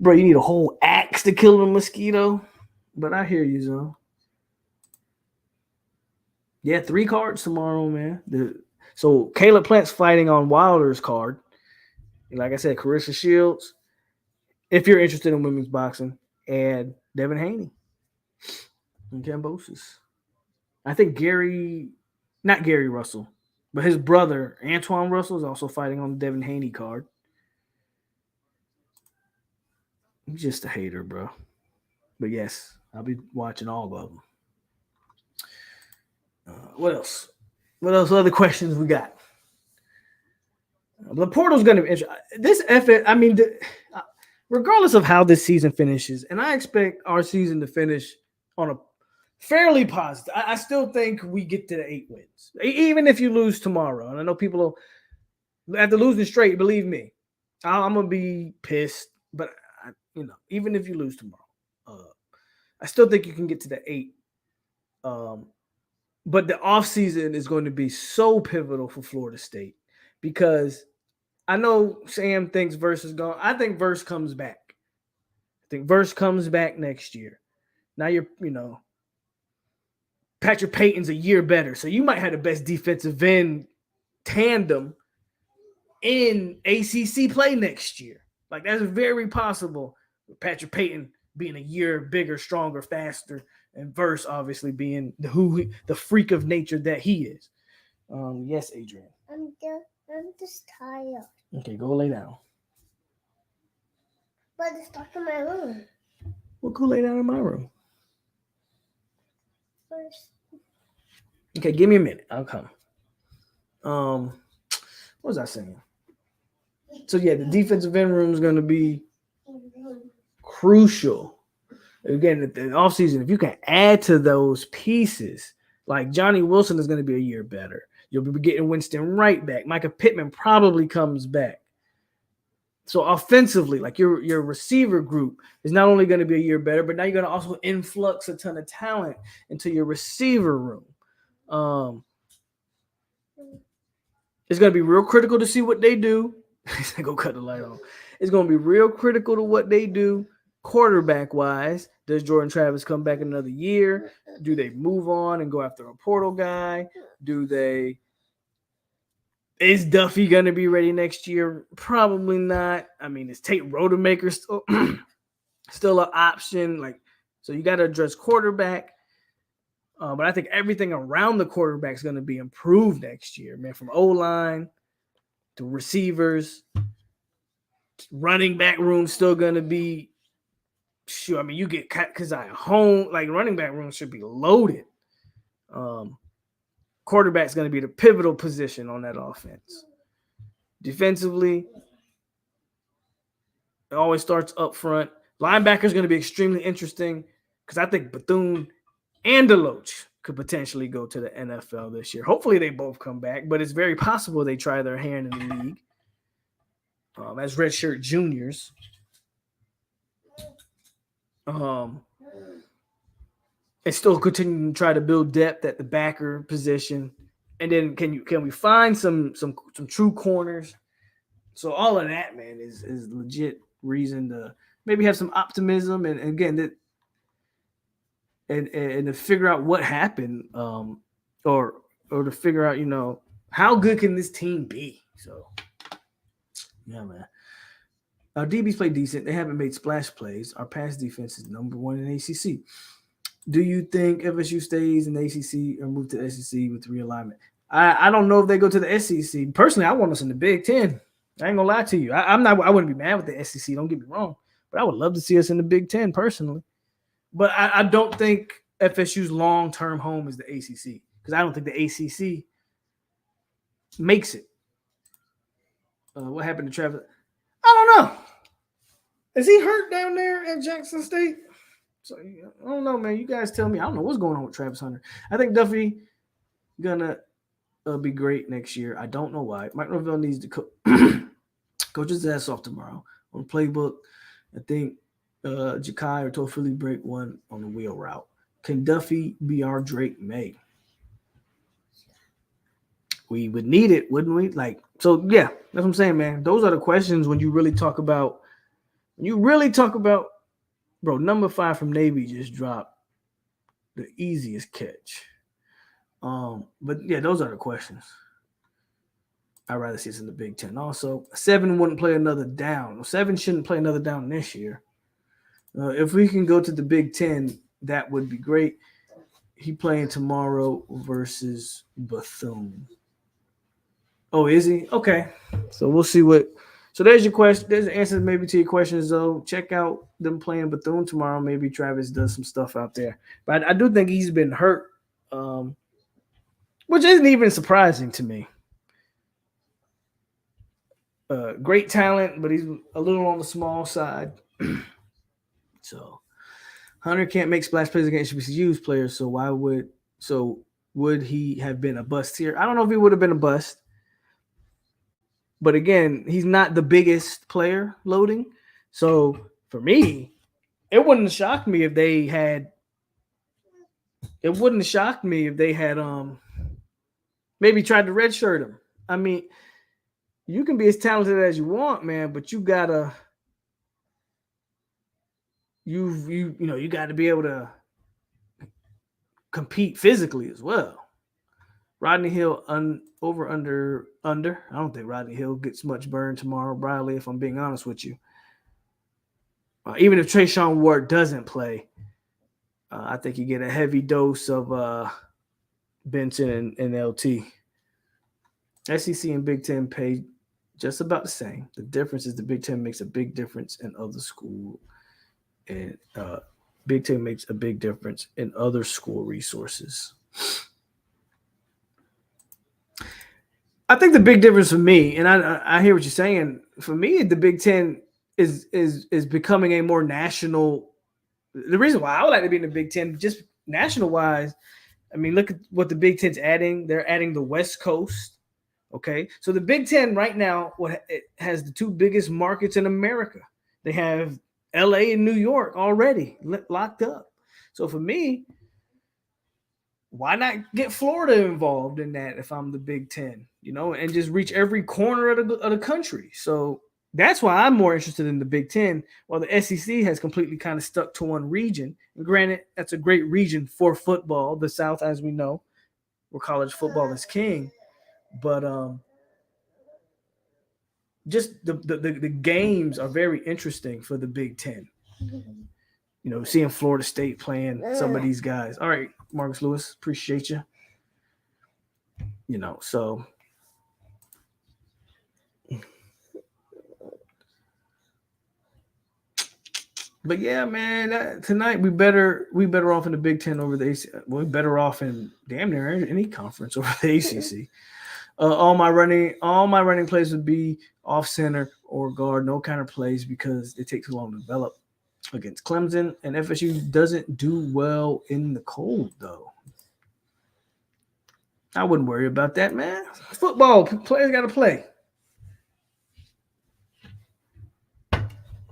Bro, you need a whole axe to kill a mosquito. But I hear you, Zo. Yeah, 3 cards tomorrow, man. So Caleb Plant's fighting on Wilder's card. Like I said, Clarissa Shields, if you're interested in women's boxing, and Devin Haney and Cambosis. I think not Gary Russell, but his brother, Antoine Russell, is also fighting on the Devin Haney card. He's just a hater, bro. But yes, I'll be watching all of them. What else? What other questions we got? The portal's going to be interesting. This effort, regardless of how this season finishes, and I expect our season to finish on a fairly positive. I still think we get to the 8 wins, even if you lose tomorrow. And I know people will, after losing straight, believe me, I'm gonna be pissed. But even if you lose tomorrow, I still think you can get to the 8. But the offseason is going to be so pivotal for Florida State because I know Sam thinks Verse is gone. I think Verse comes back. I think Verse comes back next year. Now Patrick Payton's a year better, so you might have the best defensive end tandem in ACC play next year. Like, that's very possible. Patrick Payton being a year bigger, stronger, faster, and Verse obviously being the freak of nature that he is. Yes, Adrian. I'm just tired. Okay, go lay down. But it's stuck in my room. Well, go lay down in my room. First. Okay, give me a minute. I'll come. What was I saying? So yeah, the defensive end room is going to be crucial. Again, at the offseason, if you can add to those pieces, like Johnny Wilson is going to be a year better. You'll be getting Winston right back. Micah Pittman probably comes back. So offensively, like your receiver group is not only going to be a year better, but now you're going to also influx a ton of talent into your receiver room. It's going to be real critical to see what they do. Go cut the light on. It's going to be real critical to what they do quarterback-wise. Does Jordan Travis come back another year? Do they move on and go after a portal guy? Is Duffy going to be ready next year? Probably not. I mean, is Tate Rodemaker still an option? So you got to address quarterback. But I think everything around the quarterback is going to be improved next year, man, from O-line to receivers. Running back room still going to be sure. I mean, you get Keziah home, like running back room should be loaded. Quarterback's going to be the pivotal position on that offense. Defensively, it always starts up front. Linebacker is going to be extremely interesting because I think Bethune and Deloach could potentially go to the NFL this year. Hopefully they both come back, but it's very possible they try their hand in the league as redshirt juniors. And still continue to try to build depth at the backer position. And then can we find some true corners? So all of that, man, is legit reason to maybe have some optimism and again that and to figure out what happened, or to figure out, how good can this team be? So yeah, man. Our DBs play decent. They haven't made splash plays. Our pass defense is number 1 in ACC. Do you think FSU stays in the ACC or move to the SEC with realignment? I don't know if they go to the SEC. Personally, I want us in the Big Ten. I ain't gonna lie to you. I wouldn't be mad with the SEC. Don't get me wrong, but I would love to see us in the Big Ten personally. But I don't think FSU's long-term home is the ACC because I don't think the ACC makes it. What happened to Travis? I don't know. Is he hurt down there at Jackson State? So I don't know, man. You guys tell me. I don't know what's going on with Travis Hunter. I think Duffy gonna be great next year. I don't know why. Mike Norvell needs to coach his ass off tomorrow on playbook. I think Ja'Kai or Tofili break one on the wheel route. Can Duffy be our Drake May? We would need it, wouldn't we? So yeah, that's what I'm saying, man. Those are the questions when you really talk about. Bro, number 5 from Navy just dropped the easiest catch. But yeah, those are the questions. I'd rather see us in the Big Ten. Also, 7 wouldn't play another down. 7 shouldn't play another down this year. If we can go to the Big Ten, that would be great. He playing tomorrow versus Bethune. Oh, is he? Okay. So we'll see what. So there's your question. There's an answer maybe to your questions, though. Check out them playing Bethune tomorrow. Maybe Travis does some stuff out there. But I do think he's been hurt, which isn't even surprising to me. Great talent, but he's a little on the small side. So Hunter can't make splash plays against HBCU's players. So would he have been a bust here? I don't know if he would have been a bust. But again, he's not the biggest player loading. So for me, it wouldn't have shocked me if they had. It wouldn't have shocked me if they had maybe tried to redshirt him. I mean, you can be as talented as you want, man, but you gotta you got to be able to compete physically as well. Rodney Hill under. I don't think Rodney Hill gets much burn tomorrow, Bradley. If I'm being honest with you, even if Trayshawn Ward doesn't play, I think you get a heavy dose of Benson and LT. SEC and Big Ten pay just about the same. The difference is the Big Ten makes a big difference in other school, and Big Ten makes a big difference in other school resources. I think the big difference for me, and I hear what you're saying. For me, the Big Ten is becoming a more national. The reason why I would like to be in the Big Ten, just national wise, I mean, look at what the Big Ten's adding. They're adding the West Coast. Okay, so the Big Ten right now it has the two biggest markets in America. They have LA and New York already locked up. So for me, why not get Florida involved in that if I'm the Big Ten, and just reach every corner of the country? So that's why I'm more interested in the Big Ten, while the SEC has completely kind of stuck to one region. And granted, that's a great region for football, the South, as we know, where college football is king. But just the games are very interesting for the Big Ten. Seeing Florida State playing some of these guys. All right, Marcus Lewis, appreciate you. So but yeah, man, tonight we better off in the Big Ten over the ACC. We're better off in damn near any conference over the ACC. All my running plays would be off center or guard, no counter plays because they take too long to develop against Clemson, and FSU doesn't do well in the cold though. I wouldn't worry about that, man. Football players got to play.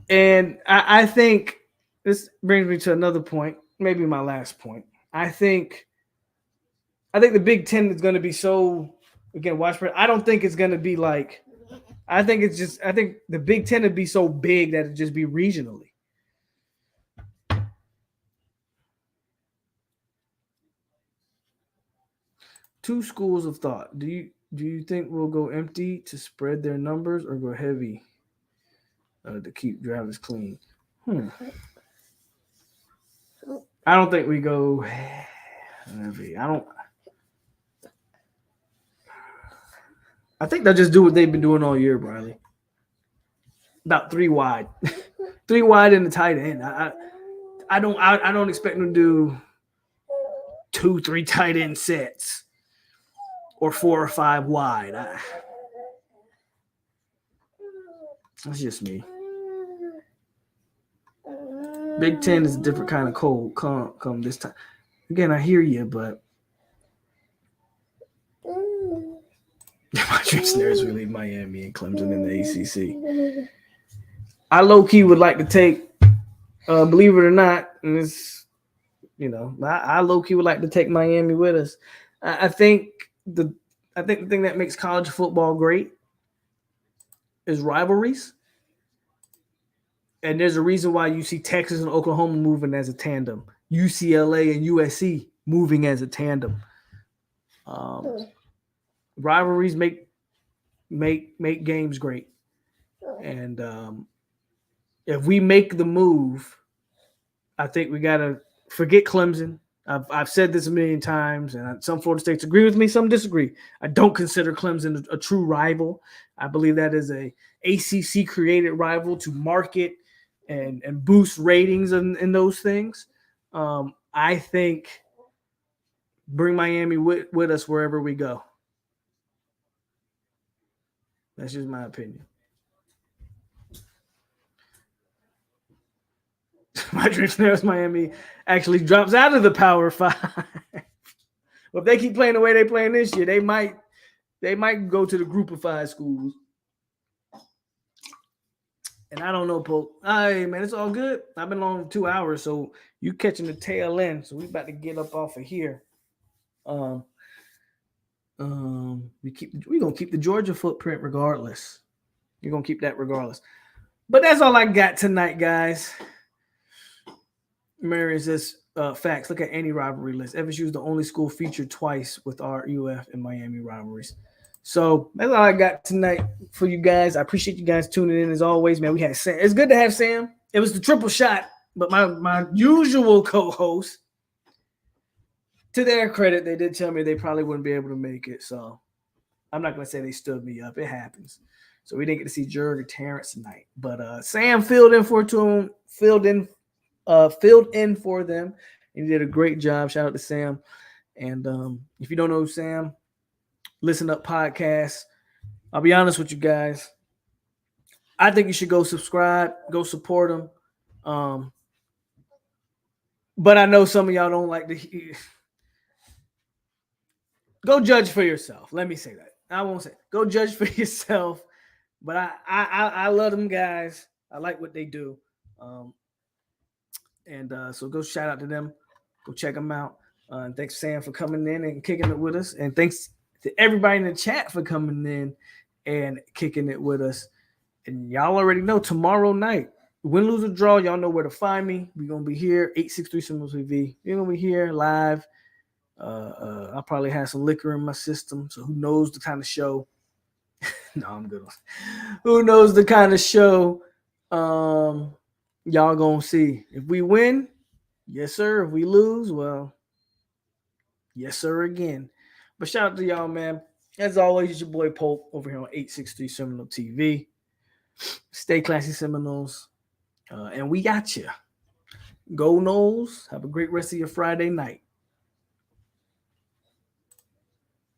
And I think this brings me to another point, maybe my last point. I think the Big Ten is going to be so, again, widespread. I don't think it's going to be like, I think the Big Ten would be so big that it'd just be regionally. Two schools of thought. Do you think we'll go empty to spread their numbers or go heavy to keep drivers clean? I don't think we go heavy. I think they'll just do what they've been doing all year, Briley. About 3 wide. 3 wide in the tight end. I don't expect them to do 2-3 tight end sets or 4 or 5 wide. That's just me. Big Ten is a different kind of cold come this time. Again, I hear you, but my dream scenario is we leave Miami and Clemson in the ACC. I low-key would like to take, believe it or not, and it's, I low-key would like to take Miami with us. I think the thing that makes college football great is rivalries. And there's a reason why you see Texas and Oklahoma moving as a tandem, UCLA and USC moving as a tandem. Rivalries make games great. And if we make the move, I think we got to forget Clemson. I've said this a million times, and some Florida States agree with me, some disagree. I don't consider Clemson a true rival. I believe that is a ACC-created rival to market and boost ratings and those things. I think bring Miami with us wherever we go. That's just my opinion. My dream scenario is Miami actually drops out of the Power 5. Well, if they keep playing the way they playing this year, they might go to the Group of 5 schools. And I don't know, Polk. Hey, man, it's all good. I've been on 2 hours, so you catching the tail end. So we about to get up off of here. We gonna keep the Georgia footprint regardless. You're gonna keep that regardless. But that's all I got tonight, guys. Mary says facts. Look at any rivalry list. FSU is the only school featured twice with our UF and Miami rivalries. So that's all I got tonight for you guys. I appreciate you guys tuning in as always, man. We had Sam. It's good to have Sam. It was the triple shot, but my usual co-host, to their credit, they did tell me they probably wouldn't be able to make it. So I'm not gonna say they stood me up. It happens. So we didn't get to see Juerg or Terrence tonight. But Sam filled in for them. And he did a great job. Shout out to Sam. And if you don't know Sam, Listen Up Podcast. I'll be honest with you guys. I think you should go subscribe, go support him. But I know some of y'all don't like to go judge for yourself. Let me say that. I won't say go judge for yourself. But I love them guys. I like what they do. So go shout out to them. Go check them out. And thanks, Sam, for coming in and kicking it with us. And thanks to everybody in the chat for coming in and kicking it with us. And y'all already know tomorrow night, win, lose, or draw, y'all know where to find me. We're going to be here, 863 Seminoles TV. We're going to be here live. I'll probably have some liquor in my system. So who knows the kind of show. No, I'm good. Who knows the kind of show y'all going to see. If we win, yes, sir. If we lose, well, yes, sir, again. But shout out to y'all, man. As always, it's your boy Polk over here on 863 Seminole TV. Stay classy, Seminoles. And we got you. Go Noles. Have a great rest of your Friday night.